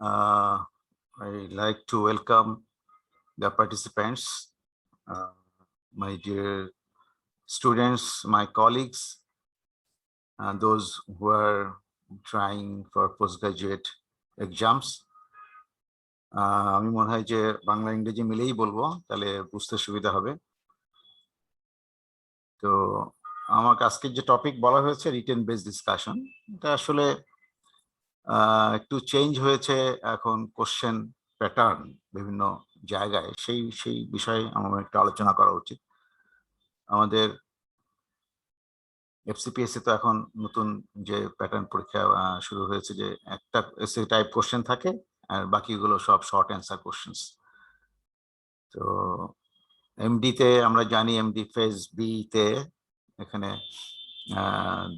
Uh, I like to welcome the participants, my dear students, my colleagues, and those who are trying for postgraduate exams. আমি মনে হয় যে বাংলা ইংরেজি মিলেই বলবো, তাহলে বুঝতে সুবিধা হবে। তো আমাকে আজকে যে টপিক বলা হয়েছে রিটেন বেসড ডিসকাশন, এটা আসলে একটু চেঞ্জ হয়েছে এখন কোশ্চেন প্যাটার্ন বিভিন্ন জায়গায়, সেই বিষয়ে আমার একটু আলোচনা করা উচিত। আমাদের এফসিপিএসসি তো এখন নতুন যে প্যাটার্ন পরীক্ষা শুরু হয়েছে, যে একটা এসে টাইপ কোশ্চেন থাকে আর বাকিগুলো সব শর্ট অ্যান্সার কোশ্চেন্স। তো এমডিতে আমরা জানি এমডি ফেজ বি তে এখানে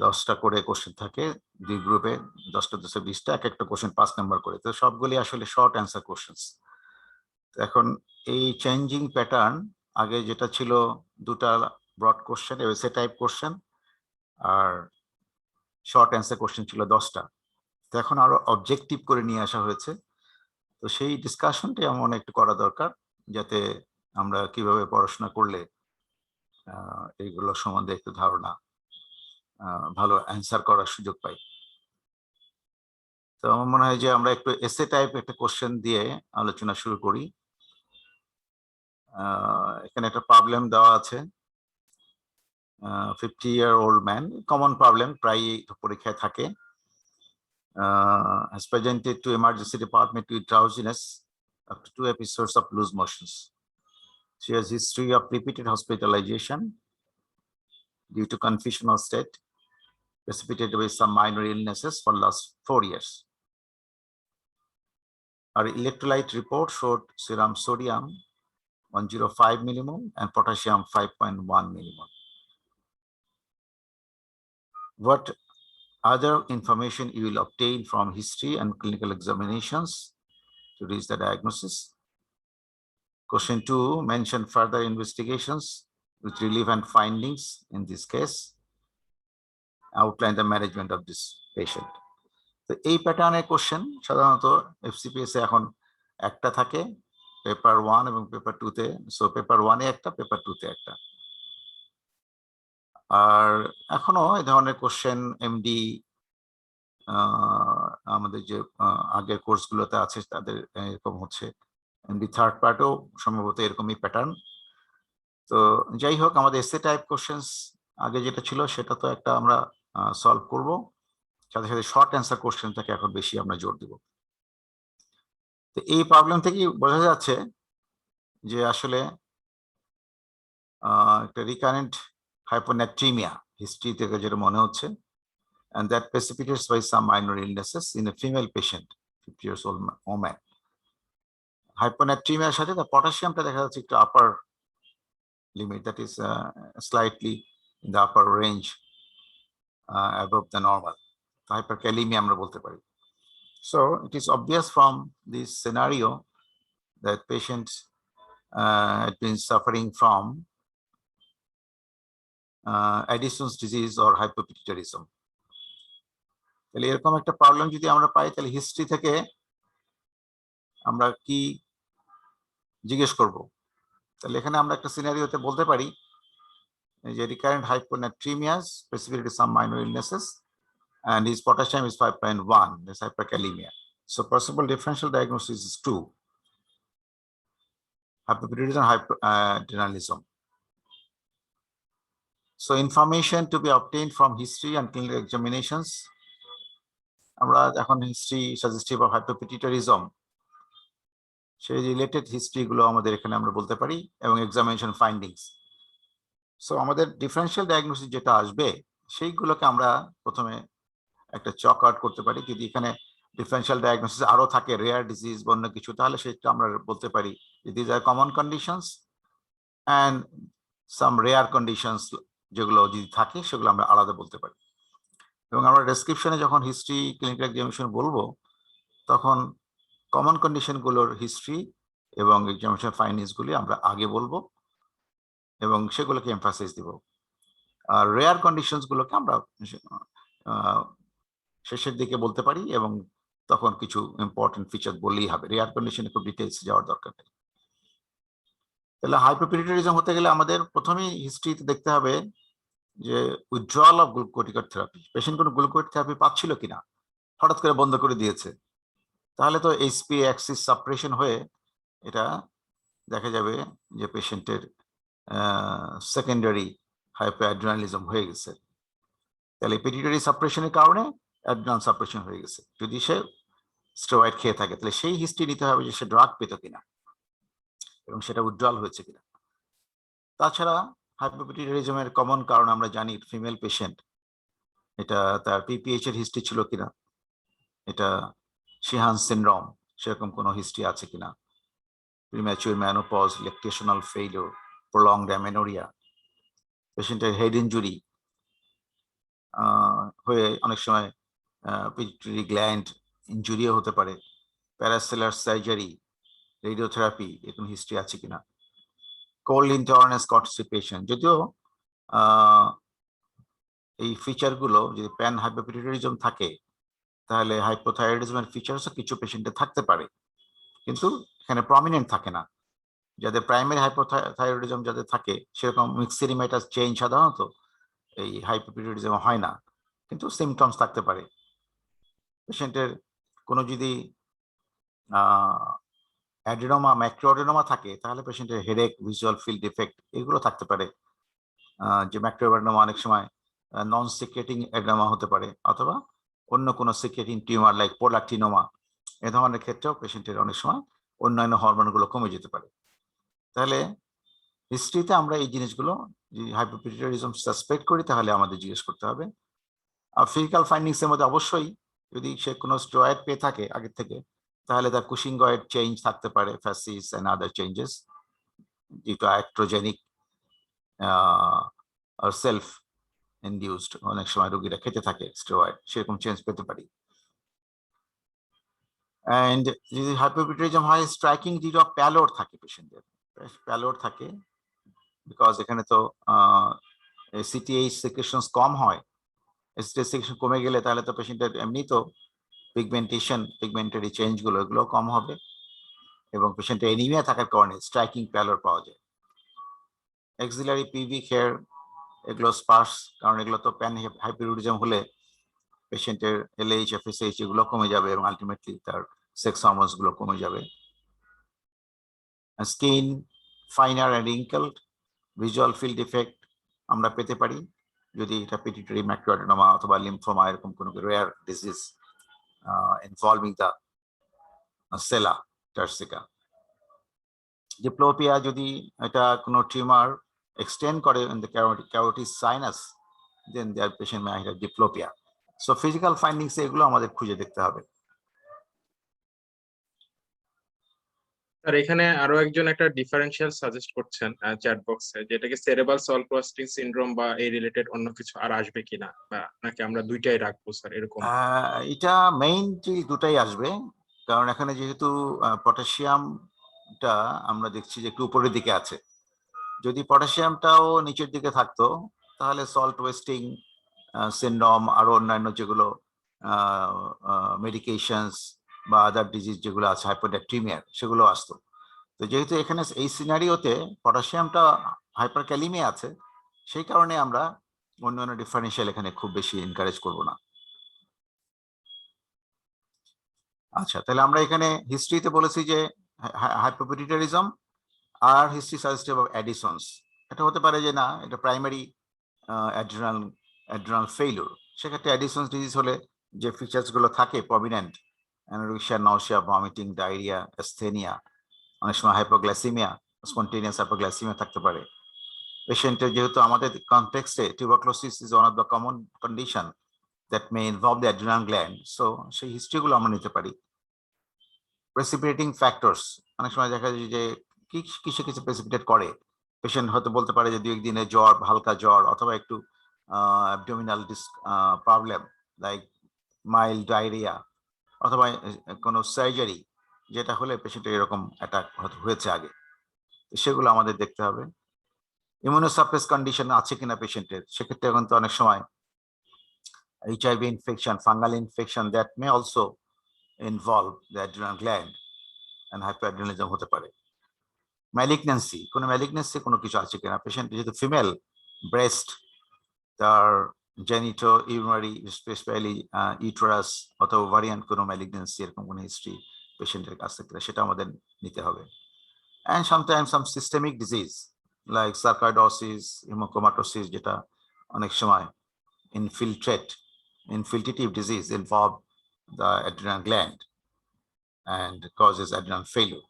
10টা করে কোশ্চেন থাকে, দুই গ্রুপে 10টা 10টা 20টা, এক একটা কোশ্চেন 5 নাম্বার করে। তো সবগুলি আসলে শর্ট অ্যান্সার কোশ্চেন্স। এখন এই চেঞ্জিং প্যাটার্ন, আগে যেটা ছিল দুটা ব্রড কোশ্চেন এসে টাইপ কোশ্চেন আর শর্ট অ্যান্সার কোশ্চেন ছিল 10টা, তো এখন আরো অবজেক্টিভ করে নিয়ে আসা হয়েছে। তো সেই ডিসকাশনটি আমার মনে একটু করা দরকার, যাতে আমরা কিভাবে পড়াশোনা করলে এইগুলো সম্বন্ধে একটু ধারণা, ভালো অ্যান্সার করার সুযোগ পাই। তো আমার মনে হয় যে আমরা একটু এসে টাইপ একটা কোশ্চেন দিয়ে আলোচনা শুরু করি। এখানে একটা প্রবলেম দেওয়া আছে। 50-year-old man, কমন প্রবলেম, প্রায় পরীক্ষায় থাকে। Has presented to emergency department with drowsiness up to 2 episodes of loose motions. She has history of repeated hospitalization due to confusional state precipitated by some minor illnesses for last 4 years. Our electrolyte report showed serum sodium 105 millimole and potassium 5.1 millimole. What other information you will obtain from history and clinical examinations to reach the diagnosis? Question 2, mention further investigations with relevant findings in this case. Outline the management of this patient. তো এই প্যাটার্নের question সাধারণত FCPS এখন একটা থাকে, paper 1 এবং paper 2 তে। So paper 1 এ একটা, পেপার 2 তে একটা। আর এখনো এই ধরনের কোশ্চেন এমডি আমাদের যে আগের কোর্সগুলোতে আছে তাদের এরকম হচ্ছে। এমডি থার্ড পার্টেও সম্ভবত এরকমই প্যাটার্ন। তো যাই হোক, আমাদের এসে টাইপ কোশ্চেন্স আগে যেটা ছিল সেটা তো একটা আমরা সলভ করব, সাথে সাথে শর্ট অ্যান্সার কোশ্চেনটাকে এখন বেশি আমরা জোর দিব। তো এই প্রবলেম থেকেই বোঝা যাচ্ছে যে আসলে একটা রিকারেন্ট হাইপোনাট্রিমিয়া হিস্ট্রি থেকে যেটা মনে হচ্ছে, and that precipitates by some minor illnesses in a female patient, 50 years old woman. Hyponatremiaর সাথে the potassiumটা দেখা যাচ্ছে একটু আপার limit, that is slightly in the upper range above the normal. Hyperkalemia আমরা বলতে পারি। So it is obvious from this scenario that patients had been suffering from Addison's disease or hypopituitarism. তাহলে এরকম একটা প্রবলেম যদি আমরা পাই, তাহলে হিস্ট্রি থেকে আমরা কি জিজ্ঞেস করব? তাহলে এখানে আমরা একটা সিনারিওতে বলতে পারি যে recurrent হাইপোনাট্রিমিয়াস precipitated some minor illnesses and his potassium is 5.1, this hyperkalemia. So possible differential diagnosis is 2, hypopituitarism, hypoadrenalism. So information to be obtained from history and clinical examinations, আমরা এখন হিস্ট্রি সাজেস্টিভ অফ হাইপোপিটিউটারিজম, সেই related history গুলো আমাদের এখানে আমরা বলতে পারি, এবং এক্সামিনেশন ফাইন্ডিংস। সো আমাদের ডিফারেন্সিয়াল ডায়াগনোসিস যেটা আসবে সেইগুলোকে আমরা প্রথমে একটা চক আউট করতে পারি। যদি এখানে ডিফারেন্সিয়াল ডায়াগনোসিস আরো থাকে, রেয়ার ডিজিজ বা অন্য কিছু, তাহলে সেটা আমরা বলতে পারি this are common conditions and some rare conditions, যেগুলো যদি থাকে সেগুলো আমরা আলাদা বলতে পারি। এবং আমরা ডেসক্রিপশনে যখন হিস্ট্রি ক্লিনিক্যাল এক্সামিনেশন বলবো, তখন কমন কন্ডিশনগুলোর হিস্ট্রি এবং এক্সামিনেশন ফাইন্ডিংসগুলি আমরা আগে বলবো এবং সেগুলোকে এমফাসাইজ দিব। আর রেয়ার কন্ডিশনসগুলোকে আমরা শেষের দিকে বলতে পারি এবং তখন কিছু ইম্পর্টেন্ট ফিচার বললেই হবে, রেয়ার কন্ডিশনে খুব ডিটেলস যাওয়ার দরকার নেই। তাহলে হাইপোপিটুইটারিজম হতে গেলে আমাদের প্রথমেই হিস্ট্রিতে দেখতে হবে যে উইথড্রয়াল অফ গ্লুকোটিকয়েড থেরাপি, পেশেন্ট কোনো গ্লুকোটিক থেরাপি পাচ্ছিল কিনা, হঠাৎ করে বন্ধ করে দিয়েছে, তাহলে তো এইচপি অ্যাক্সিস সাপ্রেশন হয়ে এটা দেখা যাবে যে পেশেন্টের সেকেন্ডারি হাইপোঅ্যাড্রিনালিজম হয়ে গেছে। তাহলে পিটিউটারি সাপ্রেশনের কারণে অ্যাড্রিনাল সাপ্রেশন হয়ে গেছে। যদি সে স্টেরয়েড খেয়ে থাকে তাহলে সেই হিস্ট্রি নিতে হবে যে সে ড্রাগ পেত কিনা এবং সেটা উইথড্রয়াল হয়েছে কিনা। তাছাড়া হাইপোপিটুইটারিজমের কমন কারণ আমরা জানি ফিমেল পেশেন্ট, এটা তার পিপিএইচ এর হিস্ট্রি ছিল কিনা, এটা শিহান সিনড্রোম সেরকম কোনো হিস্ট্রি আছে কিনা, premature menopause, lactational failure, prolonged amenorrhoea, পেশেন্টের হেড ইনজুরি হয়ে অনেক সময় পিটুইটারি গ্ল্যান্ড ইনজুরিও হতে পারে, প্যারাসেলার সার্জারি, রেডিওথেরাপি, এরকম হিস্ট্রি আছে কিনা, কোল্ড ইনটলারেন্স কনস্টিপেশন। যদিও এই ফিচারগুলো যদি প্যান হাইপোপিটুইটারিজম থাকে তাহলে হাইপোথাইরয়েডিজমের ফিচারসও কিছু পেশেন্টে থাকতে পারে, কিন্তু এখানে প্রমিনেন্ট থাকে না। যাদের প্রাইমারি হাইপোথাইরয়েডিজম যাদের থাকে সেরকম মিক্সিরিমাইটাস চেঞ্জ সাধারণত এই হাইপোপিটুইটারিজম হয় না, কিন্তু সিমটমস থাকতে পারে। পেশেন্টের কোনো যদি অ্যাডিনোমা, ম্যাক্রোঅ্যাডিনোমা থাকে তাহলে পেশেন্টের হেডেক, ভিজুয়াল ফিল্ড ডিফেক্ট এগুলো থাকতে পারে। যে ম্যাক্রোঅ্যাডিনোমা অনেক সময় নন সিক্রেটিং অ্যাডিনোমা হতে পারে, অথবা অন্য কোনো সিক্রেটিং টিউমার লাইক পোলাটিনোমা, এ ধরনের ক্ষেত্রেও পেশেন্টের অনেক সময় অন্যান্য হরমোনগুলো কমে যেতে পারে। তাহলে হিস্ট্রিতে আমরা এই জিনিসগুলো যদি হাইপোপিটুইটারিজম সাসপেক্ট করি তাহলে আমাদের জিজ্ঞেস করতে হবে। আর ফিজিক্যাল ফাইন্ডিংস এর মধ্যে অবশ্যই যদি সে কোনো স্টেরয়েড পেয়ে থাকে আগে থেকে তাহলে তার কুশিংগয়েড চেঞ্জ থাকতে পারে, facies and other changes due to iatrogenic আর সেলফ ইনডিউসড, অনেক সময় রোগীরা খেতে থাকে স্টেরয়েড, সেরকম চেঞ্জ পেতে পারি। অ্যান্ড যদি হাইপোপিটুইটারিজম হয় স্ট্রাইকিং ডিউ টু প্যালোর থাকে পেশেন্টদের, প্যালোর থাকে বিকজ এখানে তো সিটিএইচ সিক্রেশনস কম হয়, এসিটিএইচ সিক্রেশন কমে গেলে তাহলে তো পেশেন্টের এমনি তো পিগমেন্টেশন, পিগমেন্টারি চেঞ্জগুলো এগুলো কম হবে এবং পেশেন্টের এনিমিয়া থাকার কারণে স্ট্রাইকিং প্যালোর পাওয়া যায়। এক্সিলারি পিভিক হেয়ার এগুলো স্পার্স, কারণ এগুলো তো প্যান হাইপোপিটুইটারিজম হলে পেশেন্টের এলএইচ, এফএসএইচ এগুলো কমে যাবে এবং আলটিমেটলি তার সেক্স হরমোনস গুলো কমে যাবে। Skin finer and wrinkled, visual field defect আমরা পেতে পারি যদি এটা পিটুইটারি ম্যাক্রোঅ্যাডিনোমা অথবা লিম্ফোমা এরকম কোনো rare disease involving the sella turcica. Diplopia যদি এটা কোনো টিউমার এক্সটেন্ড করে in the carotid sinus then their patient may have diplopia. So physical findings এগুলো আমাদের খুঁজে দেখতে হবে। আর এখানে আরো একজন একটা ডিফারেন্সিয়াল সাজেস্ট করছেন চ্যাট বক্সে, যেটাকে সেরেব্রাল সলক্রস্টিং সিনড্রোম বা এই রিলেটেড অন্য কিছু আর আসবে কিনা, বা নাকি আমরা দুইটাই রাখবো স্যার এরকম? এটা মেইনলি দুটাই আসবে, কারণ এখানে যেহেতু পটাশিয়ামটা আমরা দেখছি যে একটু উপরের দিকে আছে, যদি পটাশিয়ামটাও নিচের দিকে থাকতো তাহলে সল্ট ওয়েস্টিং সিনড্রোম আরো অন্যান্য যেগুলো মেডিকেশনস বা আদার ডিজিজ যেগুলো আছে হাইপোড্যাকটিমিয়ার সেগুলো আসতো। তো যেহেতু এখানে এই সিনারিওতে পটাশিয়ামটা হাইপারক্যালিমিয়া আছে, সেই কারণে আমরা অন্যান্য ডিফারেন্সিয়াল এখানে খুব বেশি এনকারেজ করব না। আচ্ছা, তাহলে আমরা এখানে হিস্ট্রিতে বলেছি যে হাইপোপিটুইটারিজম আর হিস্ট্রি সাজেস্টিভ অফ অ্যাডিসনস, এটা হতে পারে যে না এটা প্রাইমারি অ্যাড্রিনাল ফেইলিউর, সেক্ষেত্রে অ্যাডিসনস ডিজিজ হলে যে ফিচার্সগুলো থাকে prominent, anorexia, nausea, vomiting, diarrhoea, asthenia, অনেক সময় হাইপোগ্লাইসিমিয়া, স্পন্টেনিয়াস হাইপোগ্লাইসিমিয়া থাকতে পারে। পেশেন্টের যেহেতু আমাদের কনটেক্সটে tuberculosis is one of the common condition that may involve the adrenal gland, so সেই হিস্ট্রিগুলো আমরা নিতে পারি। প্রেসিপিটেটিং ফ্যাক্টরস, অনেক সময় দেখা যায় যে কিসে কিছু প্রেসিপিটেট করে, পেশেন্ট হয়তো বলতে পারে যে 2 একদিনে জ্বর, হালকা জ্বর, অথবা একটু abdominal problem like mild diarrhoea, অথবা কোনো সার্জারি যেটা হলে পেশেন্টের এরকম অ্যাটাক হয়েছে আগে, সেগুলো আমাদের দেখতে হবে। ইমিউনোসাপ্রেস কন্ডিশন আছে কিনা পেশেন্টের, সেক্ষেত্রে এখন তো অনেক সময় HIV infection, fungal infection that may also involve the adrenal gland and hypoadrenalism হতে পারে। ম্যালিগন্যান্সি, কোনো ম্যালিগন্যান্সি কোনো কিছু আছে কিনা, পেশেন্ট যেহেতু ফিমেল, ব্রেস্ট, তার জেনিটো ইউরিনারি স্পেশালি ইউটেরাস অথবা ওভারিয়ান কোনো ম্যালিগন্যান্সি এরকম কোনো হিস্ট্রি পেশেন্টের কাছ থেকে সেটা আমাদের নিতে হবে। And sometimes some systemic disease like sarcoidosis, hemochromatosis, যেটা অনেক সময় infiltrative disease involve the adrenal gland and causes adrenal failure.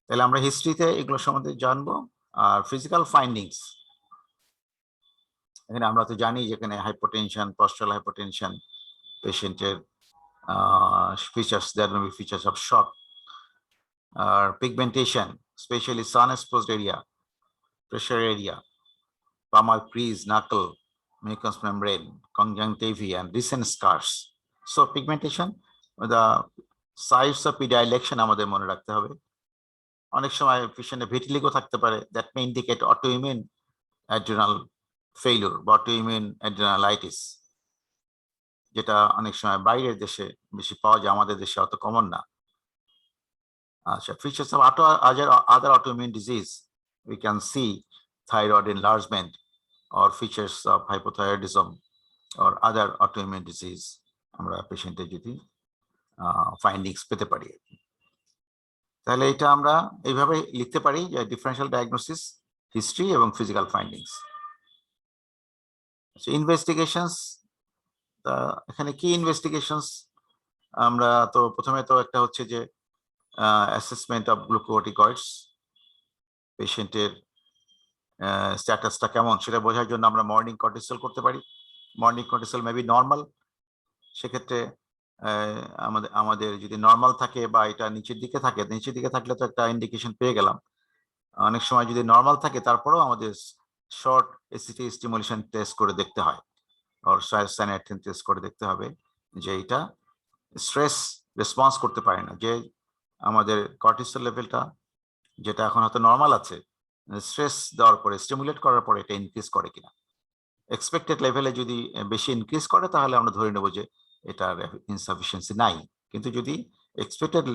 তাহলে আমরা হিস্ট্রিতে এগুলো সম্বন্ধে জানবো। আর ফিজিক্যাল ফাইন্ডিংস, এখানে আমরা তো জানি যেখানে হাইপোটেনশন, পস্টারাল হাইপোটেনশন, পেশেন্টের features, there may be features of shock, pigmentation, especially sun exposed area, pressure area, palmar crease, knuckle, mucous membrane, conjunctiva, and recent scars. So pigmentation, the sites of predilection আমাদের মনে রাখতে হবে। অনেক সময় পেশেন্টে vitiligo থাকতে পারে, that may indicate autoimmune adrenal failure বা autoimmune adrenalitis, যেটা অনেক সময় বাইরের দেশে বেশি পাওয়া যায়, আমাদের দেশে অত কমন না। আচ্ছা, features of other autoimmune disease, we can see thyroid enlargement or features of hypothyroidism or other autoimmune disease আমরা পেশেন্টে যদি ফাইন্ডিংস পেতে পারি। তাহলে এটা আমরা এইভাবে লিখতে পারি যে ডিফারেন্সিয়াল ডায়াগনোসিস, হিস্ট্রি এবং ফিজিক্যাল ফাইন্ডিংস। ইনভেস্টিগেশনস, এখানে কি ইনভেস্টিগেশনস, আমরা তো প্রথমে তো একটা হচ্ছে যে অ্যাসেসমেন্ট অফ গ্লুকোকর্টিকয়েডস, পেশেন্টের স্ট্যাটাসটা কেমন সেটা বোঝার জন্য আমরা মর্নিং কর্টিসল করতে পারি। মর্নিং কর্টিসল মেবি নর্মাল, সেক্ষেত্রে আমাদের যদি নর্মাল থাকে বা এটা নিচের দিকে থাকে, নিচের দিকে থাকলে তো একটা ইন্ডিকেশন পেয়ে গেলাম। অনেক সময় যদি নর্মাল থাকে তারপরেও আমাদের শর্ট এসিটি স্টিমুলেশন টেস্ট করে দেখতে হয়, আর সাইনাইথিন টেস্ট করে দেখতে হবে যে এটা স্ট্রেস রেসপন্স করতে পারে না, যে আমাদের কর্টিসল লেভেলটা যেটা এখন হয়তো নর্মাল আছে, স্ট্রেস দেওয়ার পরে, স্টিমুলেট করার পরে এটা ইনক্রিজ করে কিনা। এক্সপেক্টেড লেভেলে যদি বেশি ইনক্রিজ করে তাহলে আমরা ধরে নেব যে এটার ইনসাফিসিয়েন্সি নাই, কিন্তু যদি এক্সপেক্টেড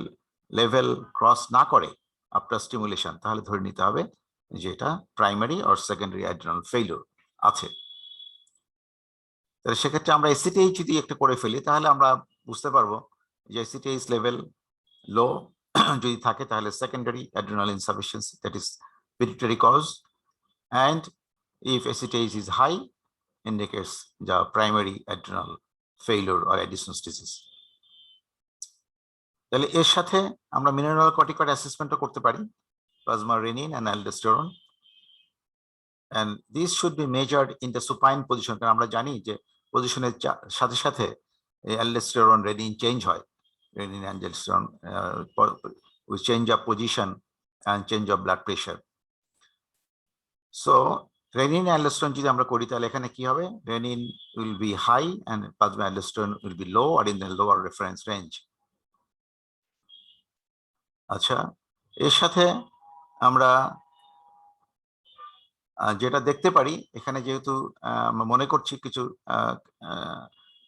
লেভেল ক্রস না করে আফটার স্টিমুলেশন তাহলে ধরে নিতে হবে যে এটা primary or secondary adrenal failure আছে। তাহলে সেক্ষেত্রে আমরা এসিটিএইচ যদি একটা করে ফেলি তাহলে আমরা বুঝতে পারবো যে এসিটিএইচ লেভেল লো যদি থাকে তাহলে secondary adrenal insufficiency, that is pituitary cause, and if ACTH is high indicates the primary adrenal failure or Addison's disease. তাহলে এর সাথে আমরা মিনারেল কর্টিকয়েড অ্যাসেসমেন্টও করতে পারি, plasma renin and aldosterone, and this should be measured in the supine position, কারণ আমরা জানি যে পজিশনের সাথে সাথে aldosterone renin চেঞ্জ হয়, renin and aldosterone with change of position and change of blood pressure. So renin and aldosterone যদি আমরা করি তাহলে এখানে কি হবে, renin will be high and plasma aldosterone will be low or in the lower reference range. আচ্ছা, এর সাথে আমরা যেটা দেখতে পারি এখানে, যেহেতু মনে করছি কিছু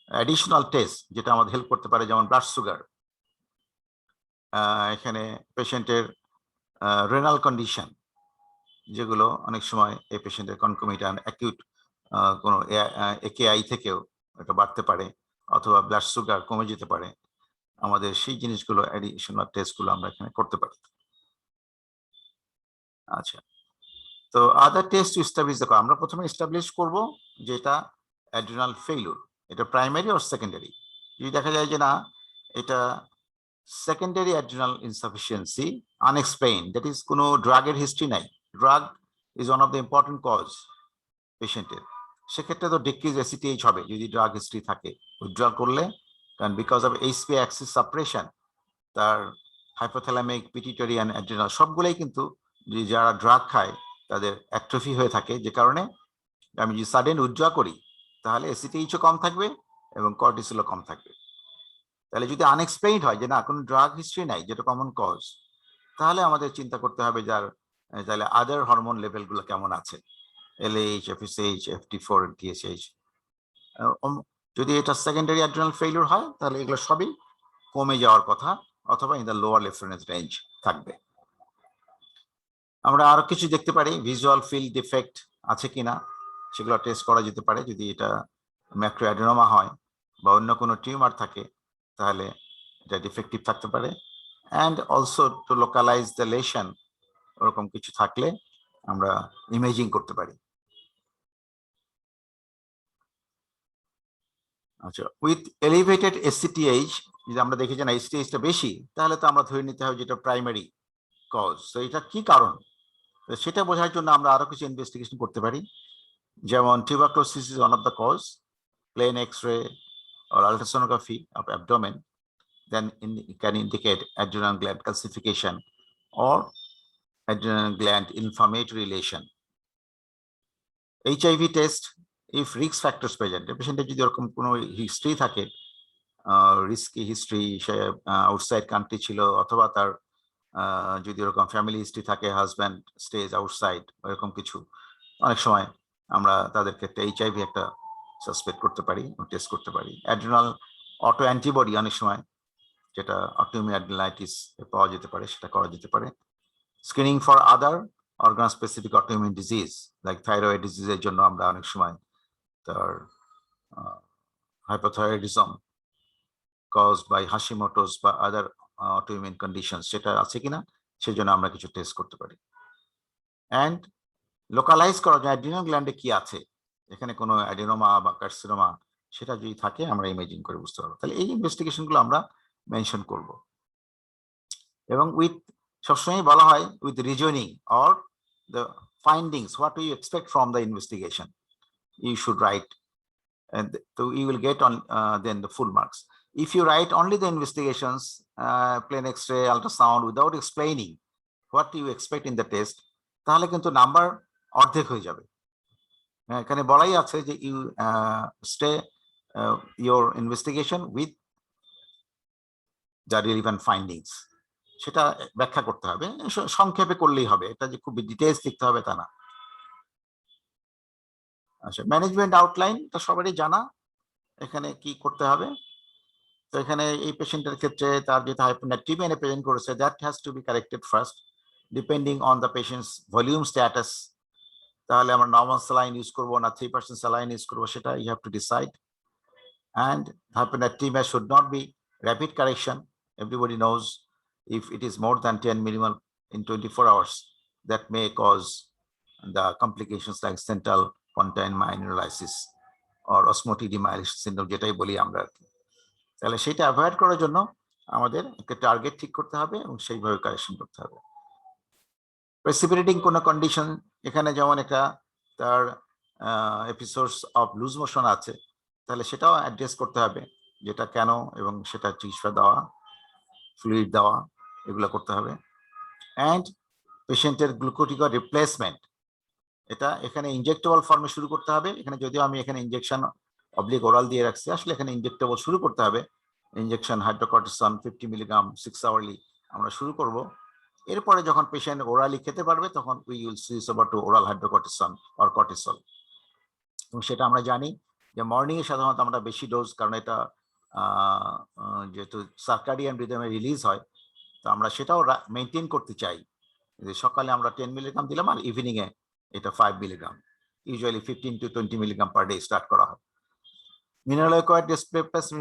অ্যাডিশনাল টেস্ট যেটা আমাদের হেল্প করতে পারে, যেমন ব্লাড সুগার, এখানে পেশেন্টের রেনাল কন্ডিশন, যেগুলো অনেক সময় এই পেশেন্টের কনকমিটেন্ট অ্যাকিউট কোনো একেআই থেকেও এটা বাড়তে পারে অথবা ব্লাড সুগার কমে যেতে পারে, আমাদের সেই জিনিসগুলো অ্যাডিশনাল টেস্টগুলো আমরা এখানে করতে পারি। আচ্ছা, তো আদার টেস্ট টু এস্টাবলিশ দেখো, আমরা প্রথমে এস্টাবলিশ করব যে এটা অ্যাড্রেনাল ফেইলিউর, এটা প্রাইমারি অর সেকেন্ডারি। যদি দেখা যায় যে না এটা secondary adrenal insufficiency unexplain, that is কোনো ড্রাগের হিস্ট্রি নাই, drug is one of the important cause পেশেন্টের, সেক্ষেত্রে তো ডিক্রিজ এসিটিএইচ হবে যদি ড্রাগ হিস্ট্রি থাকে। উইথড্রল করলে, কারণ because of HP Axis suppression, তার হাইপোথ্যালামিক, পিটিউটারি অ্যান্ড অ্যাড্রেনাল সবগুলোই কিন্তু যারা ড্রাগ খায় তাদের অ্যাট্রফি হয়ে থাকে, যে কারণে আমি যদি সাডেন উইথড্র করি তাহলে এসিটিএইচও কম থাকবে এবং কর্টিসলও কম থাকবে। তাহলে যদি আনএক্সপ্লেইনড হয় যে না কোনো ড্রাগ হিস্ট্রি নাই যেটা কমন কজ, তাহলে আমাদের চিন্তা করতে হবে যার তাহলে আদার হরমোন লেভেলগুলো কেমন আছে, এলএইচ, এফএসএইচ, এফটি4, টিএসএইচ। যদি এটা সেকেন্ডারি অ্যাড্রেনাল ফেইলিউর হয় তাহলে এগুলো সবই কমে যাওয়ার কথা অথবা in the lower reference range থাকবে। আমরা আরো কিছু দেখতে পারি, ভিজুয়াল ফিল্ড ডিফেক্ট আছে কিনা সেগুলো টেস্ট করা যেতে পারে। যদি এটা ম্যাক্রোঅ্যাডেনোমা হয় বা অন্য কোনো টিউমার থাকে তাহলে এটা ডিফেক্টিভ থাকতে পারে। And also to localize the lesion, ওরকম কিছু থাকলে আমরা ইমেজিং করতে পারি। আচ্ছা, উইথ এলিভেটেড এসসিটিএইচ, যদি আমরা দেখি যে না এসসিটিএইচটা বেশি, তাহলে তো আমরা ধরে নিতে হবে যেটা প্রাইমারি কজ। তো এটা কি কারণ, সেটা বোঝার জন্য আমরা আরো কিছু ইনভেস্টিগেশন করতে পারি। যেমন tuberculosis is one of the cause, plain x-ray or ultrasonography of abdomen then can indicate adrenal gland calcification or adrenal gland inflammatory lesion. HIV test, if risk factors present, পেশেন্টের যদি এরকম কোনো হিস্ট্রি থাকে, risky history, সে outside country ছিল, অথবা তার যদি এরকম ফ্যামিলি হিস্ট্রি থাকে, হাজব্যান্ড স্টেজ আউটসাইড, এরকম কিছু, অনেক সময় আমরা তাদের ক্ষেত্রে HIV একটা সাসপেক্ট করতে পারি, টেস্ট করতে পারি। অ্যাড্রিনাল অটো অ্যান্টিবডি অনেক সময়, যেটা অটোইমিউন অ্যাড্রিনালাইটিস পাওয়া যেতে পারে, সেটা করা যেতে পারে। Screening for other organ specific autoimmune disease like thyroid ডিজিজের জন্য আমরা অনেক সময় তার hypothyroidism caused by Hashimoto's বা other autoimmune conditions সেটা আছে কিনা সেজন্য আমরা কিছু টেস্ট করতে পারি। অ্যান্ড লোকালাইজ করা যায় অ্যাড্রিনাল গ্ল্যান্ডে কি আছে, এখানে কোনো অ্যাডিনোমা বা কার্সিনোমা সেটা যদি থাকে আমরা ইমেজিং করে বুঝতে পারবো। তাহলে এই ইনভেস্টিগেশনগুলো আমরা মেনশন করব। এবং উইথ, সবসময় বলা হয় with reasoning or the findings, what you expect from the investigation, you should write, and so you will get on then the full marks. If you write only the investigations, plain X-ray, ultrasound, without explaining what you expect in the test, তাহলে কিন্তু number অর্ধেক হয়ে যাবে। এখানে বলাই আছে যে you stay your investigation with the relevant findings, সেটা ব্যাখ্যা করতে হবে, সংক্ষেপে করলেই হবে, এটা যে খুব ডিটেইলস লিখতে হবে তা না। আচ্ছা, ম্যানেজমেন্ট আউটলাইন তো সবারই জানা, এখানে কি করতে হবে। তো এখানে এই পেশেন্টের ক্ষেত্রে তার যেটা হাইপোনাট্রিমিয়া প্রেজেন্ট করেছে, that has to be corrected first depending on the patient's volume status. তাহলে আমরা নর্মাল স্যালাইন ইউজ করবো না 3% স্যালাইন ইউজ করবো, সেটা you have to decide. And hyponatremia should not be rapid correction. Everybody knows if it is more than 10 millimol in 24 hours, that may cause the complications like central pontine myelinolysis or osmotic-demyelination syndrome, যেটাই বলি আমরা। তাহলে সেটা avoid করার জন্য আমাদের একটা target ঠিক করতে হবে এবং সেইভাবে কারেকশন করতে হবে। প্রেসিপিটেটিং কোনো কন্ডিশন, এখানে যেমন একটা তার এপিসোডস অফ লুজ মোশন আছে, তাহলে সেটাও অ্যাড্রেস করতে হবে, যেটা কেন এবং সেটা চিকিৎসা দেওয়া, ফ্লুইড দেওয়া, এগুলো করতে হবে। অ্যান্ড পেশেন্টের গ্লুকোটিকয়েড রিপ্লেসমেন্ট, এটা এখানে ইনজেক্টেবল ফর্মে শুরু করতে হবে। এখানে যদিও আমি এখানে ইনজেকশন অবলিক ওরাল দিয়ে রাখছি, আসলে এখানে ইনজেক্টেবল শুরু করতে হবে। ইনজেকশন হাইড্রোকর্টিসন 50 মিলিগ্রাম 6 আওয়ারলি আমরা শুরু করব। এরপরে যখন পেশেন্ট ওরালি খেতে পারবে তখন we will switch over to oral hydrocortisone or cortisol. এবং সেটা আমরা জানি যে মর্নিং এ সাধারণত আমরা বেশি ডোজ, কারণ এটা যেহেতু সার্কাডিয়ান রিদমে রিলিজ হয়, তো আমরা সেটাও মেনটেন করতে চাই, যে সকালে আমরা 10 মিলিগ্রাম দিলাম আর ইভিনিং এ এটা 5 milligram, usually 15 to 20 milligram per day start করা হয়। মিনারেল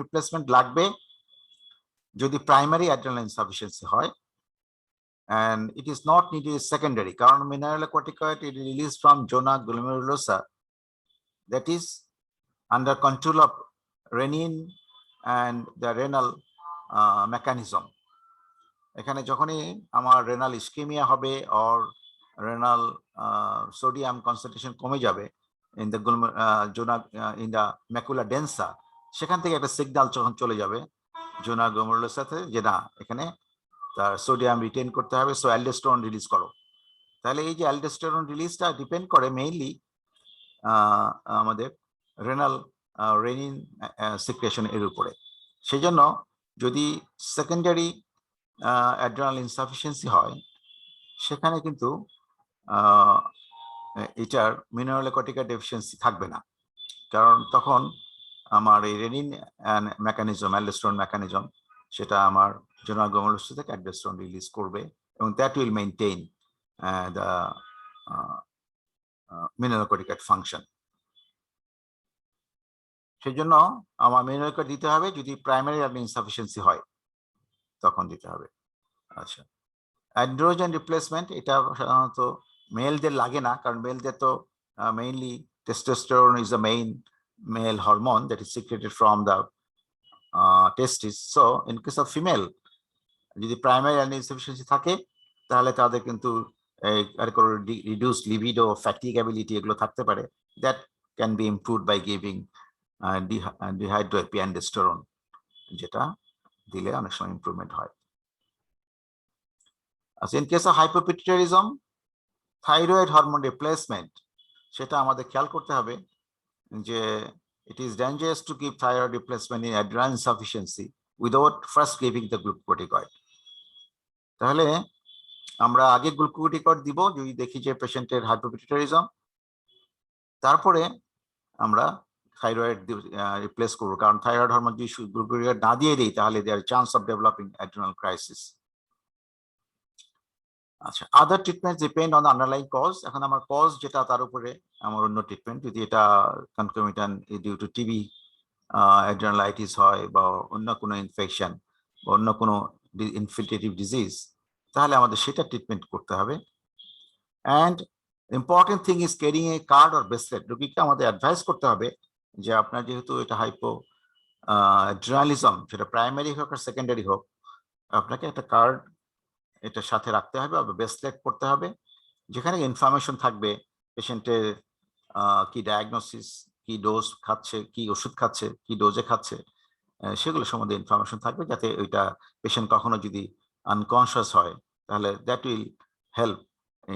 রিপ্লেসমেন্ট লাগবে যদি প্রাইমারি অ্যাড্রিনাল ইনসাফিসিয়েন্সি হয়, and it is not needed secondary, কারণ mineralocorticoid is released from zona glomerulosa, that is under control of renin and the renal mechanism. এখানে যখনই আমার renal ischaemia হবে অর রেনাল সোডিয়াম কনসেন্ট্রেশন কমে যাবে in the zona in the macula densa, সেখান থেকে একটা সিগন্যাল যখন চলে যাবে জোনা গ্লোমেরুলোসাতে যে না এখানে তার সোডিয়াম রিটেন করতে হবে, সো অ্যালডোস্টেরন রিলিজ করো। তাহলে এই যে অ্যালডোস্টেরন রিলিজটা ডিপেন্ড করে মেইনলি আমাদের রেনাল রেনিন সিক্রেশন এর উপরে। সেই জন্য যদি সেকেন্ডারি অ্যাড্রিনাল ইনসাফিসিয়েন্সি হয়, সেখানে কিন্তু এটার মিনারেলোকর্টিকয়েড ডেফিসিয়েন্সি থাকবে না, কারণ তখন আমার এই রেনিন মেকানিজম, অ্যালডোস্টেরন মেকানিজম সেটা আমার জেনারেল গ্লোমেরুলাস থেকে অ্যালডোস্টেরন রিলিজ করবে এবং that will maintain the mineralocorticoid function. সেই জন্য আমার মিনারেলকয়েড দিতে হবে যদি প্রাইমারি আর্নিং ইনসাফিসিয়েন্সি হয় তখন দিতে হবে। আচ্ছা, অ্যান্ড্রোজেন রিপ্লেসমেন্ট এটা সাধারণত মেলদের লাগে না, কারণ মেলদের তো mainly testosterone is the main male hormone that is secreted from the testis. So in case of female, যদি প্রাইমারি আর্নিং ইনসাফিসিয়েন্সি থাকে তাহলে তাদের কিন্তু রিডিউস লিবিডো, ফ্যাটিগেবিলিটি এগুলো থাকতে পারে। That can be improved by giving dehydroepiandrosterone, যেটা দিলে অনেক সময় ইমপ্রুভমেন্ট হয়। আচ্ছা, in case of hypopituitarism, thyroid hormone replacement, সেটা আমাদের খেয়াল করতে হবে যে it is dangerous to give thyroid replacement in adrenal insufficiency without first giving the glucocorticoid. তাহলে আমরা আগে গ্লুকোকর্টিকয়েড দিব যদি দেখি যে পেশেন্টের হাইপোপিটুইটারিজম, তারপরে আমরা থাইরয়েড রিপ্লেস করব, কারণ থাইরয়েড হরমোন যদি গ্লুকোকর্টিকয়েড না দিয়ে দিই তাহলে there chance of developing adrenal crisis. আচ্ছা, other treatment depend on underlying cause. এখন আমার কজ যেটা তার উপরে আমার অন্য ট্রিটমেন্ট, যদি এটা কনকমিটেন্ট ডিউ টু টিবি অ্যাড্রেনালাইটিস হয় বা অন্য কোনো ইনফেকশন বা অন্য কোনো ইনফিলট্রেটিভ ডিজিজ, তাহলে আমাদের সেটা ট্রিটমেন্ট করতে হবে। And important thing is carrying a card or bracelet. রোগীকে আমাদের অ্যাডভাইস করতে হবে যে আপনার যেহেতু এটা হাইপো অ্যাড্রেনালিজম, সেটা প্রাইমারি হোক আর সেকেন্ডারি হোক, আপনাকে একটা কার্ড এটার সাথে রাখতে হবে বা ব্রেসলেট পড়তে হবে, যেখানে ইনফরমেশন থাকবে পেশেন্টের কি ডায়াগনোসিস, কি ডোজ খাচ্ছে, কি ওষুধ খাচ্ছে, কি ডোজে খাচ্ছে, সেগুলো সম্বন্ধে ইনফরমেশন থাকবে, যাতে ওইটা পেশেন্ট কখনো যদি আনকনসিয়াস হয় তাহলে that will help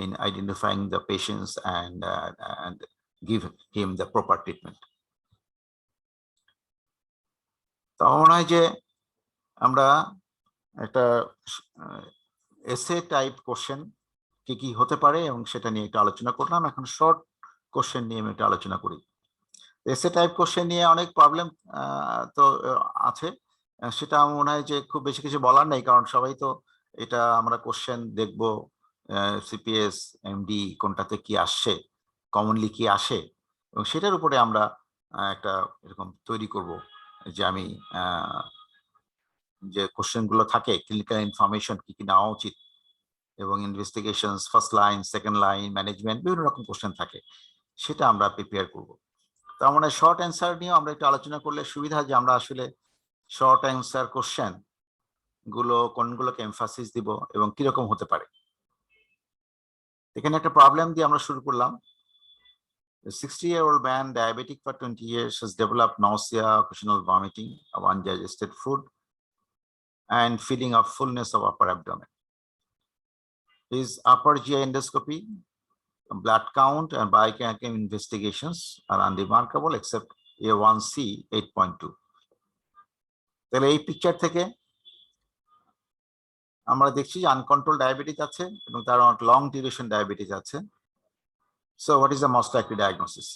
in identifying the patients and give him the proper treatment. তো আমার মনে হয় যে আমরা একটা এসে টাইপ কোশ্চেন কি কি হতে পারে এবং সেটা নিয়ে একটু আলোচনা করলাম। এখন শর্ট কোশ্চেন নিয়ে আমি একটু আলোচনা করি। এসে টাইপ কোশ্চেন নিয়ে অনেক প্রবলেম তো আছে, সেটা আমার মনে হয় যে খুব বেশি কিছু বলার নেই, কারণ সবাই তো এটা আমরা কোশ্চেন দেখবো সিপিএস এমডি কোনটাতে কি আসছে, কমনলি কি আসে, এবং সেটার উপরে আমরা একটা এরকম তৈরি করব যে আমি যে কোশ্চেনগুলো থাকে ক্লিনিক্যাল ইনফরমেশন কি কি নেওয়া উচিত, এবং investigations first line, second line, management, বিভিন্ন রকম কোশ্চেন থাকে, সেটা আমরা প্রিপেয়ার করব। তার মানে শর্ট অ্যান্সার নিয়েও আমরা একটু আলোচনা করলে সুবিধা, যে আমরা আসলে শর্ট অ্যান্সার কোশ্চেন গুলো কোনগুলোকে এমফাসিস দিব এবং কিরকম হতে পারে। এখানে একটা প্রবলেম দিয়ে আমরা শুরু করলাম। A 60-year-old man diabetic for 20 years has developed nausea, occasional vomiting of undigested food, and feeling of fullness of upper abdomen. His upper GI endoscopy, blood count, and biochemical investigations are unremarkable except A1C 8.2. তাহলে এই picture থেকে আমরা দেখছি যে uncontrol diabetes আছে এবং তার long duration diabetes আছে। So what is the most likely diagnosis?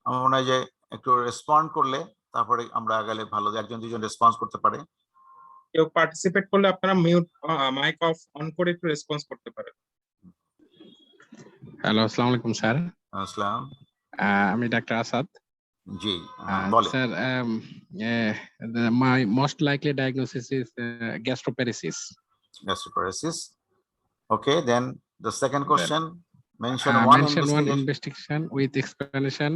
আমার মনে হয় যে একটু রেসপন্ড করলে তারপরে আমরা গেলে ভালো, একজন দুজন রেসপন্স করতে পারে। কেউ পার্টিসিপেট করলে আপনারা মিউট মাইক অফ অন করে একটু রেসপন্স করতে পারেন। হ্যালো, আসসালামু আলাইকুম স্যার। আসসালাম। আমি ডাক্তার আসাদ। জি, বলেন। Sir, my most likely diagnosis is gastroparesis. Gastroparesis. Okay, then the second question, mention one investigation with explanation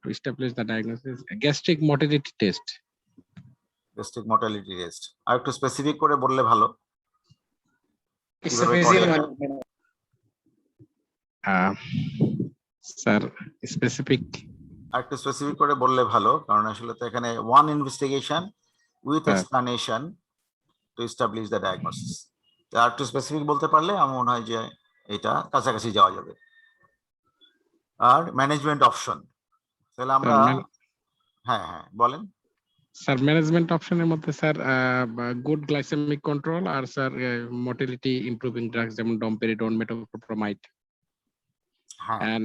to establish the diagnosis. Gastric motility test. Gastric motility test. আর একটু specific করে বললে ভালো। Sir specific একটু specific করে বললে ভালো, কারণ আসলে তো এখানে one investigation with explanation to establish the diagnosis. আর একটু স্পেসিফিক বলতে পারলে আমার মনে হয় যে এটা কাছাকাছি যাওয়া যাবে। আর ম্যানেজমেন্ট অপশন, তাহলে আমরা হ্যাঁ বলেন স্যার। ম্যানেজমেন্ট অপশনের মধ্যে স্যার গুড গ্লাইসেমিক কন্ট্রোল আর স্যার মোটিলিটি ইমপ্রুভিং ড্রাগস যেমন ডমপেরিডন, মেটোপ্রোমাইড। হ্যাঁ,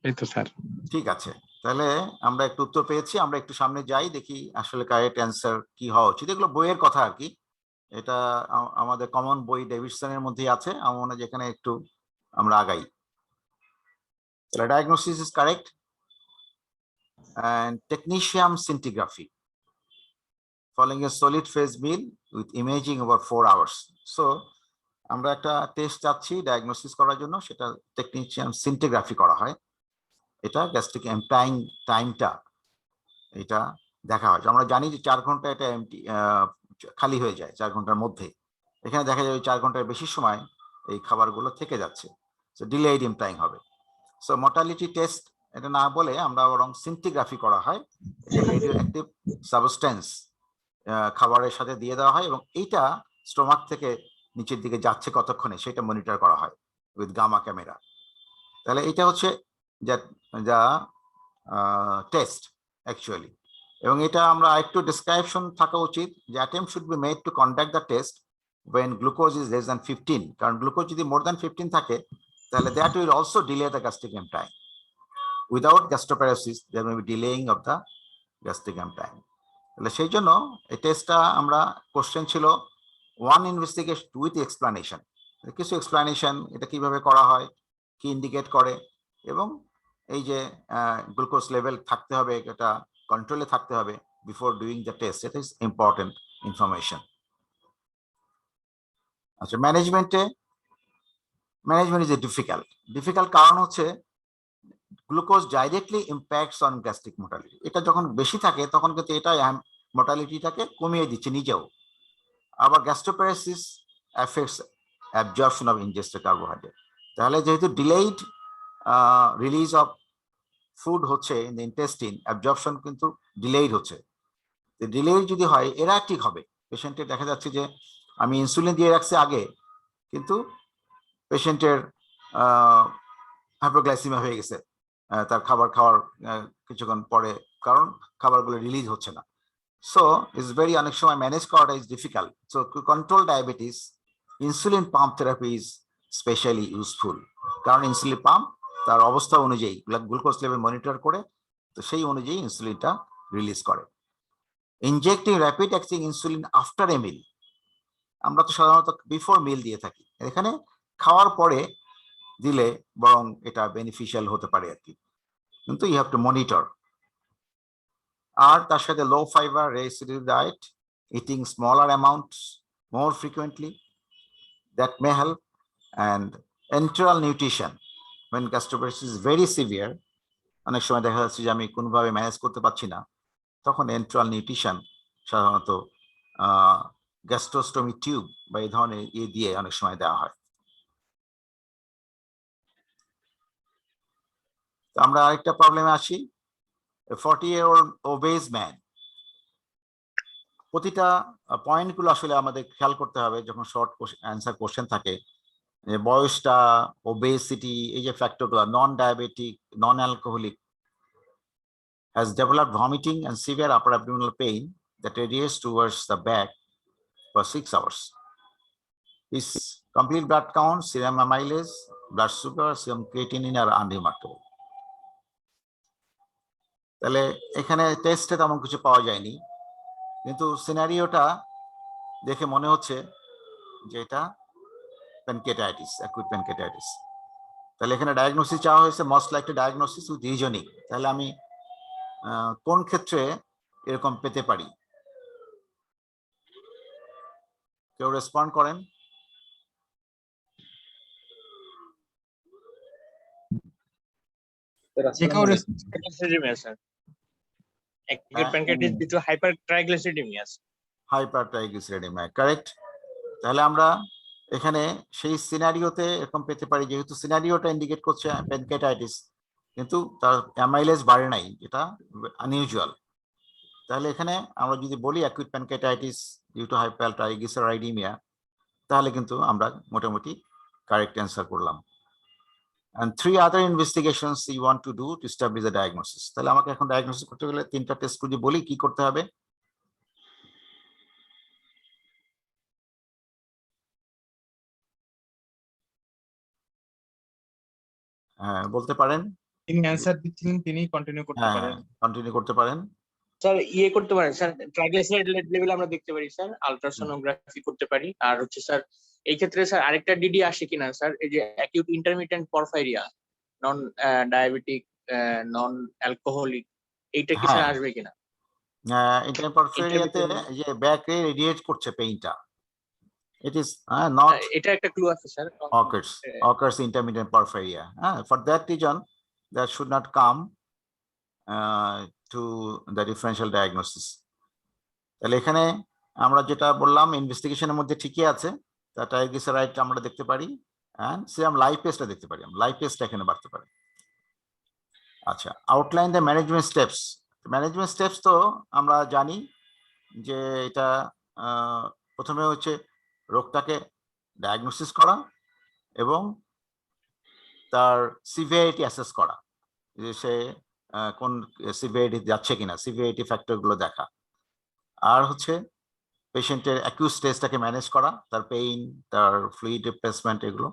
এই তো স্যার। ঠিক আছে। তাহলে আমরা একটু উত্তর পেয়েছি, আমরা একটু সামনে যাই, দেখি আসলে কারেক্ট অ্যান্সার কি হওয়া উচিত। এগুলো বইয়ের কথা আর কি, এটা আমাদের কমন বই ডেভিডসনের মধ্যেই আছে। আমার মনে হয় যেখানে একটু আমরা আগাই। তাহলে diagnosis is correct and technetium scintigraphy following a solid phase meal with imaging over 4 hours. So আমরা একটা টেস্ট চাচ্ছি ডায়াগনোসিস করার জন্য, সেটা টেকনিশিয়ান সিন্টিগ্রাফি করা হয়। এটা গ্যাস্ট্রিক এমপ্টাইং টাইমটা এটা দেখা হয়। আমরা জানি যে 4 ঘন্টা এটা এমটি খালি হয়ে যায় 4 ঘন্টার মধ্যে। এখানে দেখা যায় 4 ঘন্টার বেশি সময় এই খাবারগুলো থেকে যাচ্ছে, সো ডিলেড এমপ্টাইং হবে। সো মর্টালিটি টেস্ট এটা না বলে আমরা বরং সিন্টিগ্রাফি করা হয়, যে রেডিও অ্যাক্টিভ সাবস্টেন্স খাবারের সাথে দিয়ে দেওয়া হয় এবং এইটা স্টোমাক থেকে নিচের দিকে যাচ্ছে কতক্ষণে সেটা মনিটর করা হয় উইথ গামা ক্যামেরা। তাহলে এটা হচ্ছে যা টেস্ট অ্যাকচুয়ালি। এবং এটা আমরা একটু ডিসক্রিপশন থাকা উচিত যে attempt should be made to conduct the test when glucose is less than 15, কারণ গ্লুকোজ যদি মোর দ্যান 15 থাকে তাহলে that will also delay the gastric emptying. Without gastroparesis there may be delaying of the gastric emptying. তাহলে সেই জন্য এই টেস্টটা আমরা কোশ্চেন ছিল ওয়ান ইনভেস্টিগেশন উইথ এক্সপ্লানেশন, কিছু এক্সপ্লানেশন এটা কিভাবে করা হয়, কি ইন্ডিকেট করে, এবং এই যে গ্লুকোজ লেভেল থাকতে হবে, এটা কন্ট্রোলে থাকতে হবে বিফোর ডুইং দ্য টেস্ট, এটা ইজ ইম্পর্টেন্ট ইনফরমেশন। আচ্ছা, ম্যানেজমেন্ট ইজ এ ডিফিকাল্ট কারণ হচ্ছে glucose directly impacts on gastric mortality. এটা যখন বেশি থাকে তখন কিন্তু এটা মোর্টালিটিটাকে কমিয়ে দিচ্ছে নিজেও। আবার gastroparesis affects absorption of ingested carbohydrate. তাহলে যেহেতু ডিলেইড রিলিজ অফ ফুড হচ্ছে ইন দ্য ইন্টেস্টিন, অ্যাবজর্পশন কিন্তু ডিলেইড হচ্ছে। ডিলেইড যদি হয় এরাটিক হবে, পেশেন্টের দেখা যাচ্ছে যে আমি ইনসুলিন দিয়ে রাখছি আগে, কিন্তু পেশেন্টের হাইপোগ্লাইসিমিয়া হয়ে গেছে তার খাবার খাওয়ার কিছুক্ষণ পরে, কারণ খাবারগুলো রিলিজ হচ্ছে না। সো ইটস ভেরি, অনেক সময় ম্যানেজ করাটা is difficult. So to control diabetes insulin pump therapy is specially useful, কারণ ইনসুলিন পাম্প তার অবস্থা অনুযায়ী গ্লুকোজ লেভেল মনিটর করে, তো সেই অনুযায়ী ইনসুলিনটা রিলিজ করে। Injecting rapid acting insulin after a meal, আমরা তো সাধারণত বিফোর মিল দিয়ে থাকি, এখানে খাওয়ার পরে দিলে বরং এটা বেনিফিশিয়াল হতে পারে আর কি, কিন্তু ইউ হ্যাভ টু মনিটর। আর তার সাথে low fibre residue diet, eating smaller amounts more frequently, that may help. And enteral nutrition, when gastroparesis is very severe, অনেক সময় দেখা যাচ্ছে যে আমি কোনোভাবে ম্যানেজ করতে পারছি না, তখন এন্টারাল নিউট্রিশন সাধারণত গ্যাস্ট্রোস্টমি টিউব বা এই ধরনের দিয়ে অনেক সময় দেওয়া হয়। আমরা আরেকটা প্রবলেমে আসি, 40-year-old obese man। প্রতিটা পয়েন্টগুলো আসলে আমাদের খেয়াল করতে হবে যখন শর্ট অ্যান্সার কোশ্চেন থাকে, যে বয়সটা, ওবেসিটি, এই যে ফ্যাক্টরগুলো, non diabetic, non alcoholic, has developed vomiting and severe upper abdominal pain that radiates towards the back for 6 hours. His complete blood count, serum amylase, blood sugar, serum creatinine are unremarkable. তাহলে এখানে টেস্টে তেমন কিছু পাওয়া যায়নি, কিন্তু সিনারিওটা দেখে মনে হচ্ছে যে এটা প্যানক্রিয়াটাইটিস, অ্যাকুইট প্যানক্রিয়াটাইটিস। তাহলে এখানে ডায়াগনোসিস চাওয়া হয়েছে most likely diagnosis with reasoning. তাহলে আমি কোন ক্ষেত্রে এরকম পেতে পারি? কেউ রেসপন্ড করেন? হাইপারট্রাইগ্লিসাইডেমিয়া, কারেক্ট। তাহলে আমরা এখানে সেই সিনারিওতে এরকম পেতে পারি, যেহেতু সিনারিওটা ইন্ডিকেট করছে প্যানক্রিয়াটাইটিস, কিন্তু তার অ্যামাইলেজ বাড়ে নাই, এটা আনইউজুয়াল। তাহলে এখানে আমরা যদি বলি acute pancreatitis due to hypertriglyceridaemia, তাহলে কিন্তু আমরা মোটামুটি কারেক্ট অ্যান্সার করলাম। And 3 other investigations you want to do to establish the diagnosis. তাহলে আমাকে এখন ডায়াগনোসিস করতে গেলে 3টা টেস্ট যদি বলি কি করতে হবে? হ্যাঁ, বলতে পারেন। তিনি অ্যান্সার দিচ্ছিলেন, তিনি কন্টিনিউ করতে হ্যাঁ পারেন। কন্টিনিউ করতে পারেন। স্যার ইয়ে করতে পারেন স্যার, ট্রাইগ্লিসারাইড লেভেল আমরা দেখতে পারি স্যার, আলট্রাসোনোগ্রাফি করতে পারি। আর হচ্ছে স্যার এই ক্ষেত্রে স্যার আরেকটা ডিডি আসে কিনা স্যার, এই যে acute intermittent porphyria, non diabetic, non alcoholic, এইটা কি স্যার হ্যাঁ। আসবে কিনা? ইন্টারমিটেন্ট পরফাইরিয়াতে যে ব্যাকে রেডিয়েট করছে পেইনটা, it is not এটা একটা ক্লু আছে sir. occurs intermittent porphyria. For that reason, that should not come to the differential diagnosis. তাহলে এখানে আমরা যেটা বললাম ইনভেস্টিগেশনের মধ্যে ঠিকই আছে, তা ট্রাইগ্লিসারাইড আমরা দেখতে পারি, এন্ড সেম লাইপেসটা দেখতে পারি, লাইপেসটা এখানে বাড়তে পারে। আচ্ছা, outline the management steps. Management steps তো আমরা জানি যে এটা প্রথমে হচ্ছে রোগটাকে ডায়াগনোসিস করা এবং তার সিভিয়ারিটি অ্যাসেস করা, যে সে কোন সিভিয়ারিটি যাচ্ছে কিনা, সিভিয়ারিটি ফ্যাক্টরগুলো দেখা। আর হচ্ছে পেশেন্টের অ্যাকিউট স্টেজটাকে ম্যানেজ করা, তার পেইন, তার ফ্লুইড রিপ্লেসমেন্ট, এগুলো।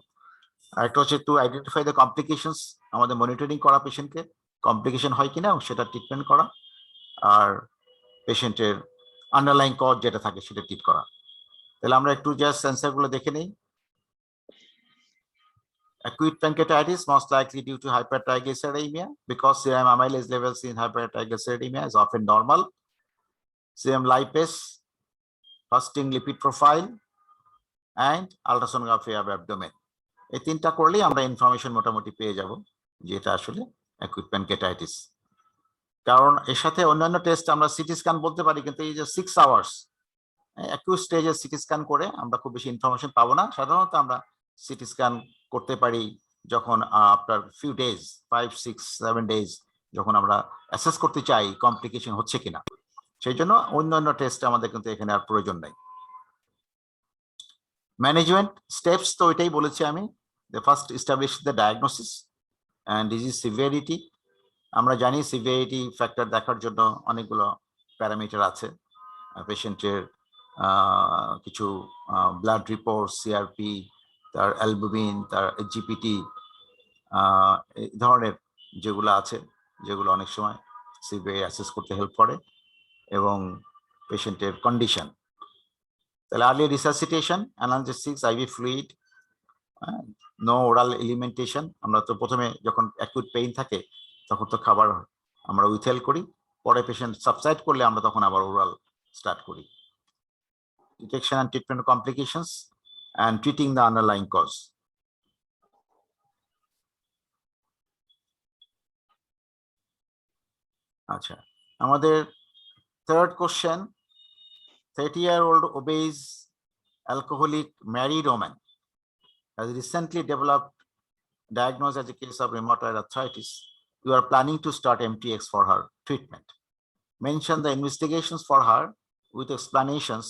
আর একটা হচ্ছে টু আইডেন্টিফাই দ্য কমপ্লিকেশনস, আমাদের মনিটরিং করা পেশেন্টকে, কমপ্লিকেশন হয় কিনা সেটা ট্রিটমেন্ট করা, আর পেশেন্টের আন্ডারলাইং কজ যেটা থাকে সেটা ট্রিট করা। তাহলে আমরা একটু জাস্ট অ্যান্সারগুলো দেখে নেই। Acute pancreatitis most likely due to hypertriglyceridemia because serum amylase levels in hypertriglyceridemia is often normal. Serum lipase, fasting lipid profile, and ultrasonography of abdomen. এই তিনটা করলেই আমরা ইনফরমেশন মোটামুটি পেয়ে যাব যে এটা আসলে অ্যাকুইট প্যানক্রিয়াটাইটিস। কারণ এর সাথে অন্যান্য টেস্ট আমরা সিটি স্ক্যান বলতে পারি, কিন্তু এই যে 6 আওয়ার্স অ্যাকিউট স্টেজে সিটি স্ক্যান করে আমরা খুব বেশি ইনফরমেশন পাবো না। সাধারণত আমরা সিটি স্ক্যান করতে পারি যখন আফটার ফিউ ডেজ, 5, 6, 7 ডেজ, যখন আমরা অ্যাসেস করতে চাই কমপ্লিকেশন হচ্ছে কিনা। সেই জন্য অন্যান্য টেস্ট আমাদের কিন্তু এখানে আর প্রয়োজন নাই। ম্যানেজমেন্ট স্টেপস তো এটাই বলেছি আমি, the first establish the diagnosis and disease severity. আমরা জানি সিভিয়ারিটি ফ্যাক্টর দেখার জন্য অনেকগুলো প্যারামিটার আছে, পেশেন্টের কিছু ব্লাড রিপোর্ট, সিআরপি, তার অ্যালবুমিন, তার জিপিটি, এই ধরনের যেগুলো আছে, যেগুলো অনেক সময় সিভিয়ারিটি অ্যাসেস করতে হেল্প করে, এবং পেশেন্টের কন্ডিশন। তাহলে early resuscitation, analgesics, IV fluid, no oral alimentation. আমরা তো প্রথমে যখন অ্যাকিউট পেইন থাকে তখন তো খাবার আমরা উইথহেল্ড করি, পরে পেশেন্ট সাবসাইড করলে আমরা তখন আবার ওরাল স্টার্ট করি। Detection and treatment complications and treating the underlying cause. আচ্ছা, আমাদের third question, 30-year-old obese alcoholic married woman has recently developed, diagnosed as a case of rheumatoid arthritis. You are planning to start MTX for her treatment. Mention the investigations for her with explanations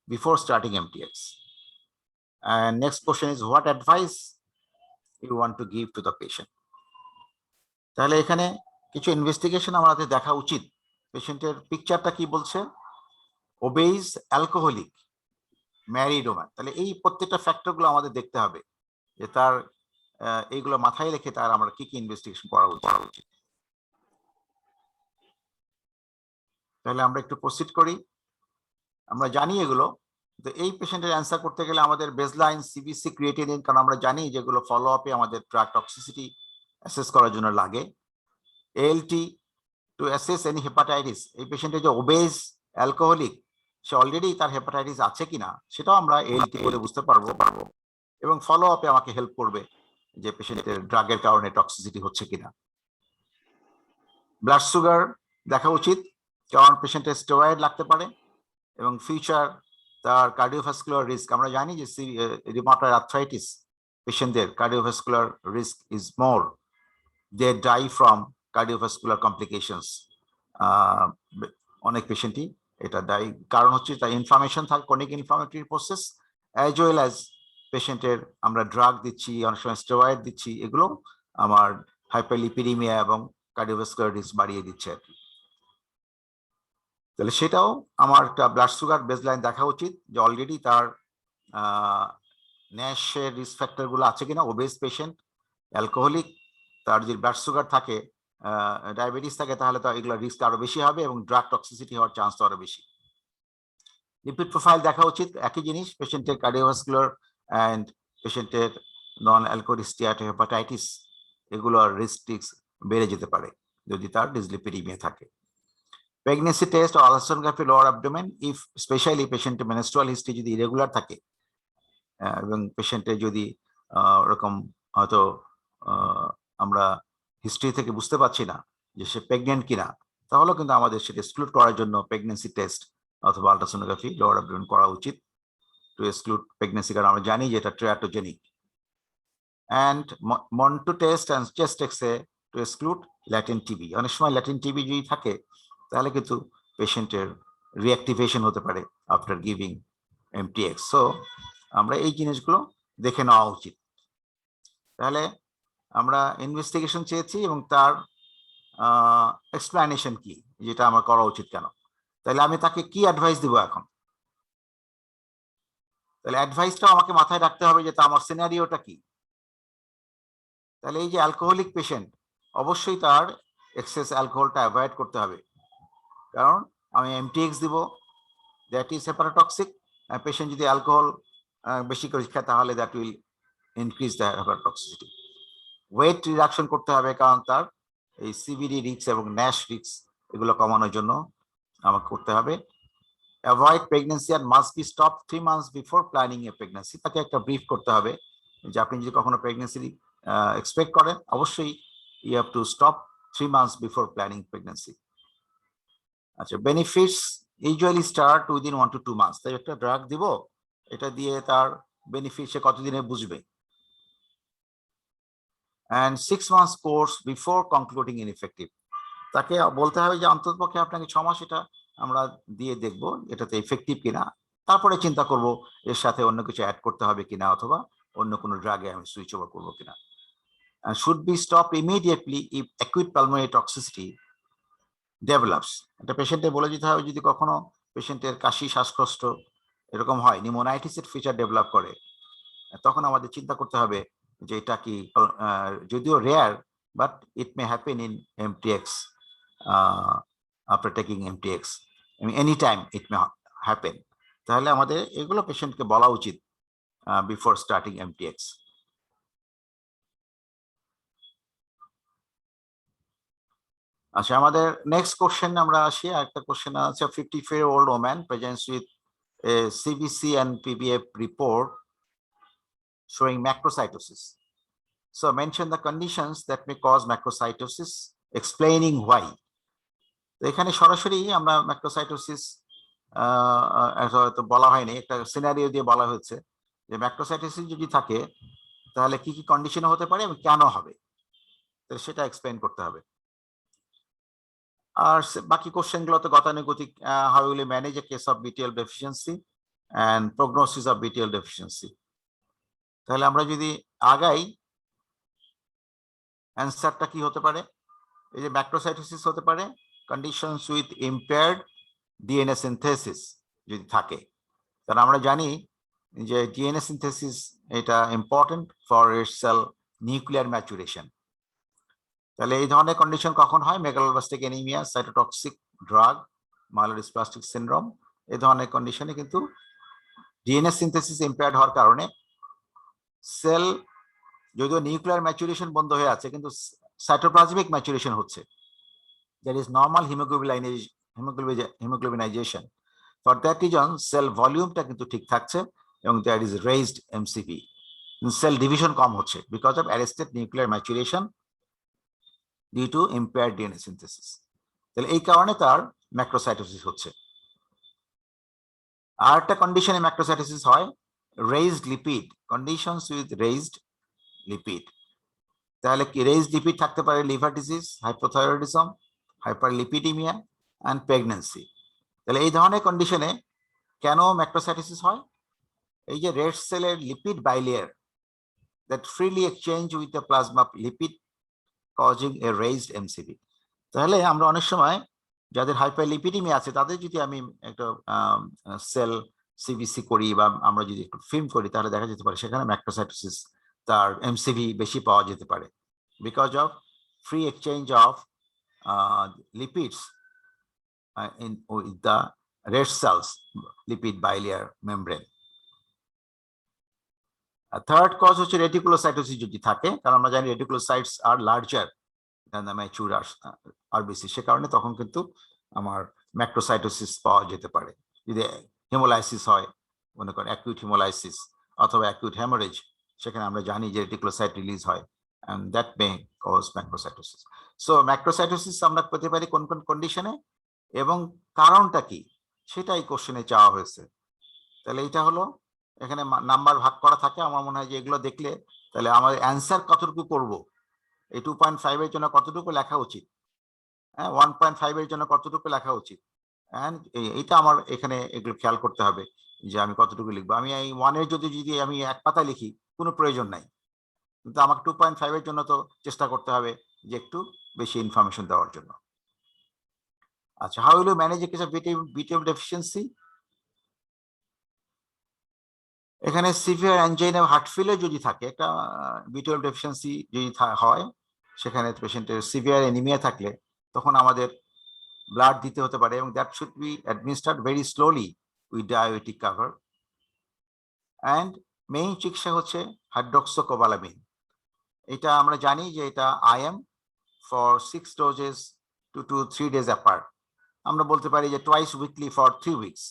before starting MTX. And next question is, what advice you want to give to the patient? তাহলে এখানে কিছু investigation আমাদের দেখা উচিত। পেশেন্টের পিকচারটা কি বলছে? Obeys, alcoholic, married woman. তাহলে এই প্রত্যেকটা ফ্যাক্টরগুলো আমাদের দেখতে হবে যে তার এইগুলো মাথায় রেখে তার আমরা কি কি ইনভেস্টিগেশন করা উচিত। তাহলে আমরা একটু প্রসিড করি। আমরা জানি এগুলো, তো এই পেশেন্টের অ্যান্সার করতে গেলে আমাদের বেসলাইন, সিবিসি, ক্রিয়েটিনিন, কারণ আমরা জানি যেগুলো ফলো আপে আমাদের ড্রাগ টক্সিসিটি অ্যাসেস করার জন্য লাগে। ALT to assess any hepatitis. এই পেশেন্টের যে ওবেজ, অ্যালকোহলিক, সে অলরেডি তার হেপাটাইটিস আছে কিনা সেটাও আমরা এএলটি করে বুঝতে পারবো, এবং ফলো আপে আমাকে হেল্প করবে যে পেশেন্টের ড্রাগের কারণে টক্সিসিটি হচ্ছে কিনা। ব্লাড সুগার দেখা উচিত, কারণ পেশেন্টের স্টেরয়েড লাগতে পারে, এবং ফিউচার তার কার্ডিওভাস্কুলার রিস্ক। আমরা জানি যে রিউমাটয়েড আর্থ্রাইটিস পেশেন্টদের cardiovascular risk is more, they die from cardiovascular complications. অনেক পেশেন্টই এটা দায়ী, কারণ হচ্ছে তার ইনফ্লামেশন থাকে, chronic inflammatory process, as well as পেশেন্টের আমরা ড্রাগ দিচ্ছি, অনেক সময় স্টেরয়েড দিচ্ছি, এগুলো আমার হাইপারলিপিডিমিয়া এবং কার্ডিওভাস্কুলার রিস্ক বাড়িয়ে দিচ্ছে আর কি। তাহলে সেটাও আমার একটা ব্লাড সুগার বেসলাইন দেখা উচিত যে অলরেডি তার ন্যাশের রিস্ক ফ্যাক্টরগুলো আছে কিনা। ওবেস পেশেন্ট, অ্যালকোহলিক, তার যদি ব্লাড সুগার থাকে, ডায়াবেটিস থাকে, তাহলে তো এগুলো রিস্ক আরো বেশি হবে এবং ড্রাগ টক্সিসিটি হওয়ার চান্স তো আরো বেশি। লিপিড প্রোফাইল দেখা উচিত, একই জিনিস, পেশেন্টের কার্ডিওভাস্কুলার অ্যান্ড পেশেন্টের নন অ্যালকোহলিক স্টিয়াটোহেপাটাইটিস এগুলোর রিস্ক বেড়ে যেতে পারে যদি তার ডিসলিপিডিমিয়া থাকে। প্রেগনেন্সি টেস্ট ও ultrasonography lower abdomen, if specially পেশেন্টের মেনস্ট্রুয়াল হিস্ট্রি যদি ইরেগুলার থাকে এবং পেশেন্টের যদি ওরকম হয়তো আমরা হিস্ট্রি থেকে বুঝতে পারছি না যে সে প্রেগনেন্ট কিনা, তাহলে কিন্তু আমাদের সেটা এক্সক্লুড করার জন্য প্রেগনেন্সি টেস্ট অথবা আলট্রাসোনোগ্রাফি লোয়ার অ্যাবডোমেন করা উচিত টু এক্সক্লুড প্রেগনেন্সি, কারণ আমরা জানি যে এটা teratogenic. And Mantoux test and chest X-ray to exclude latent TB. অনেক সময় ল্যাটেন্ট টিবি যদি থাকে তাহলে কিন্তু পেশেন্টের রিঅ্যাক্টিভেশন হতে পারে আফটার গিভিং এমটিএক্স। সো আমরা এই জিনিসগুলো দেখে নেওয়া উচিত। তাহলে আমরা ইনভেস্টিগেশন চেয়েছি এবং তার এক্সপ্লানেশন কি, যেটা আমার করা উচিত কেন। তাহলে আমি তাকে কি অ্যাডভাইস দিব এখন? তাহলে অ্যাডভাইসটাও আমাকে মাথায় রাখতে হবে যে তা আমার সিনারিওটা কি। তাহলে এই যে অ্যালকোহলিক পেশেন্ট, অবশ্যই তার এক্সেস অ্যালকোহলটা অ্যাভয়েড করতে হবে, কারণ আমি এমটিএক্স দিব, দ্যাট ইজ হেপাটোটক্সিক। পেশেন্ট যদি অ্যালকোহল বেশি করে খায় তাহলে that will increase the hepatotoxicity. Weight reduction করতে হবে, কারণ তার এই সিভিডি রিস্ক এবং ন্যাশ রিস্ক এগুলো কমানোর জন্য আমাকে করতে হবে। Avoid pregnancy and must be stopped 3 months before planning a pregnancy। তাকে একটা ব্রিফ করতে হবে যে আপনি যদি কখনো প্রেগনেন্সি এক্সপেক্ট করেন, অবশ্যই you have to stop 3 months before planning pregnancy. আচ্ছা, benefits usually start within 1 to 2 months। তাই একটা ড্রাগ দিব, এটা দিয়ে তার বেনিফিট সে কতদিনে বুঝবে। and 6 months course before concluding ineffective. তাকে বলতে হবে যে অন্ততপক্ষে আপনাকে 6 মাস এটা আমরা দিয়ে দেখব এটাতে এফেক্টিভ কিনা, তারপরে চিন্তা করব এর সাথে অন্য কিছু অ্যাড করতে হবে কিনা অথবা অন্য কোনো ড্রাগে আমি সুইচ ওভার করবো কিনা। Should be stop immediately if acute pulmonary toxicity develops. একটা পেশেন্টে বলে দিতে হবে যদি কখনো পেশেন্টের কাশি, শ্বাসকষ্ট এরকম হয়, নিউমোনাইটিসের ফিচার ডেভেলপ করে, তখন আমাদের চিন্তা করতে হবে যে এটা কি, যদিও rare, but it may happen in MTX, after taking MTX, any time it may happen. তাহলে আমাদের এগুলো পেশেন্টকে বলা উচিত বিফোর স্টার্টিং এমটিএক্স। আচ্ছা, আমাদের নেক্সট কোশ্চেন আমরা আসি। একটা কোশ্চেন আছে, 54-year-old woman presents with a CBC and PBF report showing macrocytosis. So mention the conditions that may cause macrocytosis, explaining why. এখানে সরাসরি আমরা ম্যাক্রোসাইটোসিস হয়তো বলা হয়নি, একটা সিনারিও দিয়ে বলা হয়েছে যে ম্যাক্রোসাইটোসিস যদি থাকে তাহলে কি কি কন্ডিশন হতে পারে এবং কেন হবে, তো সেটা এক্সপ্লেইন করতে হবে। আর বাকি কোশ্চেন গুলো তো গতানুগতিক, how will you manage a case of BTL deficiency and prognosis of BTL deficiency. তাহলে আমরা যদি আগাই, অ্যান্সারটা কি হতে পারে? এই যে ম্যাক্রোসাইটোসিস হতে পারে conditions with impaired DNA synthesis যদি থাকে, কারণ আমরা জানি যে ডিএনএ সিনথেসিস এটা important for its cell nuclear maturation. তাহলে এই ধরনের কন্ডিশন কখন হয়? Megaloblastic anaemia, cytotoxic drug, myelodysplastic syndrome, এই ধরনের কন্ডিশনে কিন্তু ডিএনএ সিনথেসিস ইম্পেয়ার্ড হওয়ার কারণে সেল যদিও নিউক্লিয়ার ম্যাচুরেশন বন্ধ হয়ে আছে কিন্তু সাইটোপ্লাজমিক ম্যাচুরেশন হচ্ছে, that is normal haemoglobinisation. For that reason cell ভলিউমটা কিন্তু ঠিক থাকছে এবং that is raised MCP, cell division কম হচ্ছে because of arrested nuclear maturation due to impaired DNA synthesis. তাহলে এই কারণে তার ম্যাক্রোসাইটোসিস হচ্ছে। আর একটা কন্ডিশনে ম্যাক্রোসাইটোসিস হয় raised lipid, conditions with raised lipid. তাহলে কি রেইজড লিপিড থাকতে পারে? Liver disease, hypothyroidism, hyperlipidaemia and pregnancy. তাহলে এই ধরনের কন্ডিশনে কেন ম্যাক্রোসাইটোসিস হয়? এই যে রেড সেলের lipid bilayer that freely exchange with the plasma lipid causing A raised MCP. তাহলে আমরা অনেক সময় যাদের হাইপারলিপিডিমিয়া আছে তাদের যদি আমি একটা সেল সিবিসি করি বা আমরা যদি একটু ফিল্ম করি তাহলে দেখা যেতে পারে সেখানে ম্যাক্রোসাইটোসিস তার এমসিভি বেশি পাওয়া যেতে পারে। because of free exchange of lipids in with the red cells lipid bilayer membrane. Third cause হচ্ছে রেটিকুলোসাইটোসিস যদি থাকে, কারণ আমরা জানি reticulocytes are larger than the mature RBC, সে কারণে তখন কিন্তু আমার ম্যাক্রোসাইটোসিস পাওয়া যেতে পারে। যদি হেমোলাইসিস হয়, মনে করেন অ্যাকিউট হেমোলাইসিস অথবা অ্যাকিউট হ্যামারেজ, সেখানে আমরা জানি যে রেটিকুলোসাইট রিলিজ হয় and that may cause macrocytosis. So macrocytosis আমরা পেতে পারি কোন কোন কন্ডিশনে এবং কারণটা কি সেটাই কোশ্চেনে চাওয়া হয়েছে। তাহলে এটা হলো এখানে নাম্বার ভাগ করা থাকে। আমার মনে হয় যে এগুলো দেখলে তাহলে আমাদের অ্যান্সার কতটুকু করব, এই 2.5 এর জন্য কতটুকু লেখা উচিত, হ্যাঁ 1.5 এর জন্য কতটুকু লেখা উচিত, এন্ড এইটা আমার এখানে এগুলো খেয়াল করতে হবে যে আমি কতটুকু লিখবো। আমি এই 1 এর যদি আমি এক পাতা লিখি কোনো প্রয়োজন নাই, কিন্তু আমাকে 2.5 এর জন্য তো চেষ্টা করতে হবে যে একটু বেশি ইনফরমেশন দেওয়ার জন্য। আচ্ছা, how will you manage a case of BTM deficiency? এখানে সিভিয়ার অ্যানজাইনা হার্ট ফেলিয়ার যদি থাকে, একটা BTM ডেফিসিয়েন্সি যদি হয়, সেখানে পেশেন্টের সিভিয়ার এনিমিয়া থাকলে তখন আমাদের ব্লাড দিতে হতে পারে এবং that should be administered very slowly with diabetic cover. And main চিকিৎসা হচ্ছে হাইড্রোক্সোকোবালামিন। এটা আমরা জানি যে এটা IM for 6 doses 2 to 3 days apart. আমরা বলতে পারি যে twice weekly for 3 weeks.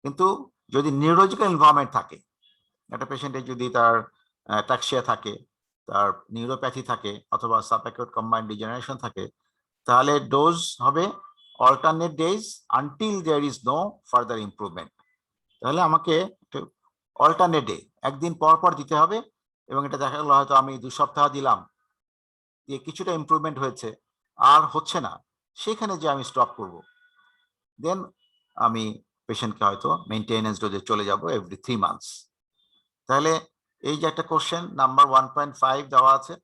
কিন্তু যদি নিউরোলজিক্যাল ইনভলভমেন্ট থাকে, একটা পেশেন্টের যদি তার অ্যাটাক্সিয়া থাকে, তার নিউরোপ্যাথি থাকে অথবা সাবঅ্যাকিউট কম্বাইন্ড ডিজেনারেশন থাকে, তাহলে ডোজ হবে alternate days until there is no further improvement. তাহলে আমাকে অল্টারনেট ডে একদিন পর পর দিতে হবে এবং এটা দেখা গেল হয়তো আমি 2 সপ্তাহ দিলাম, দিয়ে কিছুটা ইমপ্রুভমেন্ট হয়েছে আর হচ্ছে না, সেখানে যে আমি স্টপ করব, দেন আমি পেশেন্টকে হয়তো মেইনটেনেন্স ডোজে চলে যাব এভরি 3 মান্থস। তাহলে এই যে একটা কোশ্চেন নাম্বার 1.5 দেওয়া আছে,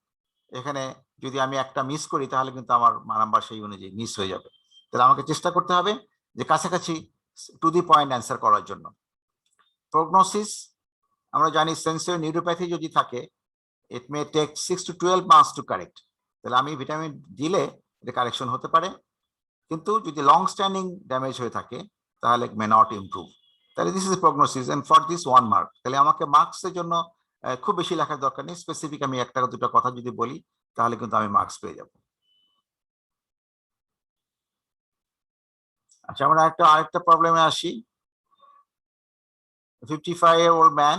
এখানে যদি আমি একটা মিস করি তাহলে কিন্তু আমার নাম্বার সেই অনুযায়ী মিস হয়ে যাবে। তাহলে আমাকে চেষ্টা করতে হবে যে কাছাকাছি টু দি পয়েন্ট অ্যান্সার করার জন্য। প্রগনোসিস আমরা জানি সেন্সরি নিউরোপ্যাথি যদি থাকে, it may take 6 to 12 months to correct. তাহলে আমি ভিটামিন দিলে এটা কারেকশন হতে পারে, কিন্তু যদি লং স্ট্যান্ডিং ড্যামেজ হয়ে থাকে তাহলে মে নট ইমপ্রুভ। তাহলে this is prognosis and for this 1 mark. তাহলে আমাকে মার্কসের জন্য খুব বেশি লেখার দরকার নেই, স্পেসিফিক আমি একটা দুটো কথা যদি বলি তাহলে কিন্তু আমি মার্কস পেয়ে যাব। আচ্ছা, আমরা আরেকটা প্রবলেমে আসি। 55-year-old man,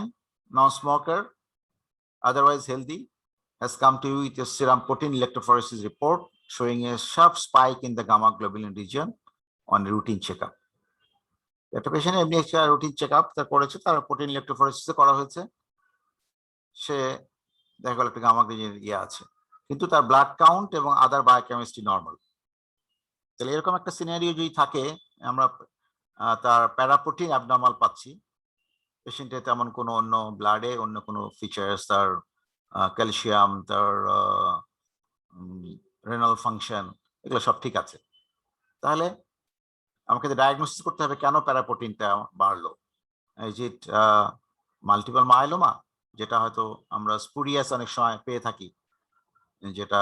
non-smoker, otherwise healthy, has come to you with a serum protein electrophoresis report showing a sharp spike in the gamma globulin region on routine checkup. একটা পেশেন্ট এমনি একটা রুটিন চেকআপ তার করেছে, তার প্রোটিন ইলেক্ট্রোফোরেসিস করা হয়েছে, সে দেখা গেল একটা গামা গ্লোবুলিন ইয়ে আছে, কিন্তু তার ব্লাড কাউন্ট এবং আদার বায়োকেমিস্ট্রি নর্মাল। তাহলে এরকম একটা সিনারিও যদি থাকে, আমরা তার প্যারাপ্রোটিন অ্যাবনর্মাল পাচ্ছি, পেশেন্টের তেমন কোনো অন্য ব্লাডে অন্য কোনো ফিচার্স, তার ক্যালসিয়াম, তার রেনাল ফাংশন, এগুলো সব ঠিক আছে, তাহলে আমাকে ডায়াগনোসিস করতে হবে কেন প্যারাপ্রোটিনটা বাড়লো। ইজ ইট মাল্টিপল মায়োলোমা, যেটা হয়তো আমরা স্পুরিয়াস অনেক সময় পেয়ে থাকি, যেটা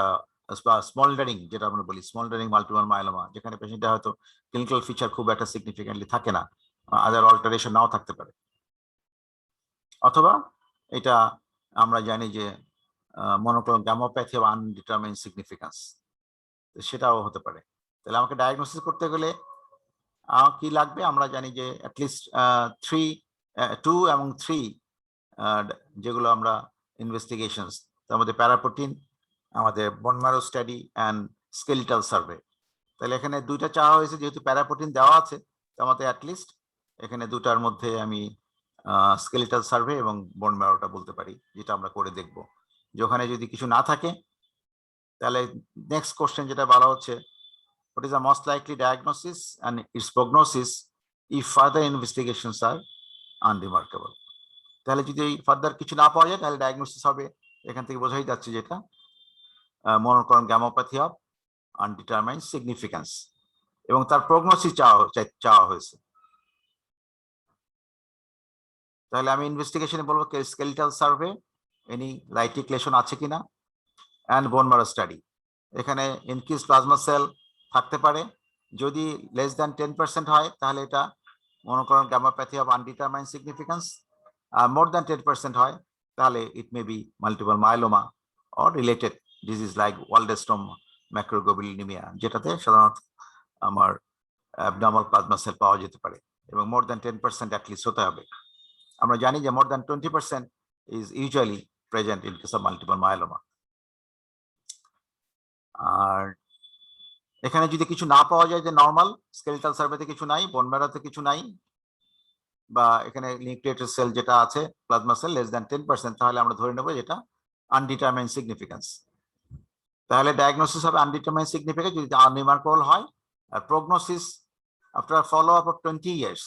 স্মলডারিং, যেটা আমরা বলি স্মলডারিং মাল্টিপল মায়োলোমা, যেখানে পেশেন্টের হয়তো ক্লিনিক্যাল ফিচার খুব একটা সিগনিফিকেন্টলি থাকে না, আদার অল্টারেশন নাও থাকতে পারে। অথবা এটা আমরা জানি যে মনোক্লোনাল গ্যামোপ্যাথি বা আনডিটারমাইন্ড সিগনিফিকেন্স, সেটাও হতে পারে। তাহলে আমাকে ডায়াগনোসিস করতে গেলে কি লাগবে, আমরা জানি যে অ্যাটলিস্ট 2 এবং 3 যেগুলো আমরা ইনভেস্টিগেশনস, তার মধ্যে প্যারাপ্রোটিন, আমাদের বোন marrow study and skeletal survey. তাহলে এখানে 2টা চাওয়া হয়েছে, যেহেতু প্যারাপ্রোটিন দেওয়া আছে, তার মধ্যে অ্যাটলিস্ট এখানে 2টার মধ্যে আমি স্কেলিটাল সার্ভে এবং বোন ম্যারোটা বলতে পারি, যেটা আমরা করে দেখব। যে ওখানে যদি কিছু না থাকে, তাহলে নেক্সট কোশ্চেন যেটা বলা হচ্ছে, what is the most likely diagnosis and its prognosis if further investigations are unremarkable? তাহলে যদি ফার্দার কিছু না পাওয়া যায় তাহলে ডায়াগনোসিস হবে, এখান থেকে বোঝাই যাচ্ছে যেটা মনোক্লোনাল গ্যামোপ্যাথি অফ আনডিটারমাইন্ড সিগনিফিকেন্স, এবং তার প্রগনোসিস চাওয়া হয়েছে। তাহলে আমি ইনভেস্টিগেশনে বলবো স্কেলিটাল সার্ভে এনি লাইটিকুলেশন আছে কিনা, অ্যান্ড বোন ম্যারো স্টাডি। এখানে ইনক্রিজ প্লাজমা সেল থাকতে পারে, যদি লেস দ্যান 10% হয় তাহলে এটা monoclonal gammopathy of undetermined significance, আর মোর দ্যান 10% হয় তাহলে it may be multiple myeloma or related disease like Waldenström macroglobulinaemia, যেটাতে সাধারণত আমার অ্যাবনর্মাল প্লাজমা সেল পাওয়া যেতে পারে, এবং মোর দ্যান 10% অ্যাটলিস্ট হতে হবে। আমরা জানি যে more than 20% is usually present in case of multiple myeloma. আর এখানে যদি কিছু না পাওয়া যায়, যে নর্মাল স্কেলিটাল সার্ভেতে কিছু নাই, বোন ম্যারোতে কিছু নাই, বা এখানে নিউক্লিয়েটেড সেল যেটা আছে প্লাজমা সেল লেস দ্যান 10%, তাহলে আমরা ধরে নেব যেটা আনডিটারমাইন্ড সিগনিফিকেন্স। তাহলে ডায়াগনোসিস হবে আনডিটারমাইন্ড সিগনিফিকেন্স যদি আনরিমার্কেবল হয়। আর prognosis after follow up of 20 years,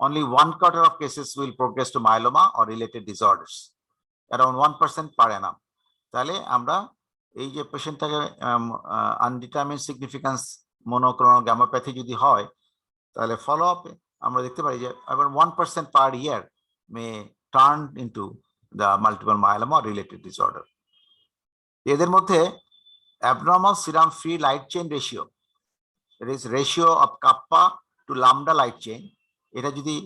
only 1/4 of cases will progress to myeloma or related disorders, around 1% per annum. তাহলে আমরা এই যে পেশেন্টটাকে আনডিটারমাইন্ড সিগনিফিকেন্স মনোক্লোনাল গ্যামাপ্যাথি যদি হয়, তাহলে ফলো আপ আমরা দেখতে পারি যে আবার 1% per year may turn into the multiple myeloma related disorder. এদের মধ্যে abnormal serum free light chain ratio, it is ratio of kappa to lambda light chain, এটা যদি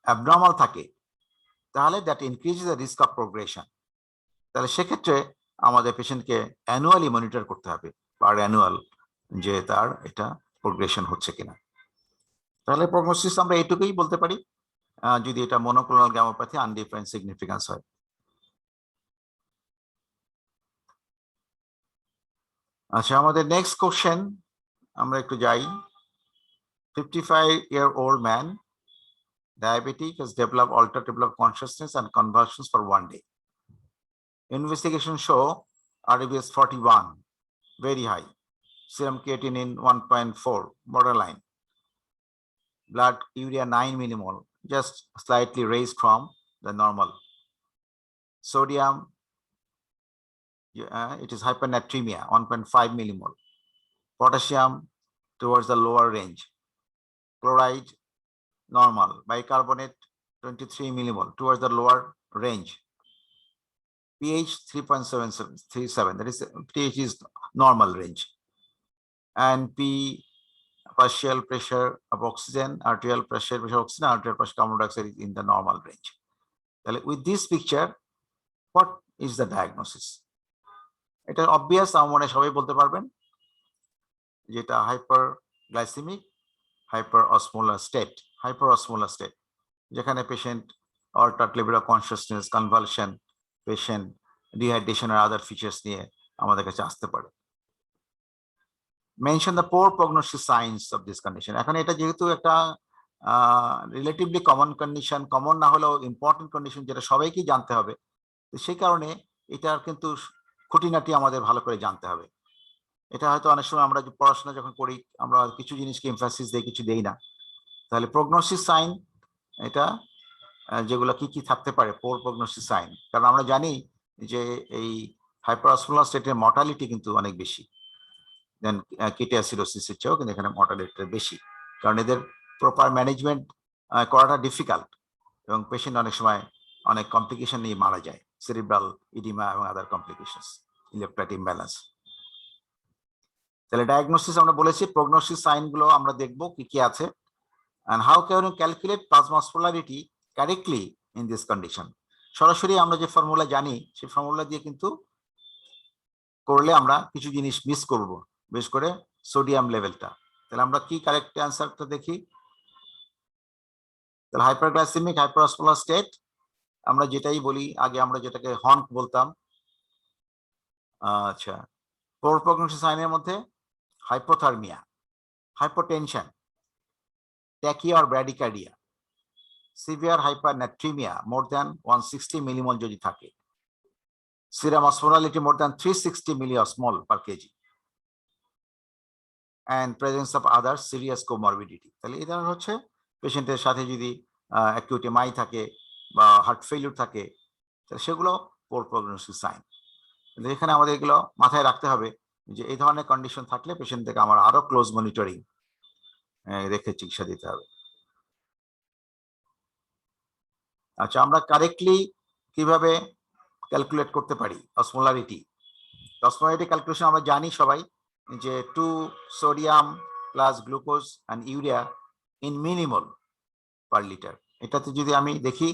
অ্যাবনর্মাল থাকে তাহলে that increases the risk of progression. তাহলে সেক্ষেত্রে আমাদের পেশেন্টকে অ্যানুয়ালি মনিটর করতে হবে, পার অ্যানুয়াল, যে তার এটা প্রোগ্রেশন হচ্ছে কিনা। তাহলে প্রগনোসিস আমরা এইটুকুই বলতে পারি যদি এটা মনোক্লোনাল গ্যামাপ্যাথি আনডিফাইন্ড সিগনিফিকেন্স হয়। আচ্ছা, আমাদের নেক্সট কোশ্চেন আমরা একটু যাই। 55-year-old man, diabetic, has developed altered level of consciousness and convulsions for 1 day. Investigation show RBS 41, very high, serum creatinine 1.4, borderline, blood urea 9 millimole, just slightly raised from the normal. Sodium, it is hypernatremia 1.5 millimole. Potassium towards the lower range. Chloride normal. Bicarbonate 23 millimole towards the lower range. pH 3.737, that is pH is normal range. And partial pressure of oxygen, arterial pressure of oxygen, arterial pressure carbon dioxide is in the normal range. With this picture, what is the diagnosis? এটা obvious, আমার মনে সবাই বলতে পারবেন যেটা hyperglycemic hyperosmolar state, যেখানে patient altered level of consciousness, convulsion, patient dehydration আর other features নিয়ে আমাদের কাছে আসতে পারে। Mention the poor prognosis signs of this condition. এখন এটা যেহেতু একটা রিলেটিভলি কমন কন্ডিশন, কমন না হলেও ইম্পর্টেন্ট কন্ডিশন, যেটা সবাইকেই জানতে হবে, তো সেই কারণে এটার কিন্তু খুঁটিনাটি আমাদের ভালো করে জানতে হবে। এটা হয়তো অনেক সময় আমরা পড়াশোনা যখন করি আমরা কিছু জিনিসকে এমফাসিস দেই, কিছু দেই না। তাহলে প্রগনোসিস সাইন এটা যেগুলো কি থাকতে পারে, পোর প্রগনোসিস সাইন, কারণ আমরা জানি যে এই হাইপারঅসমোলার স্টেটের মর্টালিটি কিন্তু অনেক বেশি দেন কিটি অ্যাসিডোসিসের চেয়েও, কিন্তু এখানে মর্টালিটিটা বেশি, কারণ এদের প্রপার ম্যানেজমেন্ট করাটা ডিফিকাল্ট, এবং পেশেন্ট অনেক সময় অনেক কমপ্লিকেশন নিয়ে মারা যায়, সেরিব্রাল ইডিমা এবং আদার কমপ্লিকেশনস, ইলেকট্রোলাইট ইমব্যালেন্স। তাহলে ডায়াগনোসিস আমরা বলেছি, প্রগনোসিস সাইনগুলো আমরা দেখব কি কি আছে, and how can you calculate plasma osmolarity correctly in this condition? সরাসরি আমরা যে ফর্মুলা জানি সেই ফর্মুলা দিয়ে কিন্তু করলে আমরা কিছু জিনিস মিস করব, বিশেষ করে সোডিয়াম লেভেলটা। তাহলে আমরা কি কারেক্ট অ্যান্সারটা দেখি। তাহলে হাইপারগ্লাইসেমিক হাইপারঅসমোলার স্টেট, আমরা যেটাই বলি আগে, আমরা যেটাকে হন্ট বলতাম। আচ্ছা, পোর প্রগনোসিস সাইনের মধ্যে hypothermia, hypotension, tachy or bradycardia, severe hypernatraemia more than 160 millimole যদি থাকে, serum osmolarity more than 360 milliosmol per kg, and presence of other serious comorbidity। তাহলে এই ধরনের হচ্ছে পেশেন্টের সাথে যদি অ্যাকিউট এমআই থাকে বা হার্ট ফেলিউর থাকে, তাহলে সেগুলো পোর প্রগনোসিস সাইন। এখানে আমাদের এগুলো মাথায় রাখতে হবে যে এই ধরনের কন্ডিশন থাকলে পেশেন্টদেরকে আমার আরো ক্লোজ মনিটরিং রেখে চিকিৎসা দিতে হবে। আচ্ছা, আমরা কারেক্টলি কিভাবে ক্যালকুলেট করতে পারি অসমোলারিটি। অসমোলারিটি ক্যালকুলেশন আমরা জানি সবাই যে 2 sodium plus glucose and urea in millimole per litre. এটাতে যদি আমি দেখি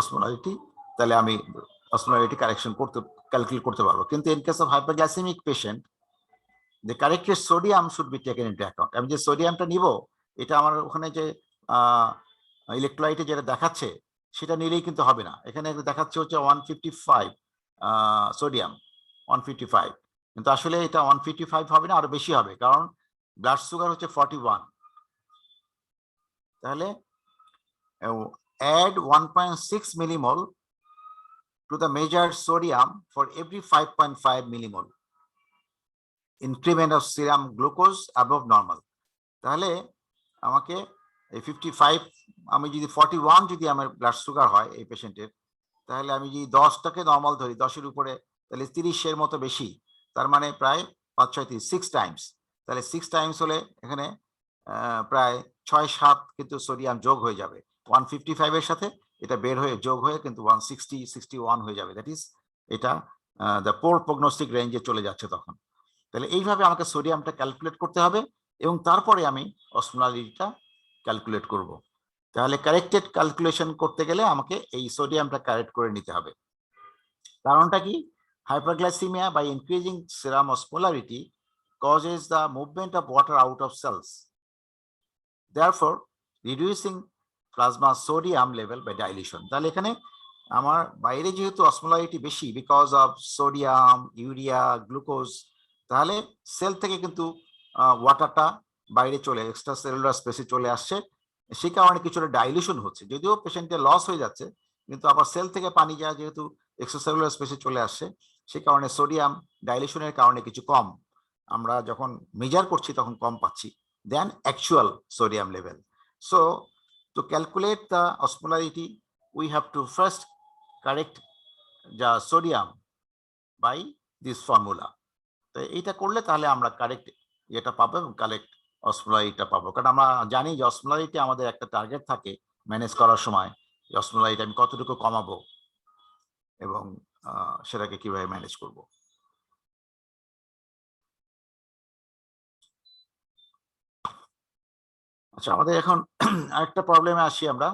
অসমোলারিটি, তাহলে আমি অসমোলারিটি কারেকশন করতে ক্যালকুলেট করতে পারবো। কিন্তু in case of hyperglycaemic patient, the corrected sodium should be taken into account. আমি যে সোডিয়ামটা নিব, এটা আমার ওখানে যে ইলেকট্রোলাইটে যেটা দেখাচ্ছে সেটা নিলেই কিন্তু হবে না। এখানে দেখাচ্ছে হচ্ছে 155 সোডিয়াম 155, কিন্তু আসলে এটা 155 হবে না, আরো বেশি হবে, কারণ ব্লাড সুগার হচ্ছে 41। তাহলে add 1.6 millimole to the measured sodium for every 5.5 millimole increment of serum glucose above normal. তাহলে আমাকে এই 55, আমি যদি 41 যদি আমার ব্লাড সুগার হয় এই পেশেন্টের, তাহলে আমি যদি 10টাকে নর্মাল ধরি, 10-এর উপরে, তাহলে 30-এর মতো বেশি, তার মানে প্রায় 5-6 6 টাইমস। তাহলে 6 টাইমস হলে এখানে প্রায় 6-7 কিন্তু সোডিয়াম যোগ হয়ে যাবে 155 এর সাথে, এটা বের হয়ে যোগ হয়ে কিন্তু 160 61 হয়ে যাবে। দ্যাট ইজ এটা দ্য পোর প্রগনোস্টিক রেঞ্জে চলে যাচ্ছে তখন। তাহলে এইভাবে আমাকে সোডিয়ামটা ক্যালকুলেট করতে হবে এবং তারপরে আমি অসমোলারিটিটা ক্যালকুলেট করব। তাহলে কারেক্টেড ক্যালকুলেশন করতে গেলে আমাকে এই সোডিয়ামটা কারেক্ট করে নিতে হবে। কারণটা কি? Hyperglycaemia by increasing serum osmolarity causes the movement of water out of cells, therefore reducing plasma sodium level by dilution. তাহলে এখানে আমার বাইরে যেহেতু অসমোলারিটি বেশি because of sodium, urea, glucose, তাহলে সেল থেকে কিন্তু ওয়াটারটা বাইরে চলে এক্সট্রা সেলুলার স্পেসে চলে আসছে, সেই কারণে কিছুটা ডাইলিউশন হচ্ছে। যদিও পেশেন্টের লস হয়ে যাচ্ছে, কিন্তু আবার সেল থেকে পানি যায় যেহেতু এক্সট্রা সেলুলার স্পেসে চলে আসছে, সেই কারণে সোডিয়াম ডাইলিউশনের কারণে কিছু কম, আমরা যখন মেজার করছি তখন কম পাচ্ছি then actual sodium level. So to calculate the osmolarity we have to first correct the sodium by this formula. তো এইটা করলে তাহলে আমরা কারেক্ট এটা পাবো এবং কারেক্ট অসমোলারিটিটা পাবো। কারণ আমরা জানি যে অসমোলারিটি আমাদের একটা টার্গেট থাকে ম্যানেজ করার সময়, অসমোলারিটি আমি কতটুকু কমাবো এবং সেটাকে কিভাবে ম্যানেজ করব। আচ্ছা, আমাদের এখন আরেকটা প্রবলেমে আসি আমরা।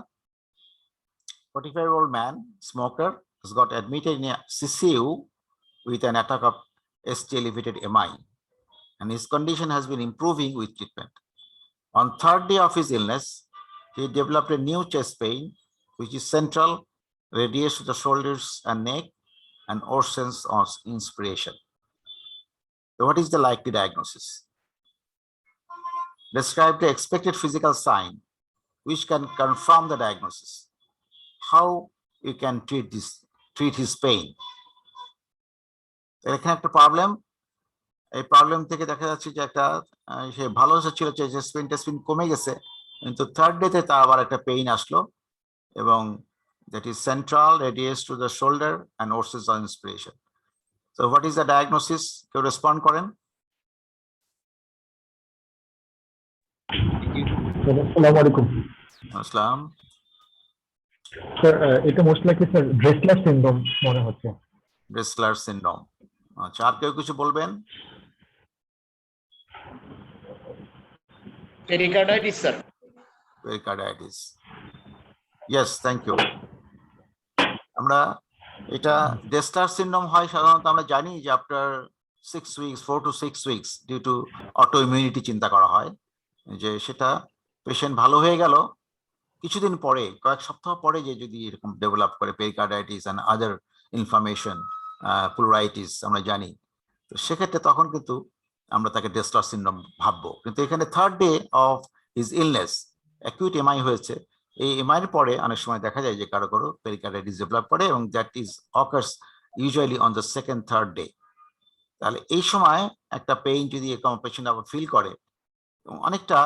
45-year-old man, smoker, has got admitted in a CCU with an attack of ST-elevated MI, and his condition has been improving with treatment. On 3rd day of his illness, he developed a new chest pain, which is central, radiates to the shoulders and neck, and worsens on inspiration. So what is the likely diagnosis? Describe the expected physical sign which can confirm the diagnosis. How you can treat his pain. এখানে একটা problem, এই problem থেকে দেখা যাচ্ছে যে একটা সে ভালো ছিল, চেস্ট পেইন কমে গেছে, কিন্তু 3rd ডেতে তার আবার একটা পেইন আসলো এবং that is central, radiates to the shoulder and worsens on inspiration. So what is the diagnosis? কেউ রেসপন্ড করেন? আসসালামু আলাইকুম আসসালাম। স্যার, এটা most likely sir Dressler syndrome মনে হচ্ছে। Dressler syndrome. আচ্ছা, আর কেউ কিছু বলবেন? Pericarditis sir. Pericarditis, yes, thank you. আমরা এটা ড্রেসলার সিনড্রোম হয় সাধারণত আমরা জানি যে after 6 weeks, 4 to 6 weeks due to autoimmunity চিন্তা করা হয়, যে সেটা পেশেন্ট ভালো হয়ে গেল কিছুদিন পরে, কয়েক সপ্তাহ পরে যে যদি এরকম ডেভেলপ করে pericarditis and other inflammation, pleuritis আমরা জানি, তো সেক্ষেত্রে তখন কিন্তু আমরা তাকে ড্রেসলার সিনড্রোম ভাববো। কিন্তু এখানে 3rd day of his illness acute MI হয়েছে, এই এমআইয়ের পরে অনেক সময় দেখা যায় যে কারো কারো পেরিকার্ডাইটিস ডেভেলপ করে এবং that is occurs usually on the 2nd, 3rd day. তাহলে এই সময় একটা পেইন যদি এরকম পেশেন্ট আবার ফিল করে, অনেকটা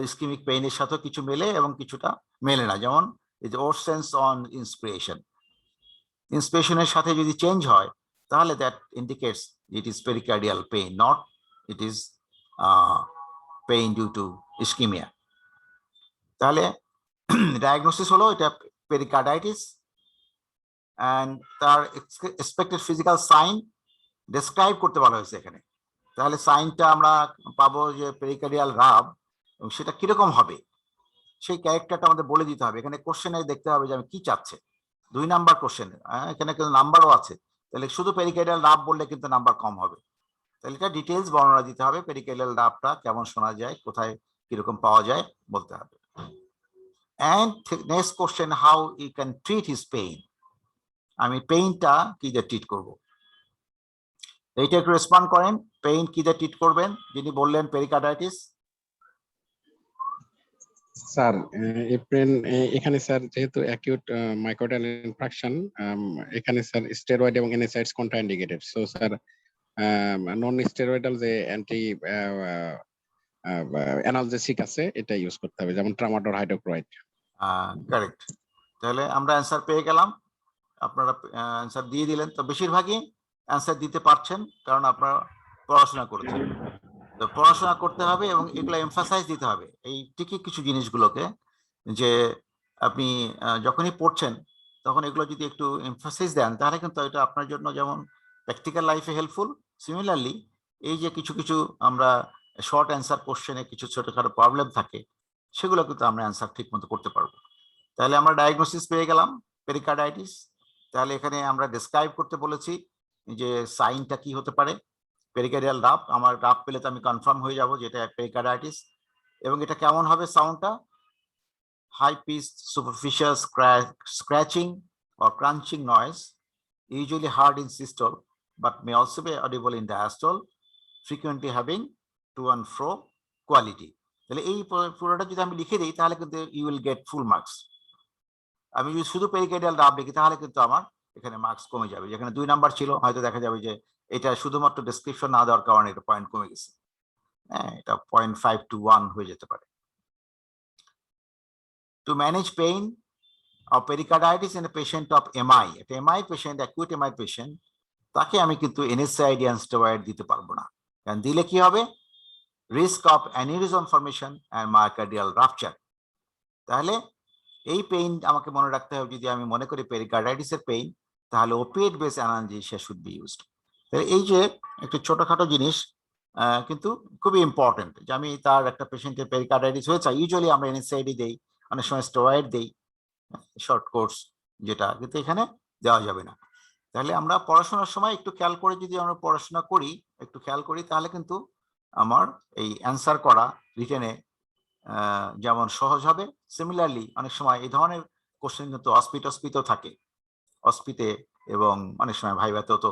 ইসকেমিক পেইনের সাথে কিছু মেলে এবং কিছুটা মেলে না, যেমন এই যে ওরসেন্স অন ইন্সপিরেশন, ইন্সপিরেশনের সাথে যদি চেঞ্জ হয় তাহলে that indicates it is pericardial pain, not it is pain due to ischaemia. তাহলে ডায়াগনোসিস হলো এটা পেরিকার্ডাইটিস অ্যান্ড তার এক্সপেক্টেড ফিজিক্যাল সাইন ডেসক্রাইব করতে বলা হয়েছে এখানে। তাহলে সাইনটা আমরা পাবো যে পেরিকার্ডিয়াল রাব, এবং সেটা কিরকম হবে সেই ক্যারেক্টারটা আমাদের বলে দিতে হবে। এখানে কোশ্চেনে দেখতে হবে যে আমি কি চাচ্ছে। 2 নাম্বার কোশ্চেন, এখানে কিন্তু নাম্বারও আছে, তাহলে শুধু পেরিকার্ডিয়াল রাব বললে কিন্তু নাম্বার কম হবে। তাহলে এটা ডিটেলস বর্ণনা দিতে হবে, পেরিকার্ডিয়াল রাবটা কেমন শোনা যায়, কোথায় কিরকম পাওয়া যায় বলতে হবে। And next question, how you can treat his pain. আমি পেইনটা কি দিয়ে ট্রিট করব, এইটা একটু রেসপন্ড করেন। পেইন কি দিয়ে ট্রিট করবেন যিনি বললেন পেরিকার্ডাইটিস? স্যার এপ্রিন এখানে স্যার যেহেতু অ্যাকিউট মাইকোটাল ইনফ্রাকশন, এখানে স্যার স্টেরয়েড এবং এনএসআইডস contraindicated. So sir non steroidal যে অ্যান্টি অ্যানালজেসিক আছে এটা ইউজ করতে হবে, যেমন ট্রামাডল হাইড্রোক্লোরাইড। কারেক্ট। তাহলে আমরা অ্যান্সার পেয়ে গেলাম, আপনারা অ্যান্সার দিয়ে দিলেন। তো বেশিরভাগই অ্যান্সার দিতে পারছেন কারণ আপনারা পড়াশোনা করেছেন। তো পড়াশোনা করতে হবে এবং এগুলো এমফাসাইজ দিতে হবে এই ঠিকই কিছু জিনিসগুলোকে, যে আপনি যখনই পড়ছেন তখন এগুলো যদি একটু এমফাসাইজ দেন তাহলে কিন্তু এটা আপনার জন্য যেমন প্র্যাকটিক্যাল লাইফে হেল্পফুল, সিমিলারলি এই যে কিছু কিছু আমরা শর্ট অ্যান্সার কোশ্চেনে কিছু ছোটখাটো প্রবলেম থাকে সেগুলো কিন্তু আমরা অ্যান্সার ঠিক মতো করতে পারবো। তাহলে আমরা ডায়াগনোসিস পেয়ে গেলাম পেরিকার্ডাইটিস। তাহলে এখানে আমরা ডেসক্রাইব করতে বলেছি যে সাইনটা কি হতে পারে, পেরিকার্ডিয়াল রাব। আমার রাব পেলে তো আমি কনফার্ম হয়ে যাব যে এটা পেরিকার্ডাইটিস, এবং এটা কেমন হবে সাউন্ডটা, high pitch superficial scratching or crunching noise, usually heard in systole but may also be audible in diastole, frequently having to and fro quality. তাহলে এই পুরোটা যদি আমি লিখে দিই তাহলে কিন্তু you will get full marks. আমি যদি শুধু পেরিকার্ডিয়াল রাব লিখি তাহলে কিন্তু আমার এখানে মার্কস কমে যাবে। যেখানে 2 নাম্বার ছিল হয়তো দেখা যাবে যে এটা শুধুমাত্র ডেসক্রিপশন না দেওয়ার কারণে এটা পয়েন্ট কমে গেছে। হ্যাঁ, এটা 0.5 to 1 হয়ে যেতে পারে। To manage pain of pericarditis in a patient of MI, একটা MI patient, acute MI patient, তাকে আমি কিন্তু NSAID and স্টেরয়েড দিতে পারবো না, কারণ দিলে কি হবে, risk of aneurysm formation and myocardial rupture. তাহলে এই পেইন আমাকে মনে রাখতে হবে, যদি আমি মনে করি পেরিকার্ডাইটিসের পেইন তাহলে opiate base analgesia should be used. তাহলে এই যে একটু ছোটখাটো জিনিস কিন্তু খুবই ইম্পর্টেন্ট, যে আমি তার একটা পেশেন্টের পেরিকার্ডাইটিস হয়েছে, ইউজুয়ালি আমরা NSAID দেই, অনেক সময় স্টেরয়েড দেই শর্ট কোর্স, যেটা কিন্তু এখানে দেওয়া যাবে না। তাহলে আমরা পড়াশোনার সময় একটু খেয়াল করে যদি আমরা পড়াশোনা করি, একটু খেয়াল করি, তাহলে কিন্তু আমার এই অ্যান্সার করা রিটেনে যেমন সহজ হবে। সিমিলারলি অনেক সময় এই ধরনের কোশ্চেন কিন্তু অস্পিতেও থাকে, অস্পিতে এবং অনেক সময় ভাইভাতেও তো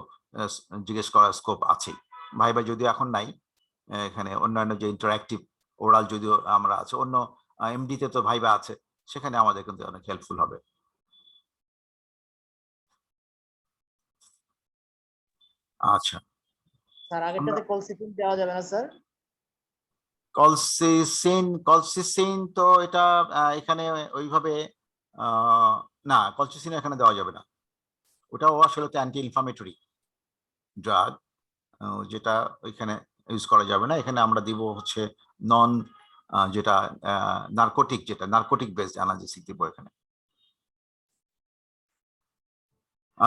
জিজ্ঞেস করার স্কোপ আছে। ভাইভা যদিও এখন নাই, এখানে অন্যান্য যে ইন্টারঅ্যাক্টিভ ওরাল যদিও আমরা আছে, অন্য এমডিতে তো ভাইভা আছে, সেখানে আমাদের কিন্তু অনেক হেল্পফুল হবে। আচ্ছা স্যার আগেরটাতে কলসিফিন দেওয়া যাবে না স্যার? কলসিসিন তো এটা এখানে ওইভাবে না, কলসিসিন এখানে দেওয়া যাবে না, ওটাও আসলে তো অ্যান্টি ইনফ্লামেটরি ড্রাগ, যেটা ওইখানে ইউজ করা যাবে না। এখানে আমরা দিব হচ্ছে নন যেটা নার্কোটিক, যেটা নার্কোটিক বেসড অ্যানালজেসিক দিব এখানে।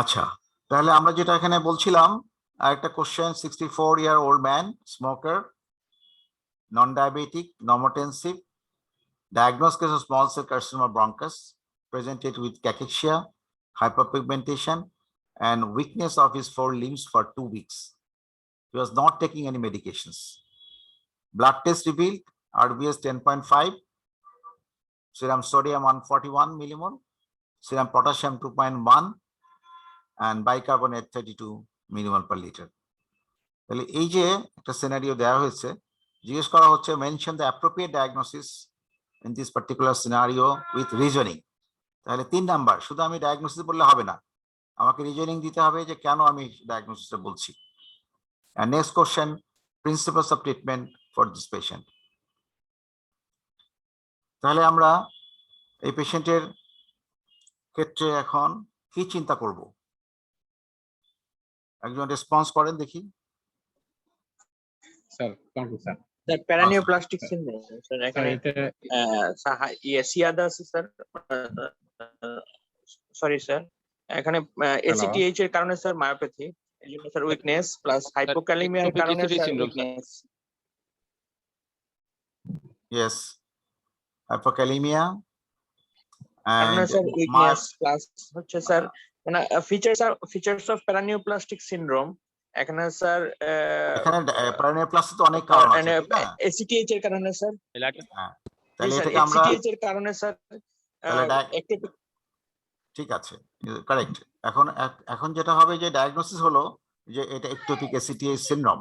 আচ্ছা, তাহলে আমরা যেটা এখানে বলছিলাম, একটা question, 64-year-old man, smoker, non-diabetic, normotensive, diagnosed case of small cell carcinoma bronchus, presented with cachexia, hyperpigmentation, and weakness of his 4 limbs for 2 weeks. He was not taking any medications. Blood test revealed RBS 10.5, serum sodium 141 millimole, serum potassium 2.1, and bicarbonate 32 millimole per liter. তাহলে এই যে একটা scenario দেওয়া হয়েছে, জিজ্ঞেস করা হচ্ছে mention the appropriate diagnosis in this particular scenario with reasoning. তাহলে 3 নাম্বার, শুধু আমি ডায়াগনোসিস বললে হবে না, আমাকে রিজনিং দিতে হবে যে কেন আমি ডায়াগনোসিসটা বলছি। And next question, principles of treatment for this patient. তাহলে আমরা এই পেশেন্টের ক্ষেত্রে এখন কি চিন্তা করব, একজন রেসপন্স করেন দেখি। Sir sir sir paraneoplastic syndrome sir, এখানে এটা সিয়াদা আছে স্যার, সরি স্যার, এখানে এসিটিএইচ এর কারণে স্যার মায়োপ্যাথি, এই জন্য স্যার উইকনেস প্লাস হাইপোক্যালিমিয়ার ectopic কারণে acidity sir syndrome, sir. Weakness. Yes. Hypokalemia কারণে and স্যার উইকনেস প্লাস হচ্ছে স্যার মানে ফিচার্স অফ প্যারানিওপ্লাস্টিক সিনড্রোম। এখানে স্যার এখানে প্যারানিওপ্লাস্টি তো অনেক কারণ আছে, তাই না? এসিটিএইচ এর কারণে স্যার, হ্যাঁ, তাহলে স্যার এটাকে আমরা এসিটিএইচ এর কারণে স্যার তাহলে ectopic ঠিক আছে, কারেক্ট। এখন যেটা হবে যে ডায়াগনোসিস হলো যে এটা একটোপিক এসিটিএইচ সিনড্রোম,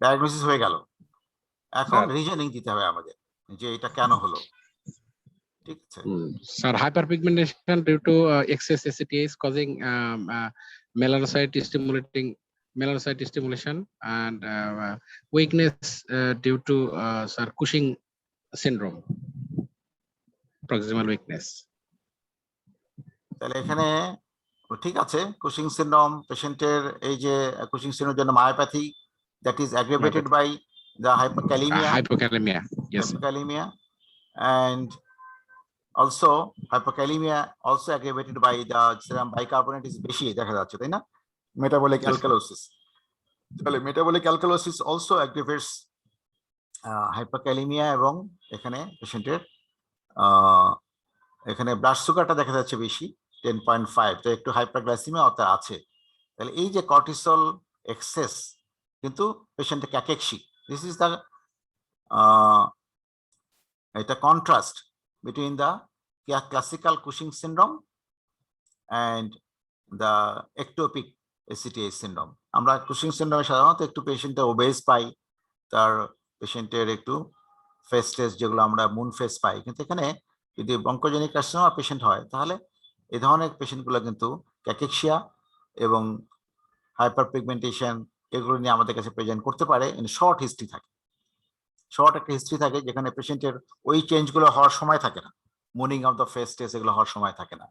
ডায়াগনোসিস হয়ে গেল। এখন স্যার। রিজনিং দিতে হবে আমাদের যে এটা কেন হলো, ঠিক আছে? Sir, hyperpigmentation due to excess ACTH causing melanocyte stimulation and weakness due to sir Cushing syndrome, proximal weakness. তাহলে এখানে ঠিক আছে, কুশিং সিনড্রোম পেশেন্টের, এই যে কুশিং সিনড্রোমের জন্য myopathy that is aggravated by the hypokalaemia, Hypokalemia, yes. hypokalemia, and also hypokalemia also aggravated by the serum bicarbonate is বেশি দেখা যাচ্ছে, তাই না? Metabolic Yes, sir. alkalosis, তাহলে metabolic alkalosis also aggravates hypokalemia, এবং এখানে পেশেন্টের এখানে ব্লাড সুগারটা দেখা যাচ্ছে বেশি 10.5, তো একটু হাইপারগ্লাইসিমিয়া অর্থাৎ আছে। তাহলে এই যে কর্টিসল এক্সেস কিন্তু পেশেন্টের ক্যাকেক্সি, দিস ইজ দ্য এটা contrast between the classical Cushing syndrome and the ectopic ACTH syndrome. আমরা কুশিং সিনড্রোমে সাধারণত একটু পেশেন্টের ওবেস পাই, তার পেশেন্টের একটু ফেস টেস্ট যেগুলো আমরা মুন ফেস পাই, কিন্তু এখানে যদি বঙ্কোজেনিক কার্সিনোমা পেশেন্ট হয় তাহলে এই ধরনের পেশেন্টগুলো কিন্তু ক্যাকেক্সিয়া এবং হাইপার পিগমেন্টেশন এগুলো নিয়ে আমাদের কাছে প্রেজেন্ট করতে পারে। শর্ট হিস্ট্রি থাকে, শর্ট একটা হিস্ট্রি থাকে যেখানে পেশেন্টের ওই চেঞ্জগুলো হওয়ার সময় থাকে না, মুনিং অফ দ্য ফেস টেস্ট এগুলো হওয়ার সময় থাকে না,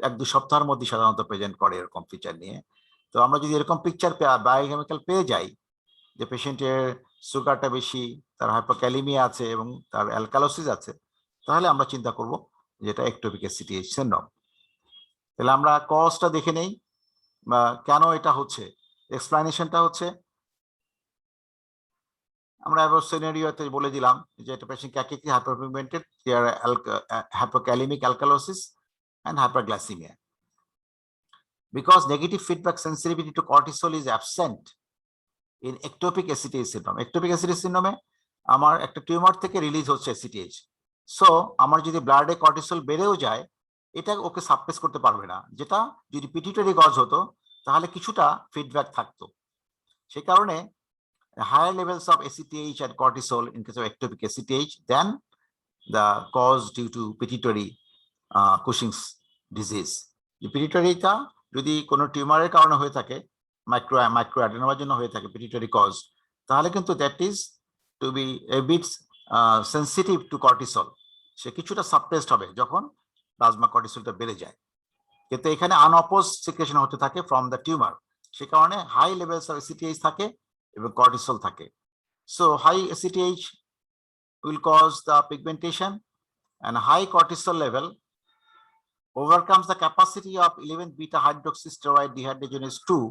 এক দু সপ্তাহের মধ্যে সাধারণত প্রেজেন্ট করে এরকম ফিচার নিয়ে। তো আমরা যদি এরকম পিকচার বায়োকেমিক্যাল পেয়ে যাই যে পেশেন্টের সুগারটা বেশি, তার হাইপোক্যালিমিয়া আছে এবং তার অ্যালকালোসিস আছে, তাহলে আমরা চিন্তা করব যেটা একটোপিক এসিটিএইচ সিনড্রোম। তাহলে আমরা কজটা দেখে নেই বা কেন এটা হচ্ছে। এক্সপ্লানেশনটা হচ্ছে আমরা এবার সিনারিওতে বলে দিলাম যে এটা patient ক্যাকেক্সি, হাইপারপিগমেন্টেড, hypokalemic alkalosis and hyperglycemia. Because negative feedback sensitivity to cortisol is absent in ectopic ACTH syndrome. Ectopic ACTH syndrome আমার একটা টিউমার থেকে রিলিজ হচ্ছে ACTH, সো আমার যদি ব্লাডে কর্টিসল বেড়েও যায় এটা ওকে সাপ্রেস করতে পারবে না, যেটা যদি পিটিউটারি কজ হতো তাহলে কিছুটা ফিডব্যাক থাকতো। সেই কারণে higher levels of ACTH and cortisol in case of ectopic ACTH than the cause due to pituitary Cushing's disease. পিটিউটারিটা যদি কোনো টিউমারের কারণে হয়ে থাকে, মাইক্রো অ্যাডেনোমার জন্য হয়ে থাকে পিটিউটারি কজ, তাহলে কিন্তু that is to be a bit sensitive to cortisol, সে কিছুটা সাপ্রেসড হবে যখন প্লাজমা কর্টিসলটা বেড়ে যায়। কিন্তু এখানে আনঅপোজ সিক্রেশন হতে থাকে ফ্রম দ্য টিউমার, সে কারণে হাই লেভেলস অফ ACTH থাকে এবং কর্টিসল থাকে। So high ACTH will cause the pigmentation, and high cortisol level overcomes the capacity of 11 beta hydroxysteroid dehydrogenase 2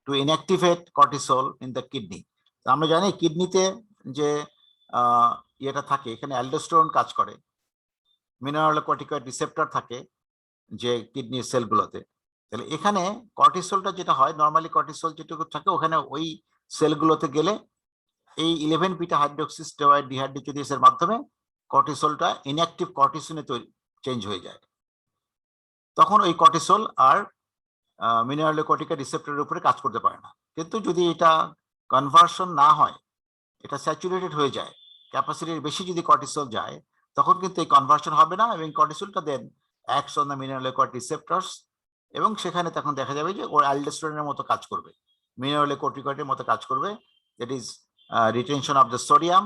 to inactivate cortisol in the kidney. আমরা জানি কিডনিতে যে এটা থাকে, এখানে অ্যালডোস্টেরন কাজ করে, মিনারেলোকর্টিকয়েড রিসেপ্টর থাকে যে কিডনির সেলগুলোতে। তাহলে এখানে কর্টিসলটা যেটা হয়, নর্মালি কর্টিসল যেটুকু থাকে ওখানে ওই সেলগুলোতে গেলে এই 11 বিটা হাইড্রোক্সিস্টেরয়েড ডিহাইড্রোজেনেসের মাধ্যমে কর্টিসলটা ইনঅ্যাক্টিভ কর্টিসনে চেঞ্জ হয়ে যায়, তখন ওই কর্টিসল আর মিনারেলোকর্টিকয়েড রিসেপ্টরের উপরে কাজ করতে পারে না। কিন্তু যদি এটা কনভার্সন না হয়, এটা স্যাচুরেটেড হয়ে যায়, ক্যাপাসিটির বেশি যদি কর্টিসল যায়, তখন কিন্তু এই কনভার্সন হবে না এবং কর্টিসলটা দেন অ্যাক্টস অন দ্য মিনারেলোকয়েড রিসেপ্টরস, এবং সেখানে তখন দেখা যাবে যে ওর অ্যালডোস্টেরনের মতো কাজ করবে, মিনারেলোকর্টিকয়েডের মতো কাজ করবে, that is retention of the sodium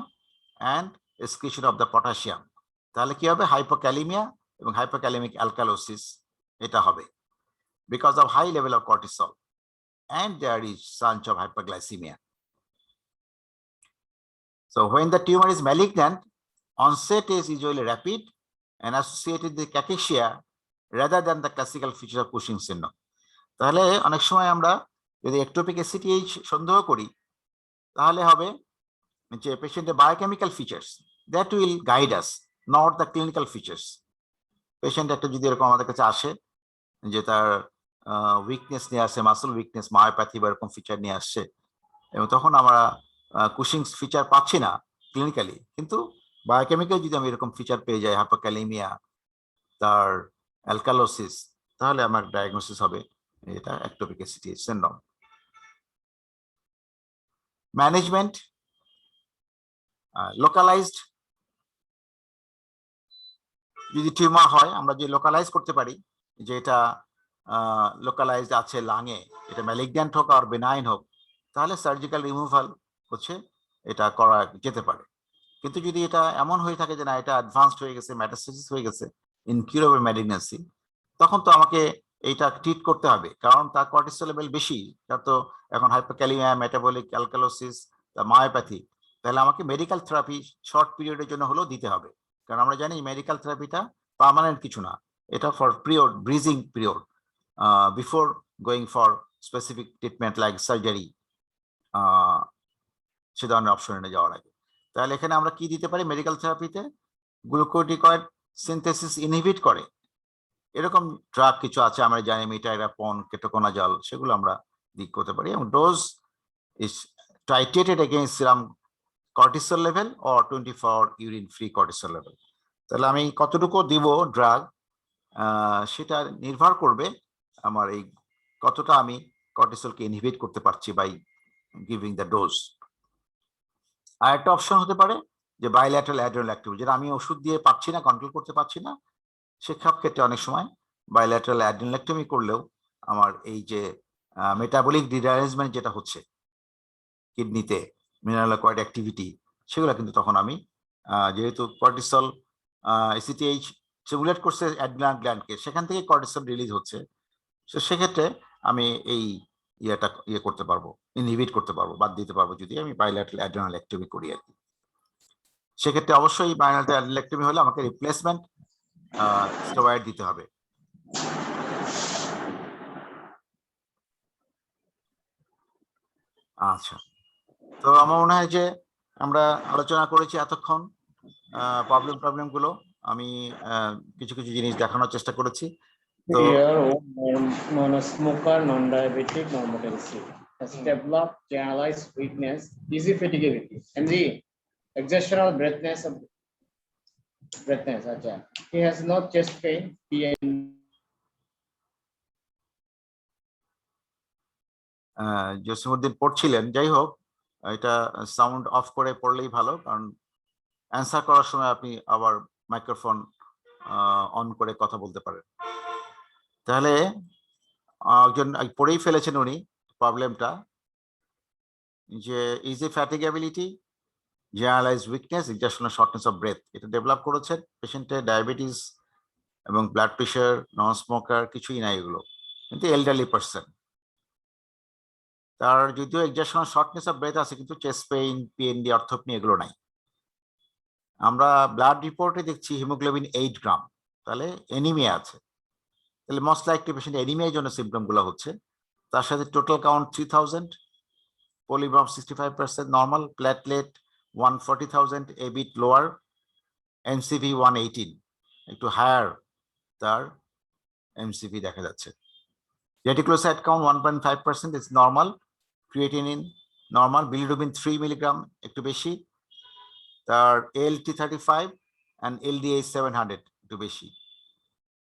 and excretion of the potassium. তাহলে কি হবে? হাইপোক্যালিমিয়া এবং হাইপোক্যালেমিক অ্যালকালোসিস এটা হবে because of high level of cortisol, and there is chance of hyperglycemia. So when the tumor is malignant, onset is usually rapid and associated with cachexia rather than the classical feature of Cushing syndrome. তাহলে অনেক সময় আমরা যদি ectopic ACTH সন্দেহ করি তাহলে হবে যে পেশেন্টের biochemical features that will guide us, not the clinical features. Patient একটা যদি এরকম আমাদের কাছে আসে যে তার উইকনেস নিয়ে আসে, মাসল উইকনেস, মায়োপ্যাথি বা এরকম ফিচার নিয়ে আসছে, এবং তখন আমরা কুশিং ফিচার পাচ্ছি না ক্লিনিক্যালি, কিন্তু বায়োকেমিক্যাল যদি আমি এরকম ফিচার পেয়ে যাই, হাইপোক্যালেমিয়া, তার অ্যালকালোসিস, তাহলে আমার ডায়াগনোসিস হবে এটা ectopic ACTH syndrome. Management localised যদি টিউমার হয়, আমরা যে লোকালাইজ করতে পারি যে এটা লোকালাইজড আছে লাঙে, এটা ম্যালিগন্যান্ট হোক আর বেনাইন হোক, তাহলে সার্জিক্যাল রিমুভাল হচ্ছে এটা করা যেতে পারে। কিন্তু যদি এটা এমন হয়ে থাকে যে না এটা অ্যাডভান্সড হয়ে গেছে, মেটাস্টেসিস হয়ে গেছে, ইনকিউরেবল ম্যালিগন্যান্সি, তখন তো আমাকে এইটা ট্রিট করতে হবে, কারণ তার কর্টিসল লেভেল বেশি, তার তো এখন হাইপোক্যালিমিয়া, মেটাবলিক অ্যালকালোসিস, মায়োপ্যাথি, তাহলে আমাকে মেডিকেল থেরাপি শর্ট পিরিয়ডের জন্য হলেও দিতে হবে। কারণ আমরা জানি মেডিকেল থেরাপিটা পার্মানেন্ট কিছু না, এটা for period, bridging period, before going for specific treatment like surgery, সে ধরনের অপশনে যাওয়ার আগে। তাহলে এখানে আমরা কি দিতে পারি মেডিকেল থেরাপিতে? গ্লুকোডিকয়েড সিনথেসিস ইনহিবিট করে এরকম ড্রাগ কিছু আছে, আমরা জানি মিটাইরাপন, কেটোকোনাজল, সেগুলো আমরা দিক করতে পারি, এবং dose is titrated against serum cortisol level or 24 urine free cortisol level. তাহলে আমি কতটুকু দিব ড্রাগ, সেটা নির্ভর করবে আমার এই কতটা আমি কর্টিসলকে ইনহিবিট করতে পারছি বাই গিভিং দ্য ডোজ। আর একটা অপশন হতে পারে যে বাইল্যাটারাল অ্যাড্রেনালেক্টমি, যেটা আমি ওষুধ দিয়ে পাচ্ছি না, কন্ট্রোল করতে পারছি না, সেসব ক্ষেত্রে অনেক সময় বাইল্যাটারাল অ্যাড্রেনালেক্টমি করলেও আমার এই যে মেটাবলিক ডিসঅ্যারেঞ্জমেন্ট যেটা হচ্ছে কিডনিতে, মিনারেল অ্যাক্টিভিটি, সেগুলো কিন্তু তখন আমি যেহেতু কর্টিসল এসিটিএইচ স্টিমুলেট করছে অ্যাড্রিনাল গ্ল্যান্ডকে, সেখান থেকে কর্টিসল রিলিজ হচ্ছে, তো সেক্ষেত্রে আমি এই ইয়েটা করতে পারবো, ইনহিবিট করতে পারবো, বাদ দিতে পারবো যদি আমি বাইল্যাটারাল অ্যাড্রেনালেক্টমি করি আর কি। সেক্ষেত্রে অবশ্যই বাইল্যাটারাল অ্যাড্রেনালেক্টমি হলে আমাকে রিপ্লেসমেন্ট স্টেরয়েড দিতে হবে। আচ্ছা, তো আমার মনে হয় যে আমরা আলোচনা করেছি এতক্ষণ প্রবলেম গুলো, আমি কিছু কিছু জিনিস দেখানোর চেষ্টা করেছি। তো non-smoker, non-diabetic, non-motility has developed generalized weakness, easy fatigability, and the exertional breathlessness. He has no chest pain, Jasimuddin পড়ছিলেন, যাই হোক এটা সাউন্ড অফ করে পড়লেই ভালো, কারণ অ্যান্সার করার সময় আপনি আবার মাইক্রোফোন অন করে কথা বলতে পারেন। তাহলে একজন পড়েই ফেলেছেন উনি প্রবলেমটা, যে easy fatigability, generalize weakness, exertional shortness of breath, এটা ডেভেলপ করেছেন পেশেন্টের ডায়াবেটিস এবং ব্লাড প্রেশার, নন স্মোকার, কিছুই নাই এগুলো, কিন্তু এলডারলি পার্সন। তার যদিও এক্সারশনাল শর্টনেস অফ ব্রেথ আছে, কিন্তু চেস্ট পেইন, পিএনডি, অর্থোপনি এগুলো নাই। আমরা ব্লাড রিপোর্টে দেখছি হিমোগ্লোবিন 8 গ্রাম, তাহলে এনিমিয়া আছে, তাহলে মোস্ট লাইকলি পেশেন্ট এনিমিয়ার জন্য সিমটম গুলো হচ্ছে। তার সাথে টোটাল কাউন্ট 3000, পলিগ্রাম 65% normal, platelet 140,000, a bit lower, MCV 118, একটু হায়ার তার এমসিভি দেখা যাচ্ছে। Reticulocyte count 1.5% is normal, creatinine normal, bilirubin 3 milligram একটু বেশি, তার এলটি 35 and LDH 700 একটু বেশি।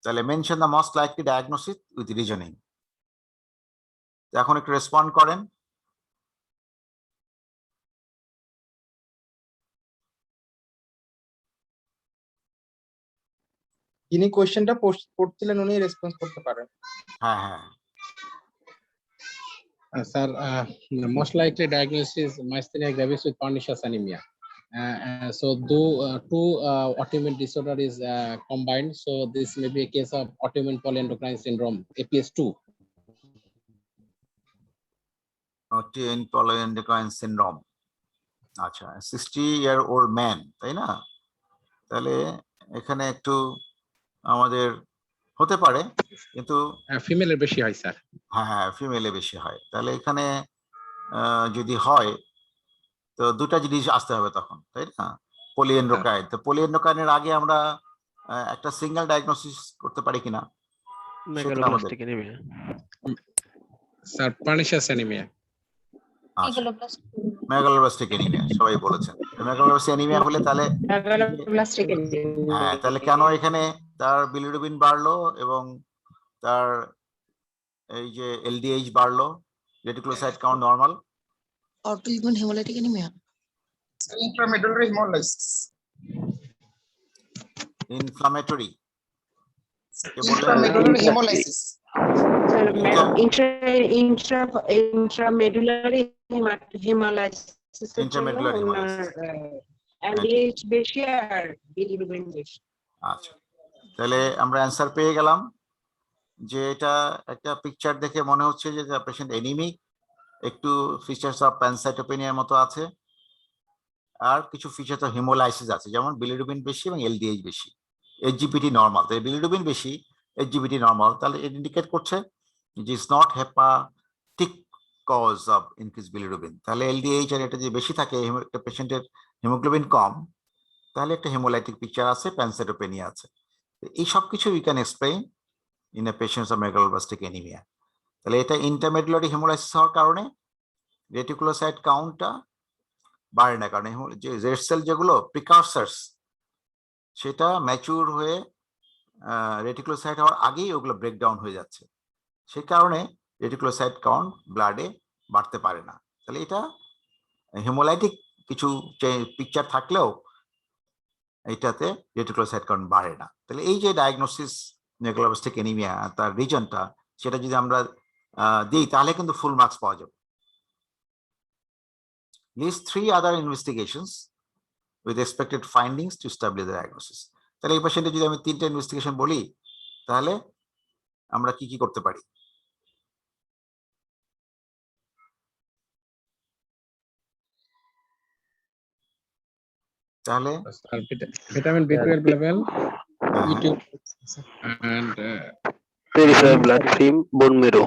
তাহলে mention the most likely diagnosis with reasoning. এখন একটু রেসপন্ড করেন। যিনি কোশ্চেনটা পড়ছিলেন উনি রেসপন্স করতে পারেন। হ্যাঁ হ্যাঁ, Sir, most likely diagnosis myasthenia gravis with pernicious anemia. So two autoimmune disorder is combined. So this may be a case of autoimmune polyendocrine syndrome, APS2. autoimmune polyendocrine syndrome, আচ্ছা 60-year-old man, তাই না? তাহলে এখানে একটু আমাদের হতে পারে, কিন্তু ফিমেলের বেশি হয় স্যার। হ্যাঁ ফিমেলে বেশি হয়। তাহলে এখানে যদি হয় তো দুটা জিনিস আসতে হবে তখন, তাই না? পলিএন্ড্রোকাইন, তো পলিএন্ড্রোকাইনের আগে আমরা একটা সিঙ্গেল ডায়াগনোসিস করতে পারি কিনা সেটা আমাদের। Sir pernicious anaemia. আচ্ছা, মেগালোব্লাস্টিক অ্যানিমিয়া সবাই বলেছেন। মেগালোব্লাস্টিক অ্যানিমিয়া হলে তাহলে হ্যাঁ, তাহলে কেন এখানে তার বিলিরুবিন বাড়লো এবং তার এই যে এলডিএইচ বাড়লো, reticulocyte count normal? autoimmune hemolytic anemia. Intramedullary hemolysis. Inflammatory কে বললেন? Intramedullary hemolysis. intramedullary hemolysis Intramedullary hemolysis. LDH বেশি আর bilirubin বেশি। আচ্ছা, তাহলে আমরা অ্যান্সার পেয়ে গেলাম যে এটা একটা পিকচার দেখে মনে হচ্ছে যে পেশেন্ট এনিমিক, একটু ফিচার্স অফ প্যানসাইটোপেনিয়ার মতো আছে, আর কিছু ফিচার অফ হিমোলাইসিস আছে, যেমন বিলিরুবিন বেশি এবং এলডিএইচ বেশি, এইচজিপিটি নরমাল। তাই বিলিরুবিন বেশি, এইচজিপিটি নরমাল, তাহলে এটা ইন্ডিকেট করছে যে it's not hepatic cause of increase bilirubin. তাহলে এলডিএইচ আর এটা যে বেশি থাকে, একটা পেশেন্টের হিমোগ্লোবিন কম, তাহলে একটা হেমোলাইটিক পিকচার আছে, প্যানসাইটোপেনিয়া আছে। এই সব কিছু we can explain in a patients of megaloblastic anaemia. তাহলে এটা ইন্টারমেডুলারি হেমোলাইসিস হওয়ার কারণে রেটিকুলোসাইট কাউন্টটা বাড়ে না, কারণ যে রেড সেল যেগুলো প্রিকারসার্স, সেটা ম্যাচিউর হয়ে রেটিকুলোসাইট হওয়ার আগেই ওগুলো ব্রেকডাউন হয়ে যাচ্ছে, সেই কারণে রেটিকুলোসাইট কাউন্ট ব্লাডে বাড়তে পারে না। তাহলে এটা হেমোলাইটিক কিছু পিকচার থাকলেও এইটাতে রেটিকুলোসাইট কাউন্ট বাড়ে না। তাহলে এই যে ডায়াগনোসিস মেগালোব্লাস্টিক অ্যানিমিয়া, তার রিজনটা, সেটা যদি আমরা দিই তাহলে কিন্তু ফুল মার্কস পাওয়া যাবে। List 3 other investigations with expected findings to establish the diagnosis. তাহলে এই পেশেন্টে যদি আমি 3টা ইনভেস্টিগেশন বলি তাহলে আমরা কি কি করতে পারি? তাহলে vitamin B12 level, E2 and peripheral blood film, bone marrow.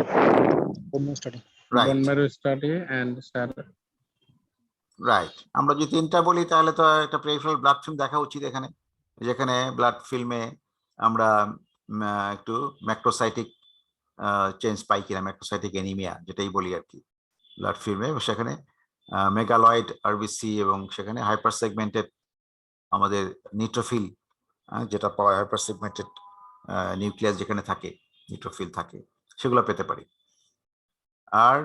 Right bone marrow study and sir right, আমরা যদি 3টা বলি তাহলে তো একটা পেরিফেরাল ব্লাড ফিল্ম দেখা উচিত এখানে, যেখানে ব্লাড ফিল্মে আমরা একটু ম্যাক্রোসাইটিক চেঞ্জ পাই কিনা, ম্যাক্রোসাইটিক অ্যানিমিয়া যেটাই বলি আর কি ব্লাড ফিল্মে, সেখানে মেগালয়েড আরবিসি এবং সেখানে হাইপার সেগমেন্টেড আমাদের নিউট্রোফিল, যেটা পাওয়া হাইপার সেগমেন্টেড নিউক্লিয়াস যেখানে থাকে, নিউট্রোফিল থাকে, সেগুলো পেতে পারি। আর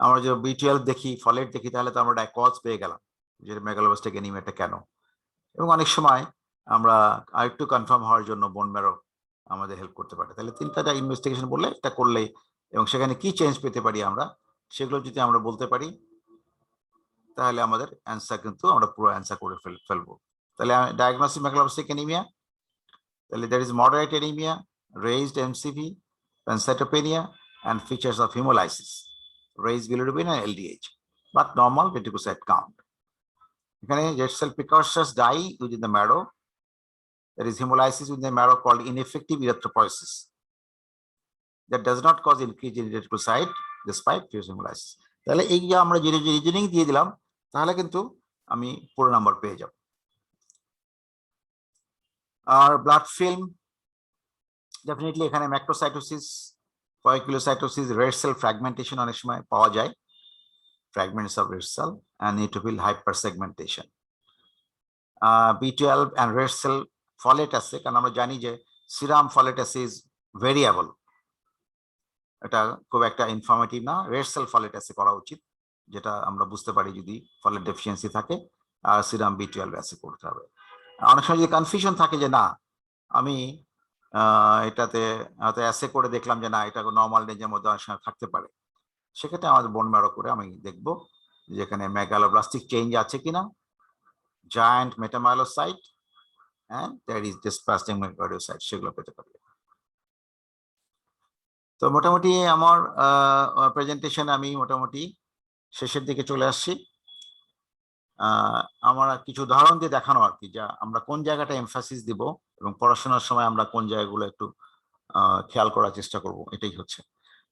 আমরা যে B12 দেখি, ফলেট দেখি, তাহলে তো আমরা কজ পেয়ে গেলাম যে মেগালোব্লাস্টিক অ্যানিমিয়াটা কেন। এবং অনেক সময় আমরা আরেকটু কনফার্ম হওয়ার জন্য বোন ম্যারো আমাদের হেল্প করতে পারে। তাহলে 3টা ইনভেস্টিগেশন বললে এটা করলে, এবং সেখানে কি চেঞ্জ পেতে পারি আমরা, সেগুলো যদি আমরা বলতে পারি তাহলে আমাদের অ্যান্সার কিন্তু আমরা পুরো অ্যান্সার করে ফেলবো। তাহলে ডায়াগনোসিস মেগালোব্লাস্টিক অ্যানিমিয়া, তাহলে there is moderate anemia, raised MCV, pancytopenia, and features of hemolysis, raised bilirubin and LDH, but normal reticulocyte count. এখানে red cell precursors die within the marrow. There is hemolysis within the marrow called ineffective erythropoiesis that does not cause increase in reticulocyte despite fused hemolysis. তাহলে এই যে আমরা যে reasoning দিয়ে দিলাম তাহলে কিন্তু আমি পুরো নাম্বার পেয়ে যাব। আর ব্লাড ফিল্ম ডেফিনেটলি এখানে ম্যাক্রোসাইটোসিস, ফলিকুলোসাইটোসিস, রেড সেল ফ্র্যাগমেন্টেশন অনেক সময় পাওয়া যায়, fragments of red cell and neutrophil hypersegmentation. B12 and red cell folate আছে, কারণ আমরা জানি যে সিরাম ফলেট অ্যাসিড ভেরিয়েবল, এটা খুব একটা ইনফরমেটিভ না। রেড সেল ফলেট অ্যাসিড করা উচিত, যেটা আমরা বুঝতে পারি যদি ফলেট ডেফিসিয়েন্সি থাকে, আর সিরাম B12 অ্যাসিড করতে হবে। অনেক সময় যদি কনফিউশন থাকে যে না আমি এটাতে হয়তো অ্যাসে করে দেখলাম যে না এটা নর্মাল রেঞ্জের মধ্যে অনেক সময় থাকতে পারে, সেক্ষেত্রে আমাদের বোন ম্যারো করে আমি দেখবো যেখানে মেগালোব্লাস্টিক চেঞ্জ আছে কিনা, giant মেটামাইলোসাইট and there is dispersing megakaryocyte, সেগুলো পেতে পারি। তো মোটামুটি আমার প্রেজেন্টেশন আমি মোটামুটি শেষের দিকে চলে আসছি। আমার কিছু উদাহরণ দিয়ে দেখানো আর কি, যা আমরা কোন জায়গাটা এমফাসিস দিব এবং পড়াশোনার সময় আমরা কোন জায়গাগুলো একটু খেয়াল করার চেষ্টা করব, এটাই হচ্ছে।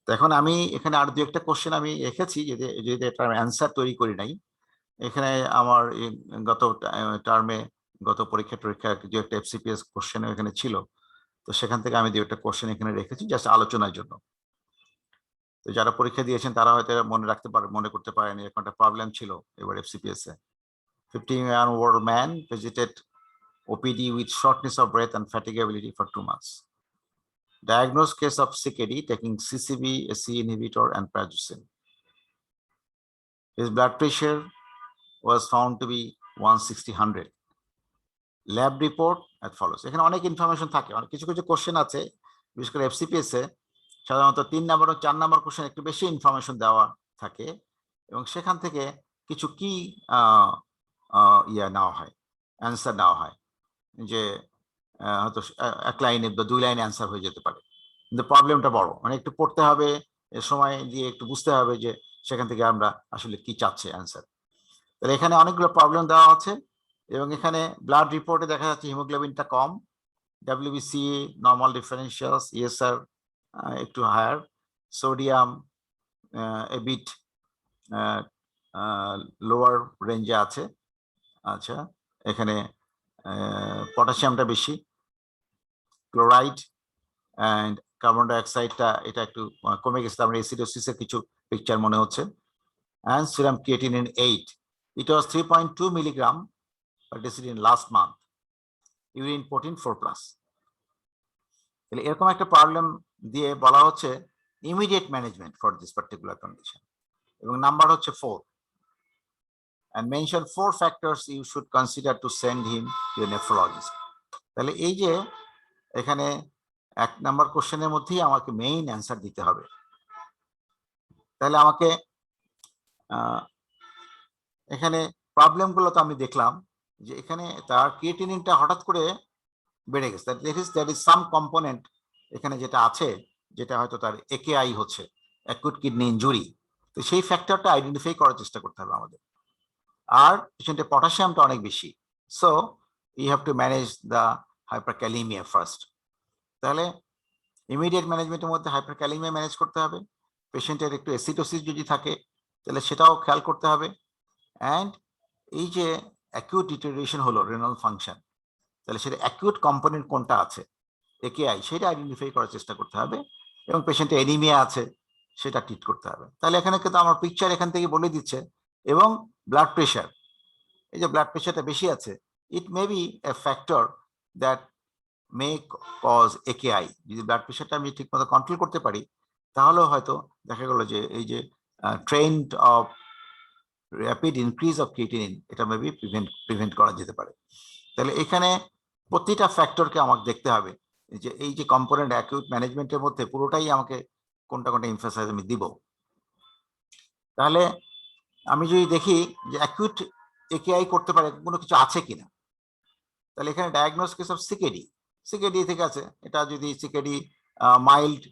তো এখন আমি এখানে আর দু একটা কোশ্চেন আমি রেখেছি, যদি এটার অ্যান্সার তৈরি করি নাই। এখানে আমার গত টার্মে, গত পরীক্ষা যে একটা FCPS কোশ্চেন এখানে ছিল, তো সেখান থেকে আমি দু একটা কোশ্চেন এখানে রেখেছি জাস্ট আলোচনার জন্য। তো যারা পরীক্ষা দিয়েছেন তারা হয়তো মনে করতে পারেন এরকম একটা প্রবলেম ছিল এবার FCPS A. 51-year-old man visited OPD with shortness of breath and fatigability for 2 months. Diagnosed case of CKD taking CCB, a C inhibitor, and prazosin. His blood pressure was found to be 160/100. Lab report as follows. এখানে অনেক information থাকে, অনেক কিছু কিছু question আছে, বিশেষ করে FCPS এ সাধারণত 3 নাম্বার ও 4 নাম্বার কোশ্চেন একটু বেশি ইনফরমেশন দেওয়া থাকে, এবং সেখান থেকে কিছু কি নেওয়া হয়, অ্যান্সার নেওয়া হয়, যে হয়তো 1 লাইনে বা 2 লাইনে অ্যান্সার হয়ে যেতে পারে, কিন্তু প্রবলেমটা বড়, মানে একটু পড়তে হবে, সময় দিয়ে একটু বুঝতে হবে যে সেখান থেকে আমরা আসলে কি চাচ্ছে অ্যান্সার। তাহলে এখানে অনেকগুলো প্রবলেম দেওয়া আছে, এবং এখানে ব্লাড রিপোর্টে দেখা যাচ্ছে হিমোগ্লোবিনটা কম, WBC নর্মাল ডিফারেন্সিয়ালস, ESR একটু higher, sodium a bit lower রেঞ্জে আছে। আচ্ছা, এখানে পটাশিয়ামটা বেশি, ক্লোরাইড অ্যান্ড কার্বন ডাইঅক্সাইডটা এটা একটু কমে গেছে, আমরা অ্যাসিডোসিসের কিছু পিকচার মনে হচ্ছে। And serum creatinine 8, it was 3.2 milligram per deciliter last month. Urine protein 4+. তাহলে এরকম একটা প্রবলেম দিয়ে বলা হচ্ছে immediate management for this particular condition, এবং নাম্বার হচ্ছে 4, and mention 4 factors you should consider to send him to a nephrologist. তাহলে এই যে এখানে 1 নাম্বার কোশ্চেনের মধ্যেই আমাকে মেইন অ্যান্সার দিতে হবে। তাহলে আমাকে এখানে প্রবলেমগুলো তো আমি দেখলাম যে এখানে তার ক্রিয়েটিনিনটা হঠাৎ করে বেড়ে গেছে, দ্যাট ইজ সাম কম্পোনেন্ট এখানে যেটা আছে, যেটা হয়তো তার AKI হচ্ছে, অ্যাকুট কিডনি ইনজুরি, তো সেই ফ্যাক্টরটা আইডেন্টিফাই করার চেষ্টা করতে হবে আমাদের। আর পেশেন্টের পটাশিয়ামটা অনেক বেশি, so you have to manage the hyperkalaemia first. তাহলে ইমিডিয়েট ম্যানেজমেন্টের মধ্যে হাইপারক্যালিমিয়া ম্যানেজ করতে হবে, পেশেন্টের একটু অ্যাসিডোসিস যদি থাকে তাহলে সেটাও খেয়াল করতে হবে, অ্যান্ড এই যে অ্যাকিউট ডিটেরিয়েশন হলো রেনাল ফাংশন, তাহলে সেটা অ্যাকিউট কম্পোনেন্ট কোনটা আছে AKI, সেটা আইডেন্টিফাই করার চেষ্টা করতে হবে, এবং পেশেন্টে এনিমিয়া আছে সেটা ট্রিট করতে হবে। তাহলে এখানে কিন্তু আমার পিকচার এখান থেকে বলে দিচ্ছে। এবং ব্লাড প্রেশার, এই যে ব্লাড প্রেশারটা বেশি আছে, it may be a factor that may cause AKI। যদি ব্লাড প্রেশারটা আমি ঠিকমতো কন্ট্রোল করতে পারি, তাহলেও হয়তো দেখা গেল যে এই যে trend of rapid increase of creatinine, এটা মেবি প্রিভেন্ট করা যেতে পারে। তাহলে এখানে প্রতিটা ফ্যাক্টরকে আমাকে দেখতে হবে, যে এই যে কম্পোনেন্ট অ্যাকিউট ম্যানেজমেন্টের মধ্যে পুরোটাই আমাকে কোনটা কোনটা এমফাসাইজ আমি দিব। তাহলে আমি যদি দেখি যে অ্যাকিউট AKI করতে পারে কোনো কিছু আছে কিনা, তাহলে এখানে ডায়াগনোস কেস অফ সিকেডি থেকে আছে। এটা যদি সিকেডি মাইল্ড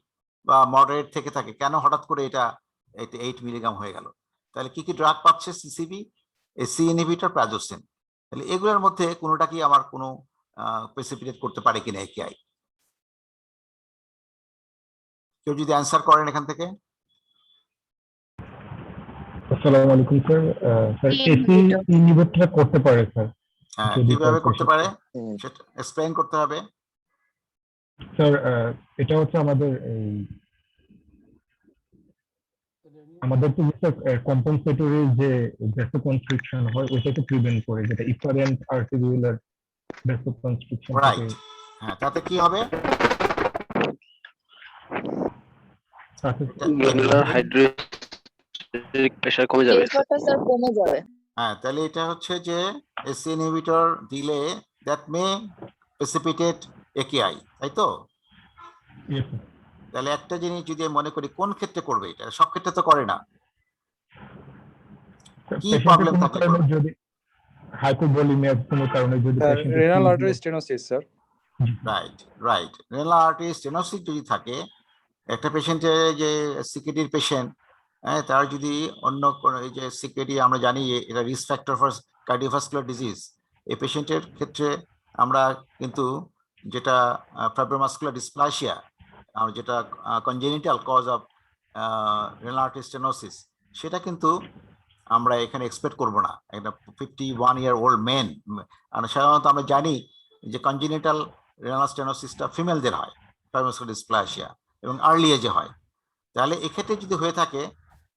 বা মডারেট থেকে থাকে, কেন হঠাৎ করে এটা 8 মিলিগ্রাম হয়ে গেল? তাহলে কি কি ড্রাগ পাচ্ছে? CCB, C inhibitor, prazosin. তাহলে এগুলোর মধ্যে কোনোটা কি আমার কোনো প্রেসিপিটেট করতে পারে কিনা AKI? কেউ যদি অ্যান্সার করেন এখান থেকে। আসসালামু আলাইকুম স্যার। স্যার এসি ইনহিবিটর করতে পারে স্যার। হ্যাঁ, কিভাবে করতে পারে সেটা এক্সপ্লেইন করতে হবে। স্যার এটা হচ্ছে আমাদের তো কম্পেনসেটরি যে ভ্যাসোকনস্ট্রিকশন হয় ওটাকে প্রিভেন্ট করে, যেটা ইফারেন্ট আর্টেরিওলার ভ্যাসোকনস্ট্রিকশন। রাইট, হ্যাঁ, তাতে কি হবে? গ্ল্যান্ডুলার হাইড্রোস্ট্যাটিক প্রেসার কমে যাবে। স্যার কমে যাবে। হ্যাঁ, তাহলে এটা হচ্ছে যে SC ইনহিবিটর দিলে দ্যাট মে প্রেসিপিটেট AKI, তাই তো? তাহলে একটা জিনিস যদি মনে করি, কোন ক্ষেত্রে করবে এটা? সব ক্ষেত্রে তো করে না। কি প্রবলেম থাকলে করবে? যদি হাইপোভলিমিয়া কোনো কারণে যদি renal artery stenosis sir. Right, renal artery stenosis যদি থাকে, একটা পেশেন্টের যে সিকেডির পেশেন্ট, হ্যাঁ, তার যদি অন্য কোনো, এই যে সিকেডি আমরা জানি এটা risk factor for cardiovascular disease, এই পেশেন্টের ক্ষেত্রে আমরা কিন্তু যেটা ফাইব্রোমাস্কুলার ডিসপ্লাসিয়া, আর যেটা congenital cause of renal artery stenosis, সেটা কিন্তু আমরা এখানে এক্সপেক্ট করব না। একটা 51-year-old মেন, সাধারণত আমরা জানি যে কনজেনিটাল রেনাল স্টেনোসিসটা ফিমেলদের হয়, ফাইব্রোমাসকুলার ডিসপ্লাসিয়া, এবং আর্লি এজে হয়। তাহলে এক্ষেত্রে যদি হয়ে থাকে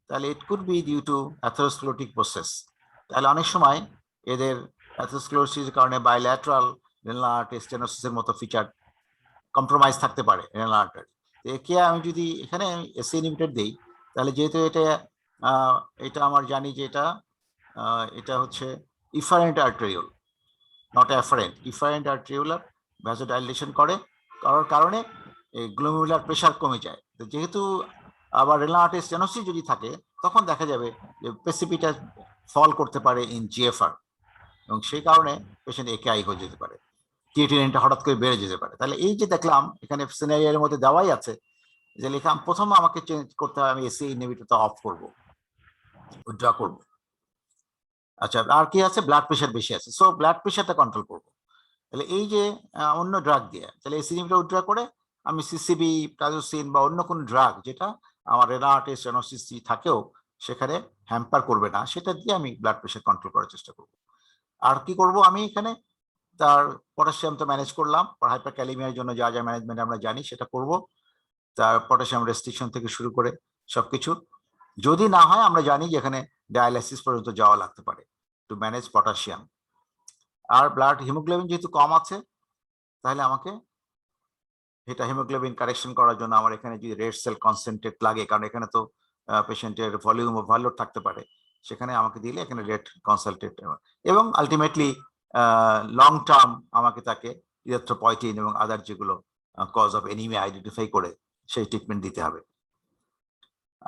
তাহলে it could be due to atherosclerotic process. তাহলে অনেক সময় এদের অ্যাথেরোস্ক্লেরোসিসের কারণে বাইল্যাটারাল রেনাল আর্টারি স্টেনোসিসের মতো ফিচার কম্প্রোমাইজ থাকতে পারে রেনাল আর্টারি। একে আমি যদি এখানে এসি ইনহিবিটর দেই, তাহলে যেহেতু এটা আমার জানি যে এটা হচ্ছে efferent arteriole, not afferent. Efferent arteriolar vasodilation করার কারণে এই গ্লোমেরুলার প্রেশার কমে যায়। তো যেহেতু আবার রেনাল আর্টারি স্টেনোসিস যদি থাকে, তখন দেখা যাবে যে প্রেসিপিটাস ফল করতে পারে ইন জিএফআর, এবং সেই কারণে পেশেন্ট একেআই হয়ে যেতে পারে, ক্রিয়েটিনিনটা হঠাৎ করে বেড়ে যেতে পারে। তাহলে এই যে দেখলাম এখানে সিনারিওর মধ্যে দেওয়াই আছে যে লিখলাম প্রথম আমাকে চেঞ্জ করতে হবে, আমি এসি ইনহিবিটরটা অফ করব, উইথড্র করব। আচ্ছা, আর কি আছে? ব্লাড প্রেশার বেশি আছে, সো ব্লাড প্রেশারটা কন্ট্রোল করব। তাহলে এই যে অন্য ড্রাগ দিয়ে, তাহলে এসি ইনহিবিটর উইথড্র করে আমি সিসিবি, প্রাজোসিন বা অন্য কোনো ড্রাগ যেটা আমার রেনাল আর্টারি স্টেনোসিস থাকেও সেখানে হ্যাম্পার করবে না, সেটা দিয়ে আমি ব্লাড প্রেশার কন্ট্রোল করার চেষ্টা করব। আর কি করব আমি এখানে? তার পটাশিয়াম তো ম্যানেজ করলাম, হাইপারক্যালেমিয়ার জন্য যা যা ম্যানেজমেন্ট আমরা জানি সেটা করব। তার পটাশিয়াম রেস্ট্রিকশন থেকে শুরু করে সবকিছু। যদি না হয় আমরা জানি যে এখানে ডায়ালাইসিস পর্যন্ত যাওয়া লাগতে পারে টু ম্যানেজ পটাশিয়াম। আর ব্লাড হিমোগ্লোবিন যেহেতু কম আছে, তাহলে আমাকে এটা হিমোগ্লোবিন কারেকশন করার জন্য আমার এখানে যদি রেড সেল কনসেন্ট্রেট লাগে, কারণ এখানে তো পেশেন্টের ভলিউম ওভারলোড থাকতে পারে, সেখানে আমাকে দিলে এখানে রেড কনসেন্ট্রেট, এবং আলটিমেটলি লং টার্ম আমাকে তাকে ইরিথ্রোপয়েটিন এবং আদার যেগুলো কজ অফ এনিমিয়া আইডেন্টিফাই করে সেই ট্রিটমেন্ট দিতে হবে।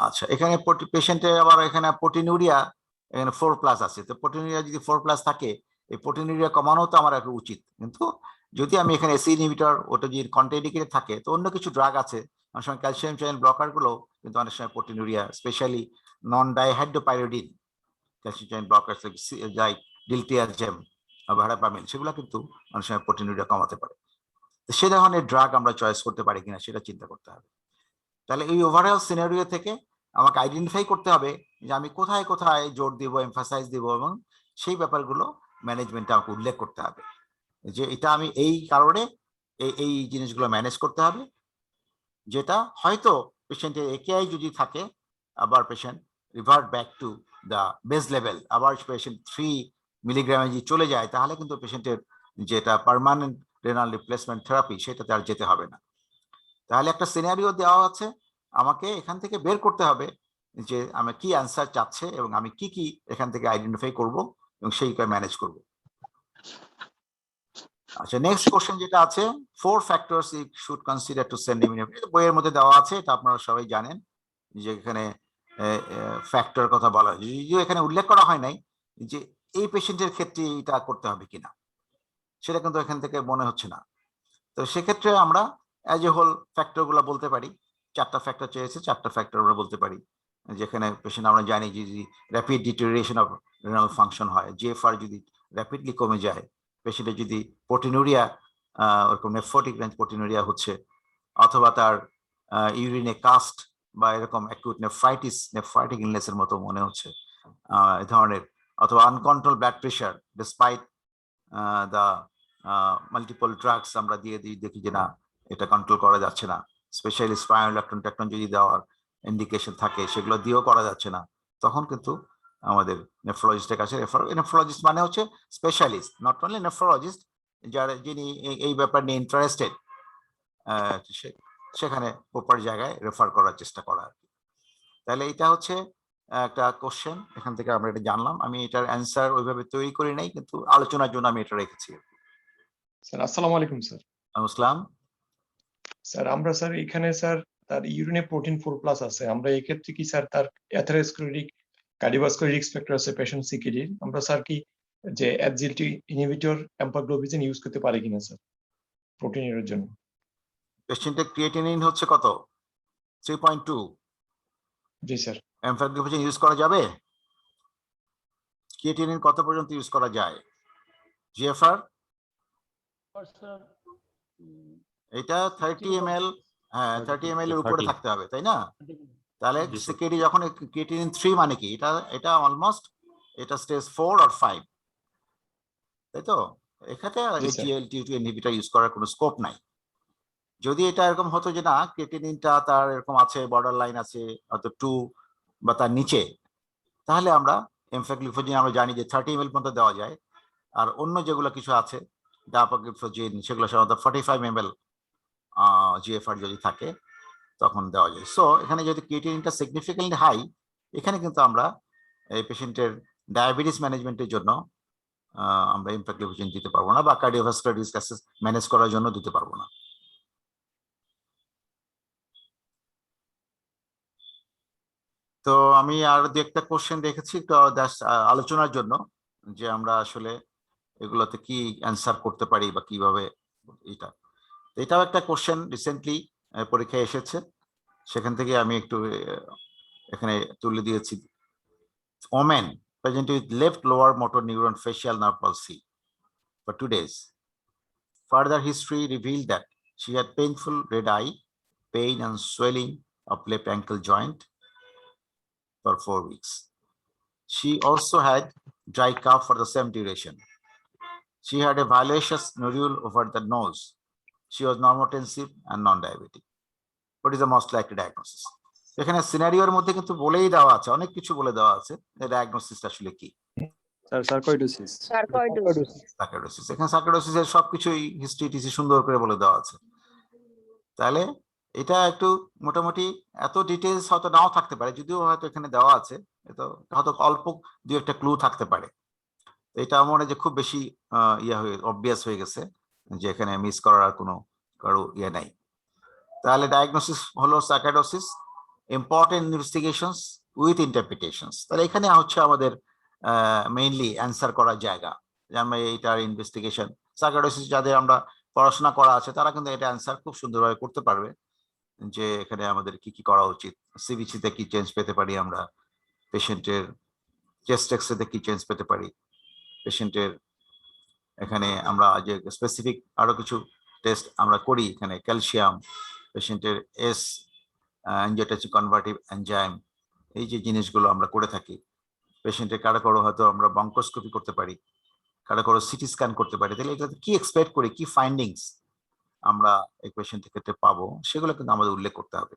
আচ্ছা, এখানে পেশেন্টের আবার এখানে প্রোটিনুরিয়া এখানে 4+ আছে, তো প্রোটিনুরিয়া যদি 4+ থাকে, এই প্রোটিনুরিয়া কমানো তো আমার একটা উচিত। কিন্তু যদি আমি এখানে এসি ইনহিবিটর ওটা যদি কন্ট্রাইন্ডিকেটেড থাকে, তো অন্য কিছু ড্রাগ আছে, অনেক সময় ক্যালসিয়াম চ্যানেল ব্লকার গুলো কিন্তু অনেক সময় proteinuria, specially non dihydropyridine calcium channel blocker like diltiazem বা ভারাপামিন, সেগুলো কিন্তু অনেক সময় প্রোটিনুরিয়া কমাতে পারে। তো সে ধরনের ড্রাগ আমরা চয়েস করতে পারি কিনা সেটা চিন্তা করতে হবে। তাহলে এই ওভারঅল সিনারিও থেকে আমাকে আইডেন্টিফাই করতে হবে যে আমি কোথায় কোথায় জোর দিব, এমফাসাইজ দিব, এবং সেই ব্যাপারগুলো ম্যানেজমেন্টে আমাকে উল্লেখ করতে হবে যে এটা আমি এই কারণে এই জিনিসগুলো ম্যানেজ করতে হবে, যেটা হয়তো পেশেন্টের একেআই যদি থাকে, আবার patient revert back to the base level, আবার পেশেন্ট 3 মিলিগ্রামে যদি চলে যায়, তাহলে কিন্তু পেশেন্টের যেটা পার্মানেন্ট রেনাল রিপ্লেসমেন্ট থেরাপি সেটাতে আর যেতে হবে না। তাহলে একটা সিনারিও দেওয়া আছে, আমাকে এখান থেকে বের করতে হবে যে আমি কি অ্যান্সার চাচ্ছে এবং আমি কি কি এখান থেকে আইডেন্টিফাই করব এবং সেইটা ম্যানেজ করব। আচ্ছা, নেক্সট কোশ্চেন যেটা আছে, 4 factors you should consider to send immunotherapy, বইয়ের মধ্যে দেওয়া আছে, এটা আপনারা সবাই জানেন যে এখানে ফ্যাক্টর কথা বলা হয়, যদিও এখানে উল্লেখ করা হয় নাই যে এই পেশেন্টের ক্ষেত্রে এটা করতে হবে কিনা, সেটা কিন্তু এখান থেকে মনে হচ্ছে না। তো সেক্ষেত্রে আমরা অ্যাজ এ হোল ফ্যাক্টর গুলো বলতে পারি, 4টা ফ্যাক্টর চেয়েছে, 4টা ফ্যাক্টর আমরা বলতে পারি। যেখানে পেশেন্ট আমরা জানি যে যদি rapid deterioration of renal function হয়, জিএফআর যদি র্যাপিডলি কমে যায়, পেশেন্টের যদি প্রোটিনুরিয়া ওরকম নেফ্রোটিক রেঞ্জ প্রোটিনুরিয়া হচ্ছে, অথবা তার ইউরিনে কাস্ট বা এরকম অ্যাকিউট নেফ্রাইটিক ইলনেসের মতো মনে হচ্ছে এই ধরনের, অথবা uncontrolled blood pressure despite the multiple drugs আমরা দিয়ে দেখি যে না এটা কন্ট্রোল করা যাচ্ছে না, স্পেশালি স্পাইনোল্যাকটন ট্যাকটন যদি দেওয়ার ইন্ডিকেশন থাকে সেগুলো দিয়েও করা যাচ্ছে না, তখন কিন্তু আমাদের নেফ্রোলজিস্টের কাছে নেফ্রোলজিস্ট মানে হচ্ছে স্পেশালিস্ট, নট অনলি নেফ্রোলজিস্ট, যিনি এই ব্যাপার নিয়ে ইন্টারেস্টেড, সেখানে প্রপার জায়গায় রেফার করার চেষ্টা করা আর কি। তাহলে এটা হচ্ছে একটা কোশ্চেন, এখান থেকে আমরা এটা জানলাম। আমি এটার অ্যান্সার ওইভাবে তৈরি করি নাই, কিন্তু আলোচনার জন্য আমি এটা রেখেছি। স্যার আসসালামু আলাইকুম স্যার। আসসালাম। স্যার আমরা স্যার এখানে স্যার তার ইউরিনে প্রোটিন 4+ আছে, আমরা এই ক্ষেত্রে কি স্যার তার অ্যাথেরোস্ক্লেরোটিক কার্ডিওভাস্কুলার রিস্ক ফ্যাক্টর আছে পেশেন্ট সিকিডি, আমরা স্যার কি যে এসজিএলটি ইনহিবিটর এম্পাগ্লোবিজিন ইউজ করতে পারি কিনা স্যার প্রোটিনের জন্য? পেশেন্টের ক্রিয়েটিনিন হচ্ছে কত? 3.2। জি স্যার। এম্পাগ্লোবিজিন ইউজ করা যাবে? ক্রিয়েটিনিন কত পর্যন্ত ইউজ করা যায়? জিএফআর এটা 30 ml হ্যাঁ 30 ml এর উপরে 30 থাকতে হবে, তাই না? তাহলে জি, স্যার। সিকেডি যখন ক্রিয়েটিনিন 3 মানে কি, এটা অলমোস্ট এটা স্টেজ 4 আর 5, তাই তো? এখানে জি, স্যার। SGLT2 ইনহিবিটর ইউজ করার কোনো স্কোপ নাই। যদি এটা এরকম হতো যে না ক্রিয়েটিনিনটা তার এরকম আছে, বর্ডার লাইন আছে হয়তো 2 বা তার নিচে, তাহলে আমরা এমফ্যাগ্লিফোজিন আমরা জানি যে 30 ml পর্যন্ত দেওয়া যায়। আর অন্য যেগুলো কিছু আছে ডাপাগ্লিফোজিন সেগুলো সাধারণত 45 ml GFR যদি থাকে তখন দেওয়া যায়। সো এখানে যদি ক্রিয়েটিনিনটা সিগনিফিক্যান্টলি হাই, এখানে কিন্তু আমরা এই পেশেন্টের ডায়াবেটিস ম্যানেজমেন্টের জন্য আমরা এমফ্যাগ্লিফোজিন দিতে পারবো না, বা কার্ডিওভাস্কুলার রিস্ক ম্যানেজ করার জন্য দিতে পারবো না। তো আমি আর দু একটা কোশ্চেন দেখেছি একটু আলোচনার জন্য, যে আমরা আসলে এগুলোতে কি অ্যান্সার করতে পারি বা কিভাবে। এটাও একটা কোশ্চেন রিসেন্টলি পরীক্ষায় এসেছে, সেখান থেকে আমি একটু এখানে তুলে দিয়েছি। Women present with left lower motor neuron facial nerve palsy for 2 days. Further history revealed that she had painful red eye, pain and swelling of left ankle joint for 4 weeks. She also had dry cough for the same duration. She had a violaceous nodule over the nose. She was normotensive and non-diabetic. What is the most likely diagnosis? এখানে সিনারিওর মধ্যে কিন্তু বলেই দেওয়া আছে, অনেক কিছু বলে দেওয়া আছে যে ডায়াগনোসিসটা আসলে কি। Sir sarcoidosis. সার্কোইডোসিস, এখানে সার্কোইডোসিসের সবকিছুই হিস্ট্রি টিসি সুন্দর করে বলে দেওয়া আছে। তাহলে এটা একটু মোটামুটি এত ডিটেলস হয়তো নাও থাকতে পারে, যদিও হয়তো এখানে দেওয়া আছে, তো হয়তো অল্প দু একটা ক্লু থাকতে পারে। এটা মনে যে খুব বেশি অবভিয়াস হয়ে গেছে যে এখানে মিস করার আর কোনো কারো নাই। তাহলে ডায়াগনোসিস হলো sarcoidosis, important investigations with interpretations. তাহলে এখানে হচ্ছে আমাদের মেইনলি অ্যান্সার করার জায়গা, যে আমরা এইটার ইনভেস্টিগেশন সার্কোইডোসিস যাদের আমরা পড়াশোনা করা আছে তারা কিন্তু এটা অ্যান্সার খুব সুন্দরভাবে করতে পারবে, যে এখানে আমাদের কি কি করা উচিত, সিবিসিতে কি চেঞ্জ পেতে পারি আমরা, পেশেন্টের চেস্ট এক্সরেতে কি চেঞ্জ পেতে পারি, পেশেন্টের এখানে আমরা যে স্পেসিফিক আরো কিছু টেস্ট আমরা করি, এখানে ক্যালসিয়াম, পেশেন্টের অ্যাঞ্জিওটেনসিন কনভার্টিভ এনজাইম, এই যে জিনিসগুলো আমরা করে থাকি। পেশেন্টের কারো হয়তো আমরা বঙ্কোস্কোপি করতে পারি, কারো সিটি স্ক্যান করতে পারি। তাহলে এগুলো কি এক্সপেক্ট করি, কি ফাইন্ডিংস আমরা এই পেশেন্টের ক্ষেত্রে পাবো, সেগুলো কিন্তু আমাদের উল্লেখ করতে হবে।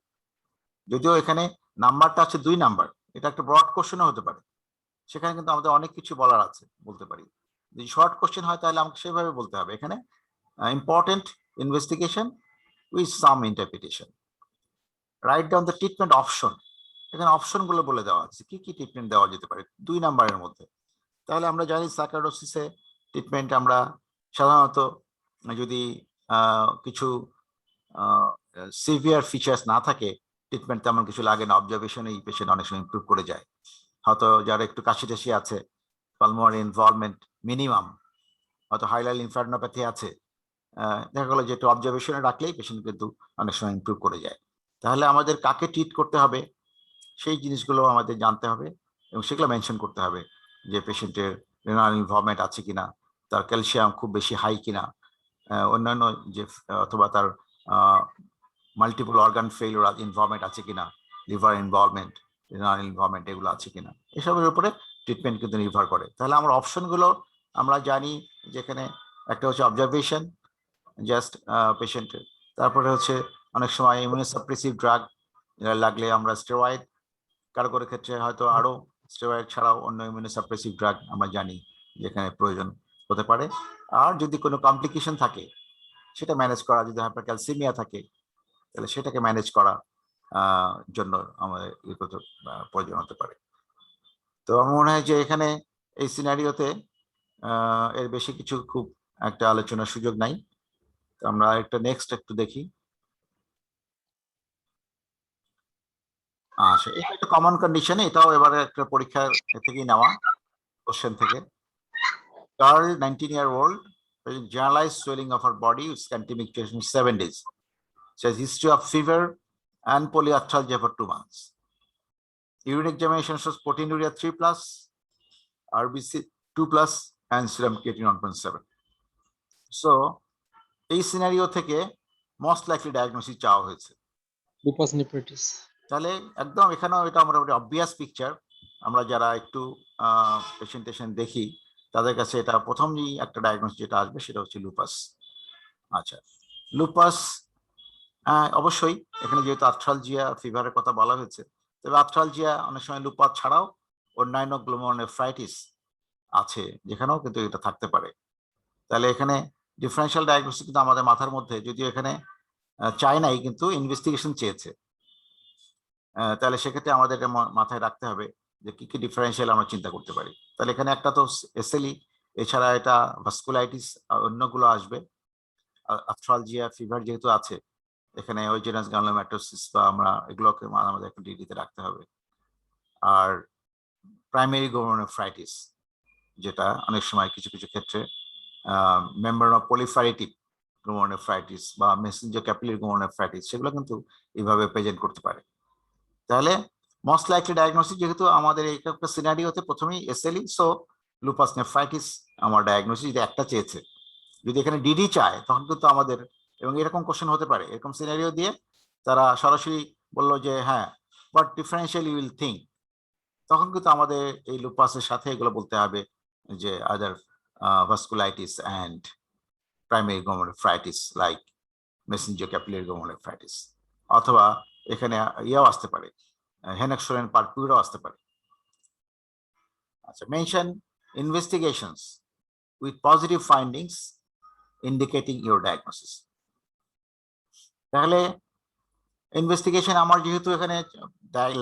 যদিও এখানে নাম্বারটা আছে 2 নাম্বার, এটা একটা ব্রড কোশ্চেনও হতে পারে, সেখানে কিন্তু আমাদের অনেক কিছু বলার আছে, বলতে পারি। যদি শর্ট কোশ্চেন হয় তাহলে আমাকে সেভাবে বলতে হবে। এখানে important investigation with some interpretation. Write down the treatment option, এখানে অপশনগুলো বলে দেওয়া আছে কি কি ট্রিটমেন্ট দেওয়া যেতে পারে 2 নাম্বারের মধ্যে। তাহলে আমরা জানি সার্কোইডোসিসে ট্রিটমেন্ট আমরা সাধারণত যদি কিছু সিভিয়ার ফিচার্স না থাকে, ট্রিটমেন্ট তেমন কিছু লাগে না, অবজারভেশনে এই পেশেন্ট অনেক সময় ইমপ্রুভ করে যায়। হয়তো যারা একটু কাশি টাশি আছে, পালমোনারি ইনভলভমেন্ট মিনিমাম, হয়তো হাইলার লিম্ফাডেনোপ্যাথি আছে, দেখা গেলো যে একটু অবজারভেশনে রাখলেই পেশেন্ট কিন্তু অনেক সময় ইমপ্রুভ করে যায়। তাহলে আমাদের কাকে ট্রিট করতে হবে সেই জিনিসগুলো আমাদের জানতে হবে এবং সেগুলো মেনশন করতে হবে, যে পেশেন্টের রেনাল ইনভলভমেন্ট আছে কিনা, তার ক্যালসিয়াম খুব বেশি হাই কিনা, অন্যান্য যে অথবা তার মাল্টিপল অর্গান ফেইলিওর ইনভলভমেন্ট আছে কিনা, লিভার ইনভলভমেন্ট, রেনাল ইনভলভমেন্ট এগুলো আছে কিনা, এসবের উপরে ট্রিটমেন্ট কিন্তু নির্ভর করে। তাহলে আমরা অপশনগুলো আমরা জানি, যেখানে একটা হচ্ছে অবজারভেশন জাস্ট পেশেন্টের, তারপরে হচ্ছে অনেক সময় ইমিউনোসাপ্রেসিভ ড্রাগ লাগলে আমরা স্টেরয়েড, কারো ক্ষেত্রে হয়তো আরো স্টেরয়েড ছাড়াও অন্য ইমিউনোসাপ্রেসিভ ড্রাগ আমরা জানি যেখানে প্রয়োজন হতে পারে। আর যদি কোনো কমপ্লিকেশন থাকে সেটা ম্যানেজ করা, যদি হাইপারক্যালসিমিয়া থাকে তাহলে সেটাকে ম্যানেজ করা জন্য আমাদের প্রয়োজন হতে পারে। তো আমার মনে হয় যে এখানে এই সিনারিওতে এর বেশি কিছু খুব একটা আলোচনার সুযোগ নাই। তো আমরা একটা নেক্সট একটু দেখি। আচ্ছা, এটা একটা কমন কন্ডিশন, এটাও এবারে একটা পরীক্ষার থেকেই নেওয়া কোশ্চেন থেকে। Girl, 19-year-old, generalized swelling of her body with scanty mutation 7 days. She has history of fever and polyarthralgia for 2 months. Urine examination shows proteinuria 3+, RBC 2+, and serum creatinine 1.7. So, এই scenario থেকে most likely diagnosis চাওয়া হয়েছে। Lupus nephritis. তাহলে একদম এখানেও এটা আমরা obvious picture, আমরা যারা একটু পেশেন্টেশন দেখি তাদের কাছে এটা প্রথমই একটা ডায়াগনোসিস যেটা আসবে সেটা হচ্ছে লুপাস। আচ্ছা, লুপাস অবশ্যই এখানে যেহেতু আর্থ্রালজিয়া ফিভারের কথা বলা হয়েছে, তবে আর্থ্রালজিয়া অনেক সময় লুপাস ছাড়াও অন্যান্য গ্লোমেরুলোনেফ্রাইটিস আছে যেখানেও কিন্তু এটা থাকতে পারে। তাহলে এখানে ডিফারেন্সিয়াল ডায়াগনোসিস কিন্তু আমাদের মাথার মধ্যে, যদিও এখানে চায় নাই কিন্তু ইনভেস্টিগেশন চেয়েছে, তাহলে সেক্ষেত্রে আমাদের এটা মাথায় রাখতে হবে যে কি কি ডিফারেন্সিয়াল আমরা চিন্তা করতে পারি। তাহলে এখানে একটা তো এসএলই, এছাড়া এটা ভাস্কুলাইটিস, অন্যগুলো আসবে। আর্থ্রালজিয়া ফিভার যেহেতু আছে, এখানে ওইজেনাস গ্রানুলোমাটোসিস বা আমরা এগুলোকে আমাদের একটা ডিগ্রিতে রাখতে হবে। আর প্রাইমারি গ্লোমেরুলোনেফ্রাইটিস, যেটা অনেক সময় কিছু কিছু ক্ষেত্রে মেমব্রেন পলিফারেটিভ গ্লোমেরুলোনেফ্রাইটিস বা মেসেঞ্জার ক্যাপিলারি গ্লোমেরুলোনেফ্রাইটিস, সেগুলো কিন্তু এইভাবে প্রেজেন্ট করতে পারে। তাহলে মোস্ট লাইকলি ডায়াগনোসিস, যেহেতু আমাদের এই একটা সিনারিওতে প্রথমেই এসএলই, সো লুপাস নেফ্রাইটিস আমার ডায়াগনোসিস, যদি একটা চেয়েছে। যদি এখানে ডিডি চায় তখন কিন্তু আমাদের, এবং এরকম কোশ্চেন হতে পারে, এরকম সিনারিও দিয়ে তারা সরাসরি বললো যে হ্যাঁ but differential you will think, তখন কিন্তু আমাদের এই লুপাসের সাথে এগুলো বলতে হবে যে other vasculitis and primary glomerulonephritis like mesangiocapillary glomerulonephritis, অথবা এখানে ইয়াও আসতে পারে, হেনেক্সোরেন পারপিউরাও আসতে পারে। আচ্ছা, mention investigations with positive findings indicating your diagnosis. তাহলে ইনভেস্টিগেশন আমার যেহেতু এখানে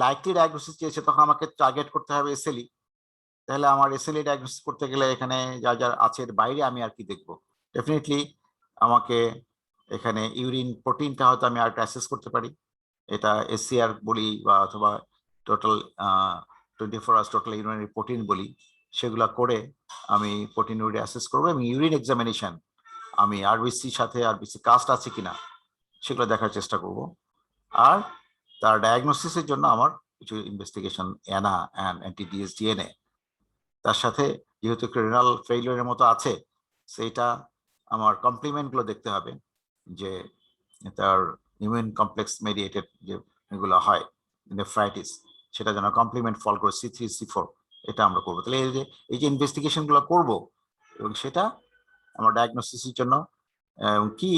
লাইকলি ডায়াগনোসিস চেয়েছে, তখন আমাকে টার্গেট করতে হবে এসএলই। তাহলে আমার এসএলই ডায়াগনোসিস করতে গেলে এখানে যা যা আছে এর বাইরে আমি আর কি দেখবো? ডেফিনেটলি আমাকে এখানে ইউরিন প্রোটিনটা হয়তো আমি আর অ্যাসেস করতে পারি, এটা এসসিআর বলি বা অথবা total 24 hours total urinary protein বলি, সেগুলো করে আমি প্রোটিন ইউরি অ্যাসেস করবো। এবং ইউরিন এক্সামিনেশন আমি আরবিসির সাথে আরবিসি কাস্ট আছে কিনা সেগুলো দেখার চেষ্টা করব। আর তার ডায়াগনোসিসের জন্য আমার কিছু ইনভেস্টিগেশন অ্যানা অ্যান্ড অ্যান্টিডিএস ডিএনএ, তার সাথে যেহেতু একটু রেনাল ফেইলিওরের মতো আছে, সেইটা আমার কমপ্লিমেন্টগুলো দেখতে হবে, যে তার ইমিউন কমপ্লেক্স মেডিয়েটেড যে এগুলো হয় নেফ্রাইটিস, সেটা যেন কমপ্লিমেন্ট ফল করে C3 C4, এটা আমরা করবো। তাহলে এই যে ইনভেস্টিগেশনগুলো করব, এবং সেটা আমার ডায়াগনোসিসের জন্য কি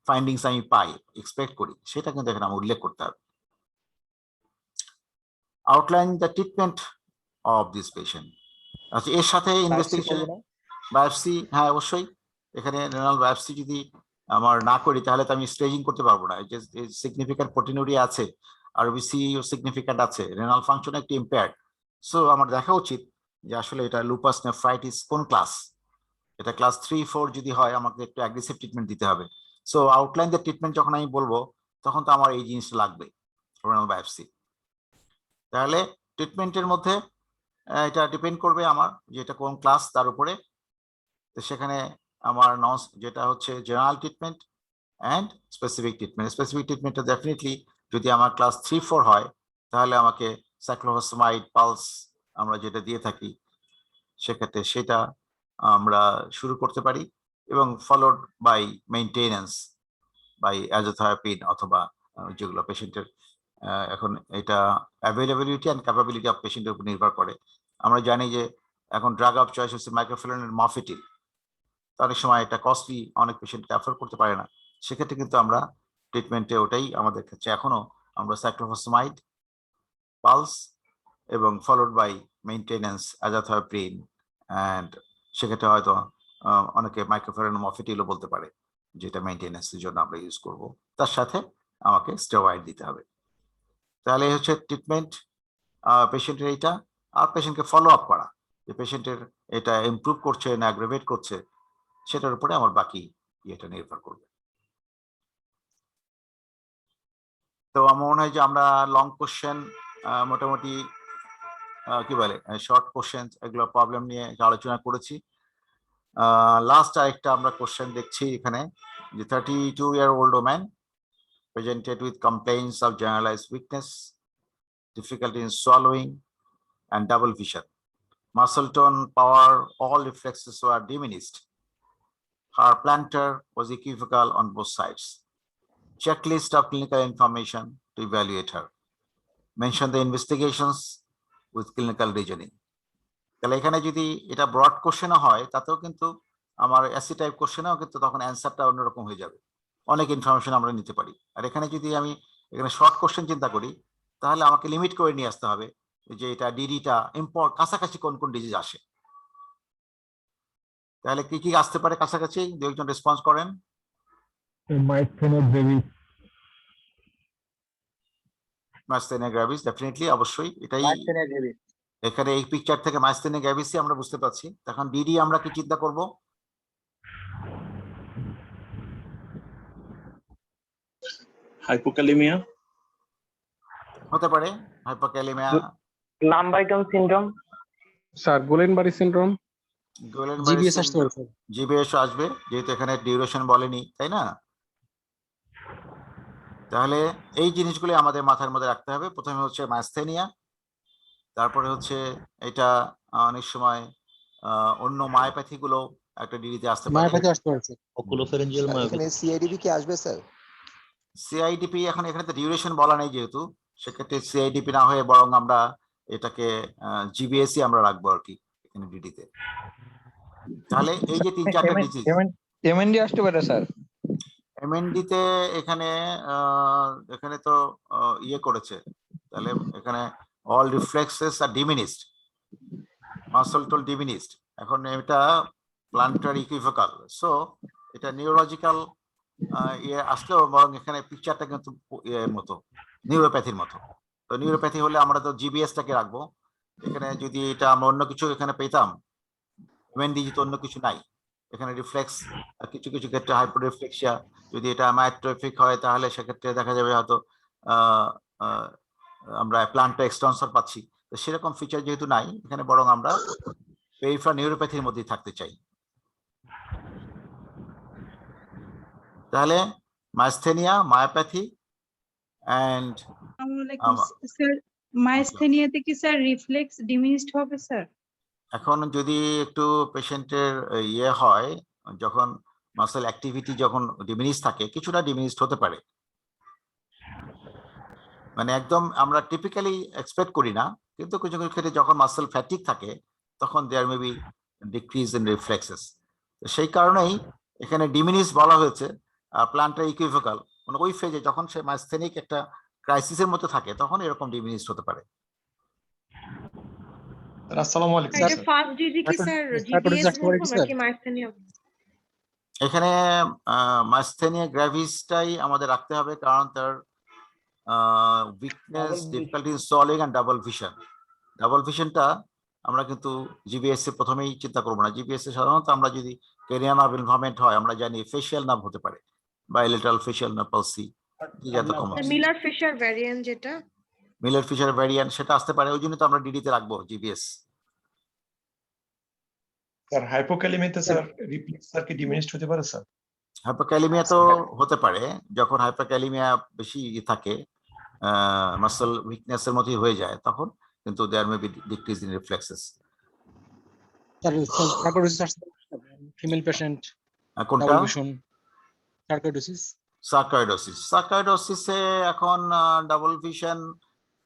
ফাইন্ডিংস আমি পাই এক্সপেক্ট করি, সেটা কিন্তু এখানে আমার উল্লেখ করতে হবে। Outline the treatment of this patient. আচ্ছা, এর সাথে ইনভেস্টিগেশন বায়োপসি, হ্যাঁ অবশ্যই এখানে রেনাল বায়োপসি যদি আমার না করি তাহলে তো আমি স্টেজিং করতে পারবো না। যে সিগনিফিক্যান্ট প্রোটিনুরিয়া আছে, আরবিসি সিগনিফিক্যান্ট আছে, রেনাল ফাংশন একটু ইম্পেয়ার্ড, সো আমার দেখা উচিত যে আসলে এটা লুপাস নেফ্রাইটিস কোন ক্লাস। এটা ক্লাস 3-4 যদি হয় আমাকে একটু অ্যাগ্রেসিভ ট্রিটমেন্ট দিতে হবে। সো আউটলাইন দ্য ট্রিটমেন্ট যখন আমি বলবো তখন তো আমার এই জিনিসটা লাগবে, রেনাল বায়োপসি। তাহলে ট্রিটমেন্টের মধ্যে এটা ডিপেন্ড করবে আমার যে এটা কোন ক্লাস তার উপরে। তো সেখানে আমার যেটা হচ্ছে general treatment and specific treatment. Specific ট্রিটমেন্টটা ডেফিনেটলি যদি আমার ক্লাস 3-4 হয় তাহলে আমাকে সাইক্লোফসফামাইড পালস আমরা যেটা দিয়ে থাকি, সেক্ষেত্রে সেটা আমরা শুরু করতে পারি, এবং ফলোড বাই মেইনটেনেন্স বাই অ্যাজোথায়াপিন, অথবা যেগুলো পেশেন্টের এখন এটা অ্যাভেলেবিলিটি অ্যান্ড ক্যাপাবিলিটি অফ পেশেন্টের উপর নির্ভর করে। আমরা জানি যে এখন ড্রাগ অফ চয়েস হচ্ছে মাইক্রোফিলারিন মফেটিল, অনেক সময় এটা কস্টলি, অনেক পেশেন্ট অ্যাফোর্ড করতে পারে না, সেক্ষেত্রে কিন্তু আমরা ট্রিটমেন্টে ওটাই আমাদের ক্ষেত্রে এখনো আমরা সাইক্লোফসফামাইড পালস এবং ফলোড বাই মেইনটেনেন্স অ্যাজাথায়োপ্রিন, অ্যান্ড সেক্ষেত্রে হয়তো অনেকে মাইক্রোফিলারিন মফেটিলও বলতে পারে, যেটা মেইনটেনেন্সের জন্য আমরা ইউজ করব। তার সাথে আমাকে স্টেরয়েড দিতে হবে। তাহলে হচ্ছে ট্রিটমেন্ট পেশেন্টের এইটা, আর পেশেন্টকে ফলো আপ করা, যে পেশেন্টের এটা ইমপ্রুভ করছে না অ্যাগ্রেভেট করছে, সেটার উপরে আমার বাকি ইয়েটা নির্ভর করবে। তো আমার মনে হয় যে আমরা লং কোশ্চেন মোটামুটি কি বলে শর্ট কোশ্চেন এগুলো প্রবলেম নিয়ে আলোচনা করেছি। লাস্ট আরেকটা আমরা কোশ্চেন দেখছি এখানে, যে 32-year-old woman presented with complaints of generalized weakness, difficulty in swallowing and double vision. Muscle tone, power, all reflexes were diminished. Her plantar was equivocal on both sides. checklist of clinical information to evaluate her. Mention the investigations with clinical reasoning. তাহলে এখানে যদি এটা broad কোশ্চেনও হয় তাতেও কিন্তু আমার AC type কোশ্চেনেও কিন্তু তখন অ্যান্সারটা অন্যরকম হয়ে যাবে, অনেক ইনফরমেশন আমরা নিতে পারি। আর এখানে যদি আমি এখানে শর্ট কোশ্চেন চিন্তা করি তাহলে আমাকে লিমিট করে নিয়ে আসতে হবে যে এটা ডিডিটা কাছাকাছি কোন কোন ডিজিজ আসে। তাহলে কি কি আসতে পারে কাছাকাছি, দু একজন রেসপন্স করেন। মাইথেনিয়া গ্রেভিস। মাইস্থেনিয়া গ্র্যাভিস ডেফিনেটলি, অবশ্যই এটাই এখানে এই পিকচার থেকে মাইস্থেনিয়া গ্র্যাভিসই আমরা বুঝতে পারছি। তখন ডিডি আমরা কি চিন্তা করব? হাইপোক্যালেমিয়া হতে পারে hypokalaemia, Lambert Eaton syndrome, sir Guillain Barre syndrome, GBS আসতে পারে স্যার। জিবিএস আসবে যেহেতু এখানে ডিউরেশন বলেনি, তাই না? তাহলে এই জিনিসগুলো আমাদের মাথার মধ্যে রাখতে হবে। প্রথমে হচ্ছে মাইস্থেনিয়া, তারপরে হচ্ছে এটা অনেক সময় অন্য মায়োপ্যাথি গুলো একটা ডিডিতে আসতে পারে। মায়োপ্যাথি আসতে পারে স্যার। অকুলোফারেঞ্জিয়াল মায়োপ্যাথি। এখানে সিআইডিপি কি আসবে স্যার? সিআইডিপি এখন এখানে তো ডিউরেশন বলা নেই যেহেতু, সেক্ষেত্রে সিআইডিপি না হয়ে বরং আমরা এটাকে জিবিএসই আমরা রাখবো আর কি এখানে ডিডিতে। তাহলে এই যে 3-4টা ডিজিজ এমএনডি আসতে পারে স্যার। এমএনডি তে এখানে এখানে তো ইয়ে করেছে, তাহলে এখানে অল রিফ্লেক্সেস আর ডিমিনিশড, মাসল টোল ডিমিনিশড। এখন এটা প্লান্টার ইকুইভোকাল, সো এটা নিউরোলজিক্যাল ইয়ে আসলেও বরং এখানে পিকচারটা কিন্তু এর মতো নিউরোপ্যাথির মতো। তো নিউরোপ্যাথি হলে আমরা তো জিবিএসটাকে রাখবো এখানে। যদি এটা আমরা অন্য কিছু এখানে পেতাম, এমএনডি তো অন্য কিছু নাই এখানে, রিফ্লেক্স কিছু কিছু ক্ষেত্রে হাইপার রিফ্লেক্সিয়া, যদি এটা মায়োট্রফিক হয় তাহলে সেক্ষেত্রে দেখা যাবে হয়তো আমরা প্লান্টার এক্সটেনসর পাচ্ছি। তো সেরকম ফিচার যেহেতু নাই এখানে, বরং আমরা পেরিফেরাল নিউরোপ্যাথির মধ্যেই থাকতে চাই। তাহলে মাইস্থেনিয়া, মায়োপ্যাথি এন্ড স্যার মাইস্থেনিয়াতে কি স্যার রিফ্লেক্স ডিমিনিশড হবে স্যার? এখন যদি একটু পেশেন্টের ইয়ে হয়, যখন মাসেল অ্যাক্টিভিটি যখন ডিমিনিশ থাকে, কিছুটা ডিমিনিশড হতে পারে, মানে একদম আমরা টিপিক্যালি এক্সপেক্ট করি না, কিন্তু কিছু কিছু ক্ষেত্রে যখন মাসেল ফ্যাটিক থাকে তখন there may be decrease in reflexes. সেই কারণেই এখানে ডিমিনিশ বলা হয়েছে। প্লান্টার ইকুইভোকাল মানে ওই ফেজে যখন সে মাইস্থেনিক একটা ক্রাইসিসের মধ্যে থাকে তখন এরকম ডিমিনিশ হতে পারে। আসসালামু আলাইকুম এটা ফার্স্ট ডিজি কি স্যার জিবিএস বলবো নাকি মাইস্থেনিয়া? এখানে মাইস্থেনিয়া গ্র্যাভিসটাই আমাদের রাখতে হবে, কারণ তার weakness, difficulty in swallowing and double vision. Double ভিশনটা আমরা কিন্তু জিবিএস এ প্রথমেই চিন্তা করবো না। জিবিএস এ সাধারণত আমরা যদি ক্যারিয়ান নার্ভ ইনভলভমেন্ট হয় আমরা জানি ফেশিয়াল নার্ভ হতে পারে, bilateral facial nerve palsy, Miller Fisher variant যেটা মিলার ফিশার ভ্যারিয়েন্ট সেটা আসতে পারে। ওই জন্য তো আমরা ডিডি তে রাখবো জিবিএস। স্যার হাইপোক্যালেমিয়াতে স্যার রিফ্লেক্স স্যার কি ডিমিনিশড হতে পারে স্যার? হাইপোক্যালেমিয়া তো হতে পারে, যখন হাইপোক্যালেমিয়া বেশি থাকে মাসল উইকনেস এর মতোই হয়ে যায় তখন কিন্তু there may be decrease in reflexes. Sir sarcoidosis আসতে পারে ফিমেল পেশেন্ট। কোনটা? সার্কোইডোসিস। সার্কোইডোসিসে এখন ডাবল ভিশন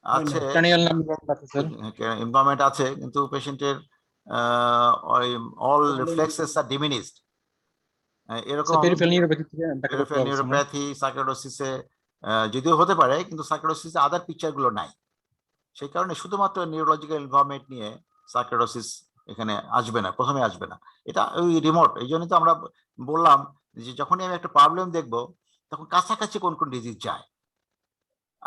আছে, ক্রানিয়াল নার্ভ আছে স্যার, ইনভলভমেন্ট আছে, কিন্তু পেশেন্টের অল রিফ্লেক্সেস আর ডিমিনিশড। এরকম পেরিফেরাল নিউরোপ্যাথি সার্কোইডোসিসে যদিও হতে পারে, কিন্তু সার্কোইডোসিসে আদার পিকচার গুলো নাই। সেই কারণে শুধুমাত্র নিউরোলজিক্যাল ইনভলভমেন্ট নিয়ে সার্কোইডোসিস এখানে আসবে না, প্রথমে আসবে না, এটা ওই রিমোট। এই জন্য তো আমরা বললাম যে যখনই আমি একটা প্রবলেম দেখবো তখন কাছাকাছি কোন কোন ডিজিজ যায়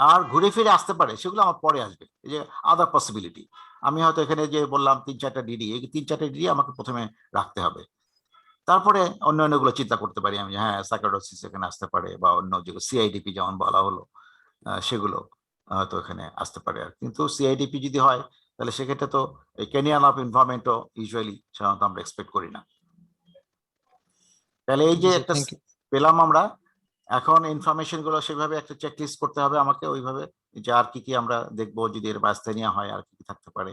আর ঘুরে ফিরে আসতে পারে সেগুলো আমার পরে আসবে। এই যে আদার পসিবিলিটি, আমি হয়তো এখানে যে বললাম 3-4টা ডিডি, এই 3-4টা ডিডি আমাকে প্রথমে রাখতে হবে, তারপরে অন্যান্যগুলো চিন্তা করতে পারি আমি, হ্যাঁ সার্কোইডোসিস এখানে আসতে পারে, বা অন্য যেগুলো সিআইডিপি যেমন বলা হলো সেগুলো হয়তো এখানে আসতে পারে। আর কিন্তু সিআইডিপি যদি হয় তাহলে সেক্ষেত্রে তো এই ক্যানিয়ান অফ ইনভলভমেন্টও ইউজুয়ালি সাধারণত আমরা এক্সপেক্ট করি না। তাহলে এই যে একটা পেলাম আমরা, এখন ইনফরমেশন গুলো সেভাবে একটা চেকলিস্ট করতে হবে আমাকে ওইভাবে, যে আর কি কি আমরা দেখবো যদি এর মাইস্থেনিয়া হয় আর কি কি থাকতে পারে,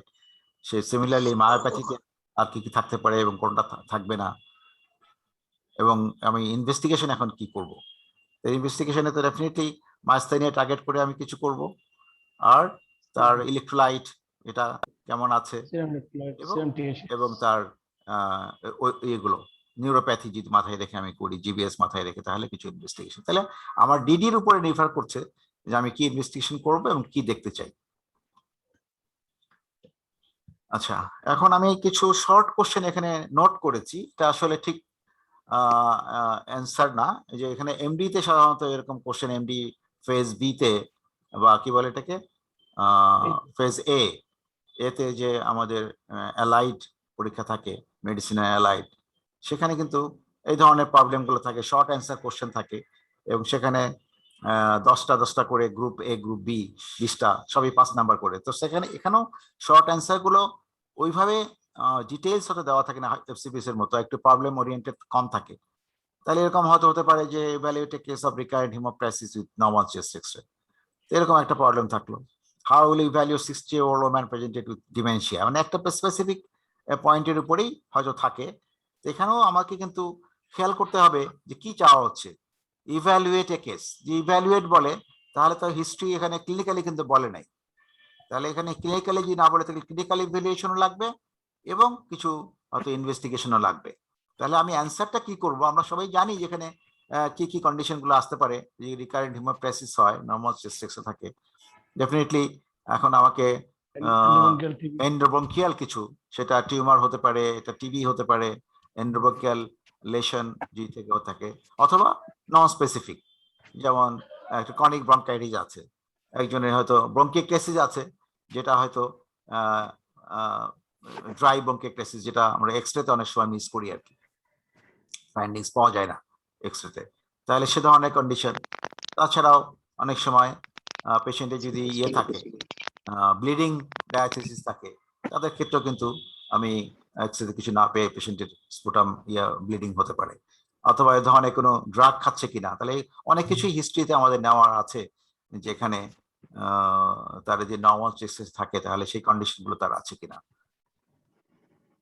সে সিমিলারলি মায়োপ্যাথিতে আর কি কি থাকতে পারে এবং কোনটা থাকবে না, এবং আমি ইনভেস্টিগেশন এখন কি করব ইনভেস্টিগেশনে তো ডেফিনেটলি মাইস্থানিয়া টার্গেট করে আমি কিছু করব, আর তার ইলেকট্রোলাইট এটা কেমন আছে এবং তার এগুলো নিউরোপ্যাথি যদি মাথায় রেখে আমি করি, জিবিএস মাথায় রেখে, তাহলে কিছু ইনভেস্টিগেশন। তাহলে আমার ডিডির উপরে নির্ভর করছে যে আমি কি ইনভেস্টিগেশন করব এবং কি দেখতে চাই। আচ্ছা, এখন আমি কিছু শর্ট কোশ্চেন এখানে নোট করেছি, এটা আসলে ঠিক অ্যান্সার না। যে এখানে এমডি তে সাধারণত এরকম কোশ্চেন, এমডি ফেজ বি তে বা কি বলে এটাকে ফেজ এতে যে আমাদের অ্যালাইড পরীক্ষা থাকে, মেডিসিনের অ্যালাইড, সেখানে কিন্তু এই ধরনের প্রবলেমগুলো থাকে, শর্ট অ্যান্সার কোশ্চেন থাকে, এবং সেখানে 10টা করে গ্রুপ এ, গ্রুপ বি 20টা, সবই 5 নাম্বার করে। তো সেখানে এখানেও শর্ট অ্যান্সার গুলো ওইভাবে ডিটেইলস হতে দেওয়া থাকে না এফসিপিএস এর মতো, একটু প্রবলেম ওরিয়েন্টেড কম থাকে। তাহলে এরকম হতে পারে যে evaluate a case of recurrent haemoptysis with normal chest X-ray, এরকম একটা প্রবলেম থাকলো। How will evaluate 60-year-old woman presented with dementia, মানে একটা স্পেসিফিক পয়েন্টের উপরেই হয়তো থাকে। এখানেও আমাকে কিন্তু খেয়াল করতে হবে যে কি চাওয়া হচ্ছে। ইভ্যালুয়েট এ কেস, যে ইভ্যালুয়েট বলে তাহলে তো হিস্ট্রি এখানে ক্লিনিক্যালি কিন্তু বলে নাই, তাহলে এখানে ক্লিনিক্যালি যদি না বলে তাহলে ক্লিনিক্যাল ইভ্যালুয়েশনও লাগবে এবং কিছু হয়তো ইনভেস্টিগেশনও লাগবে। তাহলে আমি অ্যান্সারটা কি করব? আমরা সবাই জানি যেখানে কি কি কন্ডিশন গুলো আসতে পারে যে রিকারেন্ট হিমোপ্টাইসিস হয়, নর্মাল চেস্ট এক্স-রে থাকে। ডেফিনেটলি এখন আমাকে এন্ডোব্রঙ্কিয়াল কিছু, সেটা টিউমার হতে পারে, এটা টিবি হতে পারে, এন্ডোব্রঙ্কিয়াল লেশন যদি থেকেও থাকে, অথবা নন স্পেসিফিক, যেমন একটা কনিক ব্রঙ্কাইটিস আছে, একজনের হয়তো ব্রঙ্কিয়েক্টাসিস আছে, যেটা হয়তো ড্রাই ব্রঙ্কিয়েক্টাসিস, যেটা আমরা এক্সরেতে অনেক সময় মিস করি আর কি, ফাইন্ডিংস পাওয়া যায় না এক্সরেতে। তাহলে সে ধরনের কন্ডিশন। তাছাড়াও অনেক সময় পেশেন্টের যদি থাকে ব্লিডিং ডায়াথিসিস থাকে, তাদের ক্ষেত্রেও কিন্তু আমি এক্সরেতে কিছু না পেয়ে পেশেন্টের স্পুটাম ব্লিডিং হতে পারে, অথবা এই ধরনের কোনো ড্রাগ খাচ্ছে কিনা। তাহলে অনেক কিছুই হিস্ট্রিতে আমাদের নেওয়া আছে, যেখানে তার যে নর্মাল চেস্ট থাকে, তাহলে সেই কন্ডিশনগুলো তার আছে কিনা।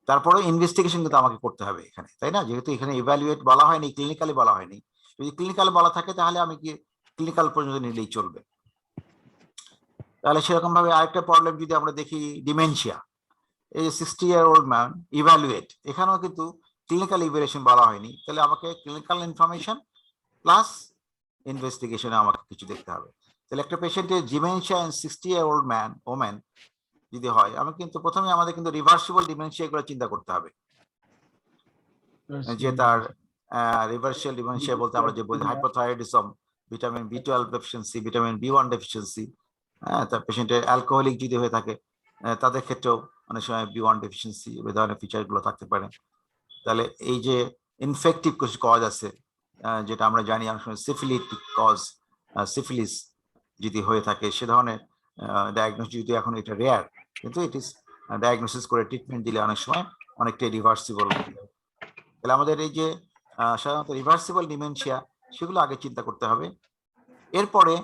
তারপরে ইনভেস্টিগেশন কিন্তু আমাকে করতে হবে এখানে, তাই না? যেহেতু এখানে ইভ্যালুয়েট বলা হয়নি, ক্লিনিক্যালি বলা হয়নি। যদি ক্লিনিক্যাল বলা থাকে তাহলে আমি কি ক্লিনিক্যাল পর্যন্ত নিলেই চলবে। তাহলে সেরকম ভাবে আরেকটা প্রবলেম যদি আমরা দেখি, ডিমেনশিয়া, এই যে 60-year-old ম্যান ইভ্যালুয়েট, এখানেও কিন্তু ক্লিনিক্যাল ইভ্যালুয়েশন বলা হয়নি। তাহলে আমাকে ক্লিনিক্যাল ইনফরমেশন প্লাস ইনভেস্টিগেশনে আমাকে কিছু দেখতে হবে। তাহলে একটা পেশেন্টের dementia in 60-year-old man woman যদি হয়, আমি কিন্তু প্রথমে আমাদের কিন্তু রিভার্সিবল ডিমেনশিয়া এগুলো চিন্তা করতে হবে, যে তার রিভার্সিবল ডিমেনশিয়া বলতে আমরা যে বলি hypothyroidism, vitamin B12 deficiency, vitamin B1 deficiency, তার পেশেন্টের অ্যালকোহলিক যদি হয়ে থাকে, তাদের ক্ষেত্রেও অনেক সময় B1 ডেফিসিয়েন্সি এই ধরনের ফিচারগুলো থাকতে পারে। তাহলে এই যে ইনফেক্টিভ কিছু কজ আছে, যেটা আমরা জানি অনেক সময় সিফিলিটিক কজ, সিফিলিস যদি হয়ে থাকে, সে ধরনের ডায়াগনোসিস, যদি এখন এটা রেয়ার, কিন্তু ইট ইজ ডায়াগনোসিস করে ট্রিটমেন্ট দিলে অনেক সময় অনেকটাই রিভার্সিবল। তাহলে আমাদের এই যে সাধারণত রিভার্সিবল ডিমেনশিয়া, সেগুলো আগে চিন্তা করতে হবে। এরপরে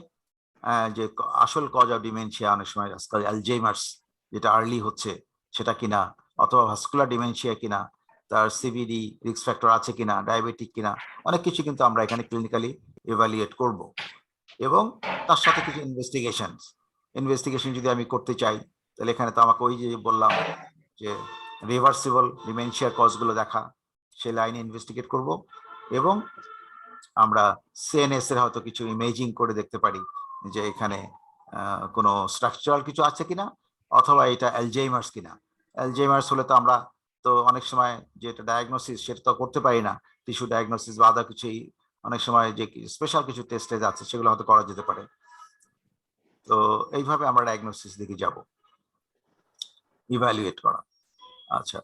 যে আসল কজ অফ ডিমেনশিয়া, অনেক সময় আজকাল অ্যালজাইমার্স যেটা আর্লি হচ্ছে সেটা কিনা, অথবা ভাস্কুলার ডিমেনশিয়া কিনা, তার সিভিডি রিস্ক ফ্যাক্টর আছে কিনা, ডায়াবেটিক কিনা, অনেক কিছু কিন্তু আমরা এখানে ক্লিনিক্যালি ইভ্যালুয়েট করব। এবং তার সাথে কিছু ইনভেস্টিগেশন যদি আমি করতে চাই, তাহলে এখানে তো আমাকে ওই যে বললাম যে রিভার্সিবল ডিমেনশিয়ার কজগুলো দেখা, সেই লাইনে ইনভেস্টিগেট করব। এবং আমরা সিএনএস এর হয়তো কিছু ইমেজিং করে দেখতে পারি যে এখানে কোনো স্ট্রাকচারাল কিছু আছে কিনা, অথবা এটা অ্যালজাইমার্স কিনা। অ্যালজাইমার্স হলে তো আমরা তো অনেক সময় যেটা ডায়াগনোসিস সেটা তো করতে পারি না, টিস্যু ডায়াগনোসিস বা আদার কিছুই, অনেক সময় যে স্পেশাল কিছু টেস্টে আছে সেগুলো হয়তো করা যেতে পারে। তো এইভাবে আমরা ডায়াগনোসিস দিকে যাব, ইভ্যালুয়েট করা। আচ্ছা,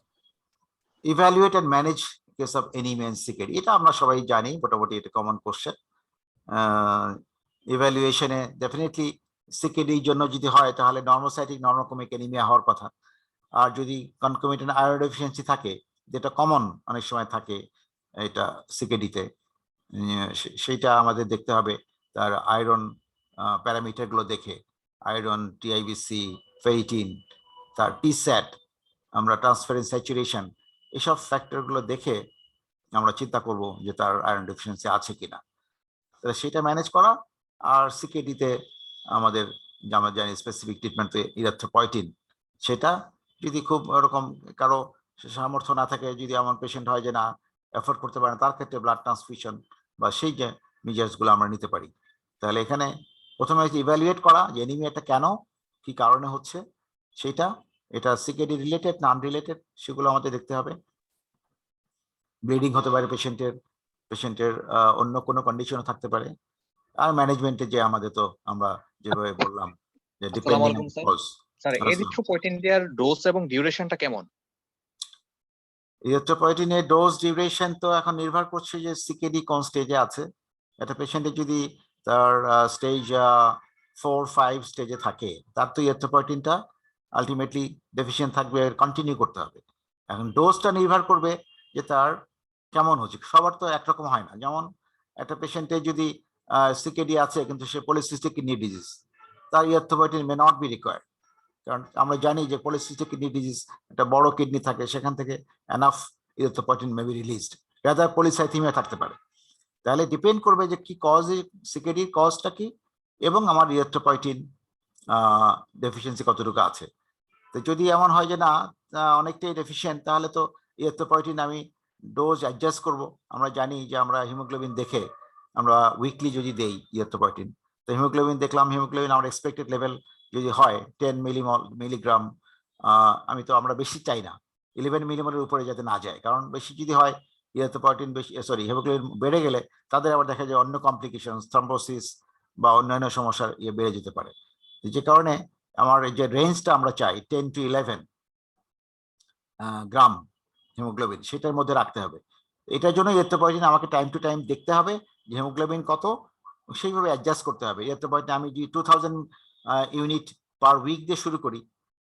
evaluate and manage case of anaemia and CKD, এটা আমরা সবাই জানি মোটামুটি, এটা কমন কোশ্চেন। ইভ্যালুয়েশনে ডেফিনেটলি সিকেডির জন্য যদি হয় তাহলে নর্মোসাইটিক নর্মোকমিক এনিমিয়া হওয়ার কথা। আর যদি কনকমিটেন্ট আয়রন ডেফিসিয়েন্সি থাকে, যেটা কমন অনেক সময় থাকে এটা সিকেডিতে, সেইটা আমাদের দেখতে হবে তার আয়রন প্যারামিটারগুলো দেখে, আয়রন, টিআইবিসি, ফেরিটিন, তার টিস্যাট, আমরা ট্রান্সফারেন্স স্যাচুরেশন, এসব ফ্যাক্টরগুলো দেখে আমরা চিন্তা করব যে তার আয়রন ডেফিসিয়েন্সি আছে কিনা। তাহলে সেটা ম্যানেজ করা। আর সিকেডিতে আমাদের আমরা জানি স্পেসিফিক ট্রিটমেন্ট ইরিথ্রোপয়েটিন, সেটা যদি খুব ওরকম কারো সামর্থ্য না থাকে, যদি এমন পেশেন্ট হয় যে না এফোর্ড করতে পারে না, তার ক্ষেত্রে ব্লাড ট্রান্সফিউশন বা সেই যে মেজার্সগুলো আমরা নিতে পারি। তাহলে এখানে প্রথমে ইভ্যালুয়েট করা যে এনিমিয়াটা কেন, কি কারণে হচ্ছে সেটা, এটা সিকেডি রিলেটেড না আনরিলেটেড সেগুলো আমাদের দেখতে হবে। ব্লিডিং হতে পারে পেশেন্টের অন্য কোনো কন্ডিশনও থাকতে পারে। আর ম্যানেজমেন্টে যে আমাদের তো আমরা যেভাবে বললাম যে depending on cause. Sir erythropoietin দেওয়ার ডোজ এবং ডিউরেশনটা কেমন? ইরিথ্রোপয়েটিনের ডোজ ডিউরেশন তো এখন নির্ভর করছে যে সিকেডি কোন স্টেজে আছে। একটা পেশেন্টের যদি তার স্টেজ 4-5 স্টেজে থাকে, তার তো ইরিথ্রোপয়েটিনটা আলটিমেটলি ডেফিসিয়েন্ট থাকবে, কন্টিনিউ করতে হবে। এখন ডোজটা নির্ভর করবে যে তার কেমন হচ্ছে, সবার তো একরকম হয় না। যেমন একটা পেশেন্টের যদি সিকেডি আছে কিন্তু সে পলিসিস্টিক কিডনি ডিজিজ, তার erythropoietin may not be required, কারণ আমরা জানি যে পলিসিস্টিক কিডনি ডিজিজ একটা বড় কিডনি থাকে, সেখান থেকে enough erythropoietin may be released, rather polycythaemia থাকতে পারে। তাহলে ডিপেন্ড করবে যে কি কজ, সিকেডির কজটা কি এবং আমার ইরিথ্রোপয়েটিন ডেফিসিয়েন্সি কতটুকু আছে। তো যদি এমন হয় যে না অনেকটাই ডেফিসিয়েন্ট, তাহলে তো ইরিথ্রোপয়েটিন আমি ডোজ অ্যাডজাস্ট করব। আমরা জানি যে আমরা হিমোগ্লোবিন দেখে আমরা উইকলি যদি দেই ইরিথ্রোপয়েটিন, তো হিমোগ্লোবিন দেখলাম, হিমোগ্লোবিন আমার এক্সপেক্টেড লেভেল যদি হয় 10 মিলিগ্রাম, আমরা বেশি চাই না, 11 মিলিমোলের উপরে যাতে না যায়, কারণ বেশি যদি হয় ইরিথ্রোপয়েটিন বেশি হিমোগ্লোবিন বেড়ে গেলে তাদের আবার দেখা যায় অন্য কমপ্লিকেশন, থ্রম্বোসিস বা অন্যান্য সমস্যার বেড়ে যেতে পারে। যে কারণে আমার যে রেঞ্জটা আমরা চাই 10 to 11 গ্রাম হিমোগ্লোবিন, সেটার মধ্যে রাখতে হবে। এটার জন্য ইরিথ্রোপয়েটিন আমাকে টাইম টু টাইম দেখতে হবে যে হিমোগ্লোবিন কত, সেইভাবে অ্যাডজাস্ট করতে হবে। ইরিথ্রোপয়েটিন আমি যদি 2000 ইউনিট পার উইক দিয়ে শুরু করি,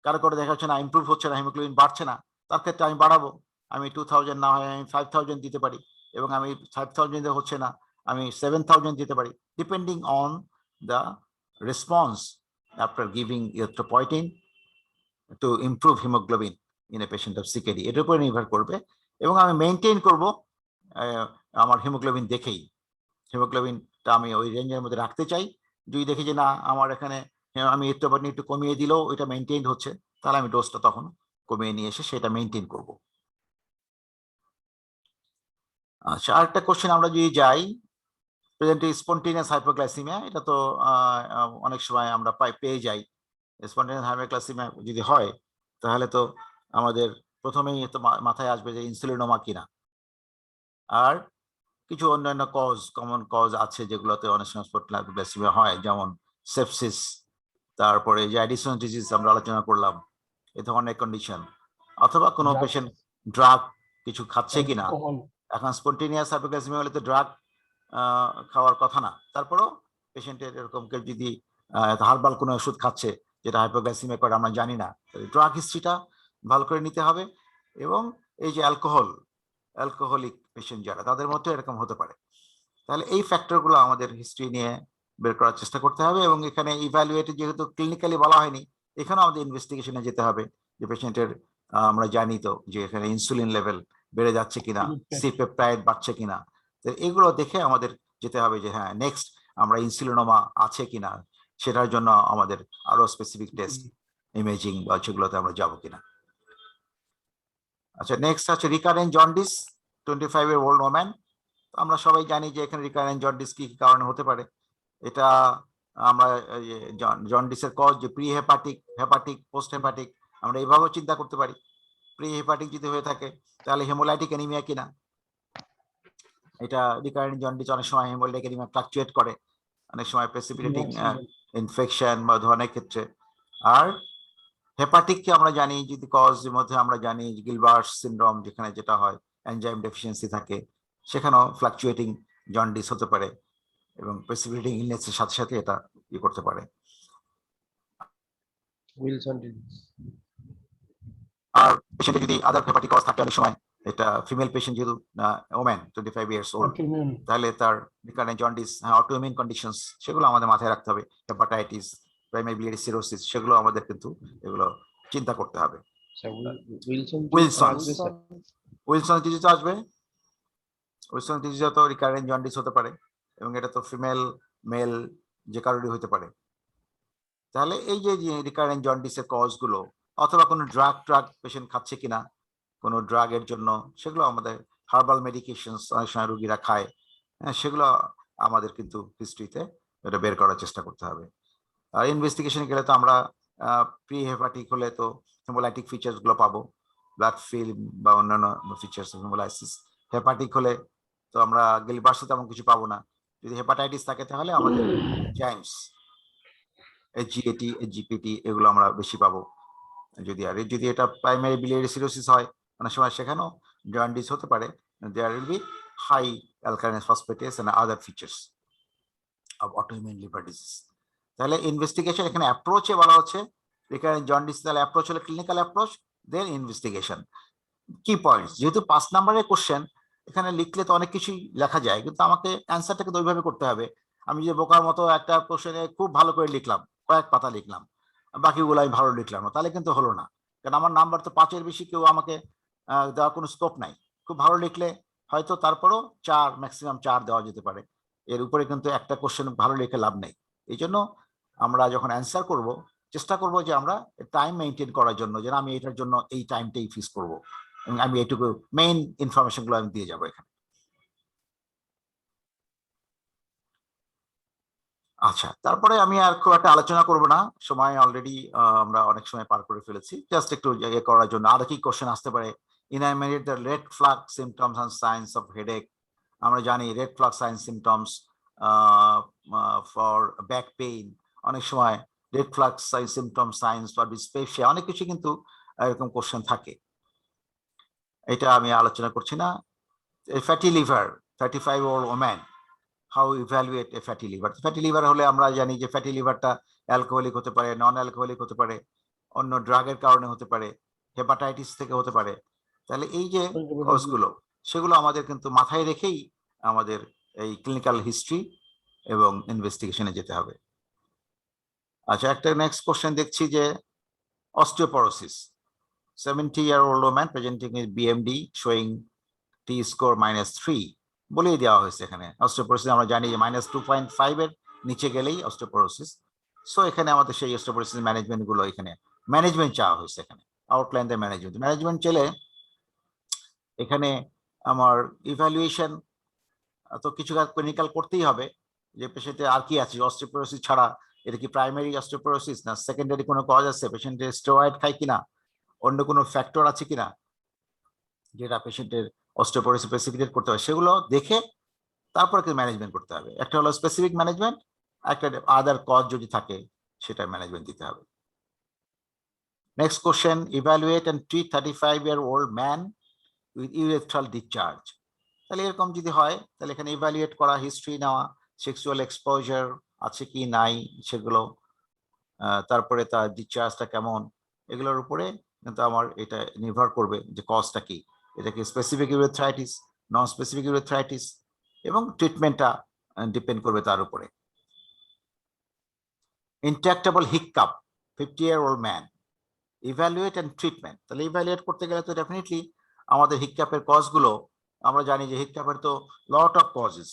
কারো করে দেখা যাচ্ছে না ইমপ্রুভ হচ্ছে না, হিমোগ্লোবিন বাড়ছে না, তার ক্ষেত্রে আমি বাড়াবো, আমি 2000 না হয় আমি 5000 দিতে পারি, এবং আমি 5000 হচ্ছে না আমি 7000 দিতে পারি, depending on the response after giving erythropoietin to improve haemoglobin in a patient of CKD, এটার উপরে নির্ভর করবে। এবং আমি মেনটেন করব আমার হিমোগ্লোবিন দেখেই, হিমোগ্লোবিনটা আমি ওই রেঞ্জের মধ্যে রাখতে চাই। যদি দেখি যে না আমার এখানে আমি ইরিথ্রোপয়েটিন একটু কমিয়ে দিলেও এটা মেনটেন হচ্ছে, তাহলে আমি ডোজটা তখন কমিয়ে নিয়ে এসে সেটা মেনটেন করব। আচ্ছা, আরেকটা কোশ্চেন আমরা যদি যাই, প্রেজেন্ট স্পন্টেনিয়াস হাইপোগ্লাইসিমিয়া, এটা তো অনেক সময় আমরা পেয়ে যাই। স্পন্টেনিয়াস হাইপোগ্লাইসিমিয়া যদি হয়, তাহলে তো আমাদের প্রথমেই তো মাথায় আসবে যে ইনসুলিনোমা কিনা। আর কিছু অন্যান্য কমন কজ আছে যেগুলোতে অনেক সময় স্পন্টেনিয়াস হাইপোগ্লাইসিমিয়া হয়, যেমন সেপসিস, তারপরে যে অ্যাডিশনাল ডিজিজ আমরা আলোচনা করলাম, এ ধরনের কন্ডিশন, অথবা কোনো পেশেন্ট ড্রাগ কিছু খাচ্ছে কিনা। এখন স্পন্টেনিয়াস হাইপোগ্লাইসিমিয়া হলে তো ড্রাগ খাওয়ার কথা না, তারপরেও পেশেন্টের এরকম কেউ যদি হার্বাল কোনো ওষুধ খাচ্ছে যেটা হাইপোগ্লাইসিমিয়া করে আমরা জানি না, ড্রাগ হিস্ট্রিটা ভালো করে নিতে হবে। এবং এই যে অ্যালকোহলিক পেশেন্ট যারা, তাদের মধ্যে এরকম হতে পারে। তাহলে এই ফ্যাক্টরগুলো আমাদের হিস্ট্রি নিয়ে বের করার চেষ্টা করতে হবে। এবং এখানে ইভ্যালুয়েটে যেহেতু ক্লিনিক্যালি বলা হয়নি, এখানেও আমাদের ইনভেস্টিগেশনে যেতে হবে যে পেশেন্টের আমরা জানি তো যে এখানে ইনসুলিন লেভেল বেড়ে যাচ্ছে কিনা, সি পেপটাইড বাড়ছে কিনা, তো এগুলো দেখে আমাদের যেতে হবে যে হ্যাঁ নেক্সট আমরা ইনসুলিনোমা আছে কিনা, সেটার জন্য আমাদের আরো স্পেসিফিক টেস্ট ইমেজিং বা সেগুলোতে আমরা যাবো কিনা। আচ্ছা, নেক্সট আছে রিকারেন্ট জন্ডিস 25-year-old ওম্যান। আমরা সবাই জানি যে এখানে রিকারেন্ট জন্ডিস কি কারণে হতে পারে। এটা আমরা জন্ডিসের কজ যে pre hepatic, hepatic, post hepatic, আমরা এইভাবেও চিন্তা করতে পারি। প্রি হেপাটিক যদি হয়ে থাকে তাহলে হেমোলাইটিক অ্যানিমিয়া কিনা। এটা রিকারেন্ট জন্ডিস অনেক সময় হেমোলাইটিক অ্যানিমিয়া ফ্লাকচুয়েট করে, অনেক সময় প্রেসিপিটেটিং ইনফেকশন বা ধরনের ক্ষেত্রে। আর হেপাটিককে আমরা জানি যদি কজের মধ্যে আমরা জানি গিলবার্ট সিনড্রোম, যেখানে যেটা হয় এনজাইম ডেফিসিয়েন্সি থাকে, সেখানেও ফ্লাকচুয়েটিং জন্ডিস হতে পারে এবং প্রেসিপিটেটিং ইলনেসের সাথে সাথে এটা করতে পারে। Wilson disease. আর পেশেন্টে যদি আদার হেপাটিক কজ থাকে, অনেক সময় এটা ফিমেল পেশেন্ট যেহেতু ওমেন 25 years old, তাহলে তার রিকারেন্ট জন্ডিস, অটোইমিউন কন্ডিশনস, সেগুলো আমাদের মাথায় রাখতে হবে। হেপাটাইটিস, প্রাইমারি biliary সিরোসিস, সেগুলো আমাদের কিন্তু এগুলো চিন্তা করতে হবে। উইলসন ডিজিজ আসবে। উইলসন ডিজিজ তো রিকারেন্ট জন্ডিস হতে পারে এবং এটা তো ফিমেল মেল যে কারোরই হতে পারে। তাহলে এই যে রিকারেন্ট জন্ডিসের কজগুলো, অথবা কোনো ড্রাগ পেশেন্ট খাচ্ছে কিনা কোনো ড্রাগের জন্য, সেগুলো আমাদের হার্বাল মেডিকেশনস অনেক সময় রোগীরা খায়, হ্যাঁ, সেগুলো আমাদের কিন্তু হিস্ট্রিতে এটা বের করার চেষ্টা করতে হবে। আর ইনভেস্টিগেশন গেলে তো আমরা প্রি হেপাটিক হলে তো হেমোলাইটিক ফিচার্স গুলো পাবো, ব্লাড ফিল্ম বা অন্যান্য ফিচার্স হেমোলাইসিস। হেপাটিক হলে তো আমরা গিলবার্সে তেমন কিছু পাবো না। যদি হেপাটাইটিস থাকে তাহলে আমাদের জেমস, HGAT, HGPT এগুলো আমরা বেশি পাবো। যদি এটা প্রাইমারি biliary cirrhosis হয়, অনেক সময় সেখানেও জন্ডিস হতে পারে। There will be high alkaline phosphatase and other features of autoimmune liver disease. তাহলে ইনভেস্টিগেশন এখানে অ্যাপ্রোচে বলা হচ্ছে রিকারেন্ট জন্ডিস, তাহলে অ্যাপ্রোচ হলো ক্লিনিক্যাল অ্যাপ্রোচ, দেন ইনভেস্টিগেশন। কি পয়েন্টস, যেহেতু 5 নম্বরের কোশ্চেন, এখানে লিখলে তো অনেক কিছুই লেখা যায়, কিন্তু আমাকে অ্যান্সারটাকে তো ওইভাবে করতে হবে। আমি যে বোকার মতো একটা কোশ্চেনে খুব ভালো করে লিখলাম, কয়েক পাতা লিখলাম, বাকিগুলো আমি ভালো লিখলাম না, তাহলে কিন্তু হলো না। কারণ আমার নাম্বার তো 5-এর বেশি কেউ আমাকে দেওয়ার কোনো স্কোপ নাই। খুব ভালো লিখলে হয়তো তারপরও 4, ম্যাক্সিমাম 4 দেওয়া যেতে পারে। এর উপরে কিন্তু একটা কোশ্চেন ভালো লিখে লাভ নেই। এই জন্য আমরা যখন অ্যান্সার করব, চেষ্টা করব যে আমরা টাইম মেনটেন করার জন্য, যেন আমি এটার জন্য এই টাইমটাই ফিক্স করব, এবং আমি এইটুকু মেইন ইনফরমেশন গুলো আমি দিয়ে যাবো এখানে। আচ্ছা, তারপরে আমি আর খুব একটা আলোচনা করব না, সময় অলরেডি আমরা অনেক সময় পার করে ফেলেছি। জাস্ট একটু ইয়ে করার জন্য, আর কি কোশ্চেন আসতে পারে। Enumerate the red flag symptoms and signs of headache. আমরা জানি red flag sign symptoms for back pain, অনেক সময় red flag sign symptom signs for dyspepsia, অনেক কিছু কিন্তু এরকম কোশ্চেন থাকে। এটা আমি আলোচনা করছি না। Fatty liver, 35-year-old woman, how evaluate A fatty liver. Fatty liver হলে আমরা জানি যে ফ্যাটি লিভারটা অ্যালকোহলিক হতে পারে, নন অ্যালকোহলিক হতে পারে, অন্য ড্রাগের কারণে হতে পারে, হেপাটাইটিস থেকে হতে পারে। তাহলে এই যে কজগুলো, সেগুলো আমাদের কিন্তু মাথায় রেখেই আমাদের এই ক্লিনিক্যাল হিস্ট্রি এবং ইনভেস্টিগেশনে যেতে হবে। আচ্ছা, একটা নেক্সট কোশ্চেন দেখছি যে osteoporosis, 70-year-old woman presenting with BMD showing T-score -3 বলেই দেওয়া হয়েছে এখানে। অস্টিওপোরোসিস আমরা জানি যে -2.5 এর নিচে গেলেই অস্টিওপোরোসিস। সো এখানে আমাদের সেই অস্টিওপোরোসিস ম্যানেজমেন্ট গুলো, এখানে ম্যানেজমেন্ট চাওয়া হয়েছে। এখানে আউটলাইন দ্য ম্যানেজমেন্ট চেলে এখানে আমার ইভ্যালুয়েশন তো কিছু ক্লিনিক্যাল করতেই হবে, যে পেশেন্টে আর কি আছে অস্টিওপোরোসিস ছাড়া, এটা কি প্রাইমারি অস্টিওপোরোসিস না সেকেন্ডারি কোনো কজ আছে, পেশেন্টের স্টেরয়েড খায় কিনা, অন্য কোনো ফ্যাক্টর আছে কিনা যেটা পেশেন্টের অস্টিওপোরোসিস প্রেসিপিটেট করতে হবে, সেগুলো দেখে তারপরে কি ম্যানেজমেন্ট করতে হবে। একটা হলো স্পেসিফিক ম্যানেজমেন্ট, একটা আদার কজ যদি থাকে সেটা ম্যানেজমেন্ট দিতে হবে। Next question, evaluate and treat 35-year-old man with urethral discharge. তাহলে এরকম যদি হয়, তাহলে এখানে ইভ্যালুয়েট করা, হিস্ট্রি নেওয়া, সেক্সুয়াল এক্সপোজার আছে কি নাই সেগুলো, তারপরে তার ডিসচার্জটা কেমন, এগুলোর উপরে কিন্তু আমার এটা নির্ভর করবে যে কজটা কি। এটা কি specific urethritis, non specific urethritis, এবং ট্রিটমেন্টটা ডিপেন্ড করবে তার উপরে। Intractable hiccup, 50-year-old man, evaluate and treatment. তাহলে ইভ্যালুয়েট করতে গেলে তো ডেফিনেটলি আমাদের হিককাপের কজগুলো, আমরা জানি যে হিককাপের তো lot of causes.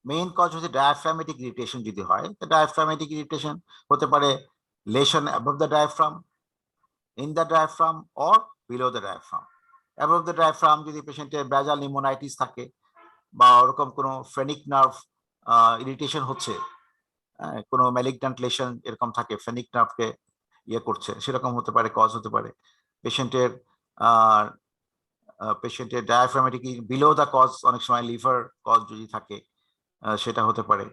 Main cause হচ্ছে ডায়াফ্রামেটিক ইরিটেশন। যদি হয় তো ডায়াফ্রামেটিক ইরিটেশন হতে পারে lesion above the diaphragm, in the diaphragm or below the diaphragm. Above the diaphragm যদি পেশেন্টের ব্যাজাল নিউমোনাইটিস থাকে, বা ওরকম কোনো ফ্রেনিক নার্ভ ইরিটেশন হচ্ছে, কোনো ম্যালিগন্যান্ট লেশন এরকম থাকে, ফ্রেনিক নার্ভকে ইয়ে করছে, সেরকম হতে পারে, কজ হতে পারে। পেশেন্টের ডায়াফ্রামেটিক বিলো দ্য কজ, অনেক সময় লিভার কজ যদি থাকে সেটা হতে পারে,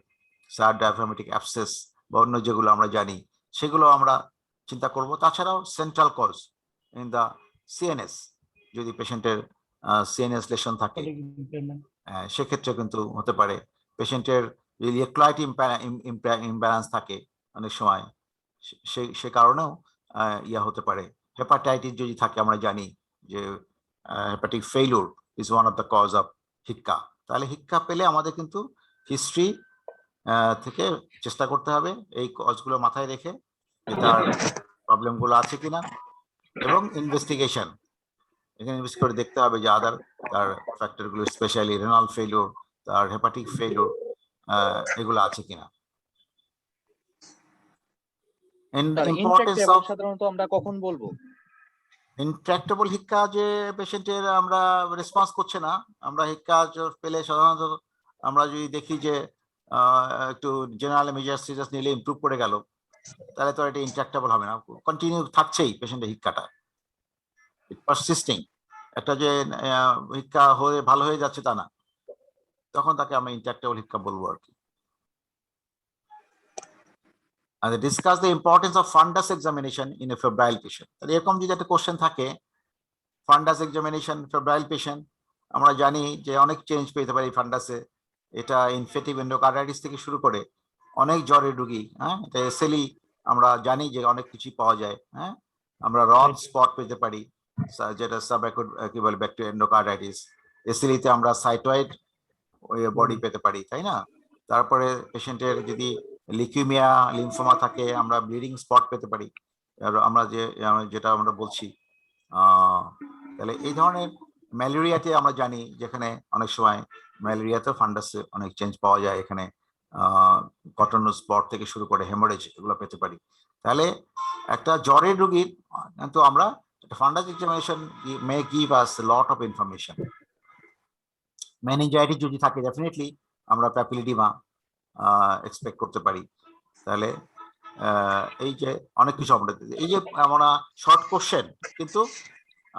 সার ডায়াফ্রামেটিক অ্যাবসেস বা অন্য যেগুলো আমরা জানি সেগুলো আমরা চিন্তা করব। তাছাড়াও central cause in the CNS, যদি পেশেন্টের সিএনএস লেশন থাকে সেক্ষেত্রে কিন্তু হতে পারে। পেশেন্টের যদি ইলেক্ট্রোলাইট ইমব্যালেন্স থাকে অনেক সময়, সে কারণেও ইয়া হতে পারে। হেপাটাইটিস যদি থাকে, আমরা জানি যে hepatic failure is one of the cause of হিক্কা। তাহলে হিক্কা পেলে আমাদের কিন্তু হিস্ট্রি থেকে চেষ্টা করতে হবে এই কজগুলো মাথায় রেখে যে তার প্রবলেমগুলো আছে কিনা, এবং ইনভেস্টিগেশন, এখানে ইনভেস্ট করে দেখতে হবে যে আদার তার ফ্যাক্টরগুলো, স্পেশালি রেনাল ফেইলিউর, তার হেপাটিক ফেইলিউর, এগুলো আছে কিনা। ইনট্রাক্টেবল সাধারণত আমরা কখন বলবো? ইন্ট্রাক্টেবল হিক্কা যে পেশেন্টের আমরা রেসপন্স করছে না, আমরা হিক্কা পেলে সাধারণত আমরা যদি দেখি যে একটু জেনারেল মেজার সিরিয়াস নিলে ইমপ্রুভ করে গেল, তাহলে তো এটা ইন্ট্রাক্টেবল হবে না, কন্টিনিউ থাকছেই পেশেন্টের হিক্কাটা, পারসিস্টিং, একটা যে হিক্কা হয়ে ভালো হয়ে যাচ্ছে তা না, তখন তাকে আমরা ইন্ট্রাক্টেবল হিক্কা বলবো আর কি। And discuss the importance of fundus examination in a febrile patient. তাহলে এরকম যদি একটা কোশ্চেন থাকে, ফান্ডাস এক্সামিনেশন ফেব্রাইল পেশেন্ট, আমরা জানি যে অনেক চেঞ্জ পেতে পারি ফান্ডাসে, এটা ইনফেটিভ এন্ডোকার্ডাইটিস থেকে শুরু করে অনেক জ্বরের রোগী, হ্যাঁ, এটা এসএলই আমরা জানি যে অনেক কিছু পাওয়া যায়, হ্যাঁ, আমরা রড স্পট পেতে পারি যেটা সাবঅ্যাকুট কি বলে ব্যাকটেরিয়া এন্ডোকার্ডাইটিস, এসএলইতে আমরা সাইটোয়েড বডি পেতে পারি, তাই না? তারপরে পেশেন্টের যদি লিউকেমিয়া লিম্ফোমা থাকে আমরা ব্লিডিং স্পট পেতে পারি, আর আমরা যেটা আমরা বলছি তাহলে এই ধরনের ম্যালেরিয়াতে আমরা জানি যেখানে অনেক সময় ম্যালেরিয়াতে ফান্ডাসে অনেক চেঞ্জ পাওয়া যায়, এখানে কটন স্পট থেকে শুরু করে হেমোরেজ এগুলো পেতে পারি। তাহলে একটা জ্বরের রোগীর কিন্তু আমরা ফান্ডাস examination May give us lot of information. Meningitis যদি থাকে ডেফিনেটলি আমরা প্যাপিলিডিমা এক্সপেক্ট করতে পারি। তাহলে এই যে অনেক কিছু আমরা, এই যে আমরা শর্ট কোশ্চেন, কিন্তু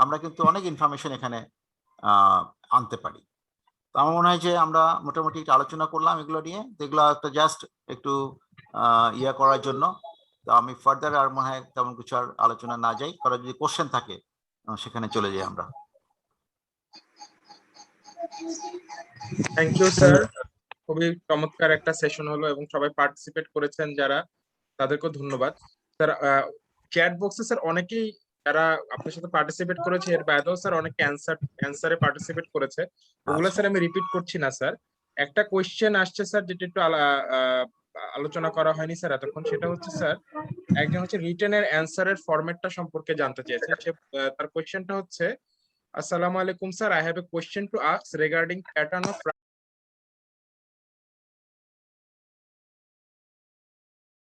আমরা কিন্তু অনেক ইনফরমেশন এখানে আনতে পারি। তো আমার মনে হয় যে আমরা মোটামুটি একটা আলোচনা করলাম এগুলো নিয়ে, এগুলো একটা জাস্ট একটু ইয়া করার জন্য। তো আমি ফার্দার আর মনে হয় তেমন কিছু আর আলোচনা না যাই, কারণ যদি কোশ্চেন থাকে সেখানে চলে যাই আমরা। থ্যাংক ইউ স্যার, খুবই চমৎকার একটা সেশন হলো এবং সবাই পার্টিসিপেট করেছেন যারা, তাদেরকেও ধন্যবাদ। স্যার চ্যাট বক্সে স্যার অনেকেই যারা আপনার সাথে পার্টিসিপেট করেছে, এর বাইরেও স্যার অনেকে অ্যান্সারে পার্টিসিপেট করেছে, ওগুলো স্যার আমি রিপিট করছি না স্যার। একটা কোয়েশ্চেন আসছে স্যার যেটা একটু আলোচনা করা হয়নি স্যার এতক্ষণ, সেটা হচ্ছে স্যার একজন হচ্ছে রিটেনের অ্যান্সারের ফরম্যাটটা সম্পর্কে জানতে চেয়েছে। তার কোয়েশ্চেনটা হচ্ছে, আসসালামু আলাইকুম sir, I have a question to ask regarding pattern of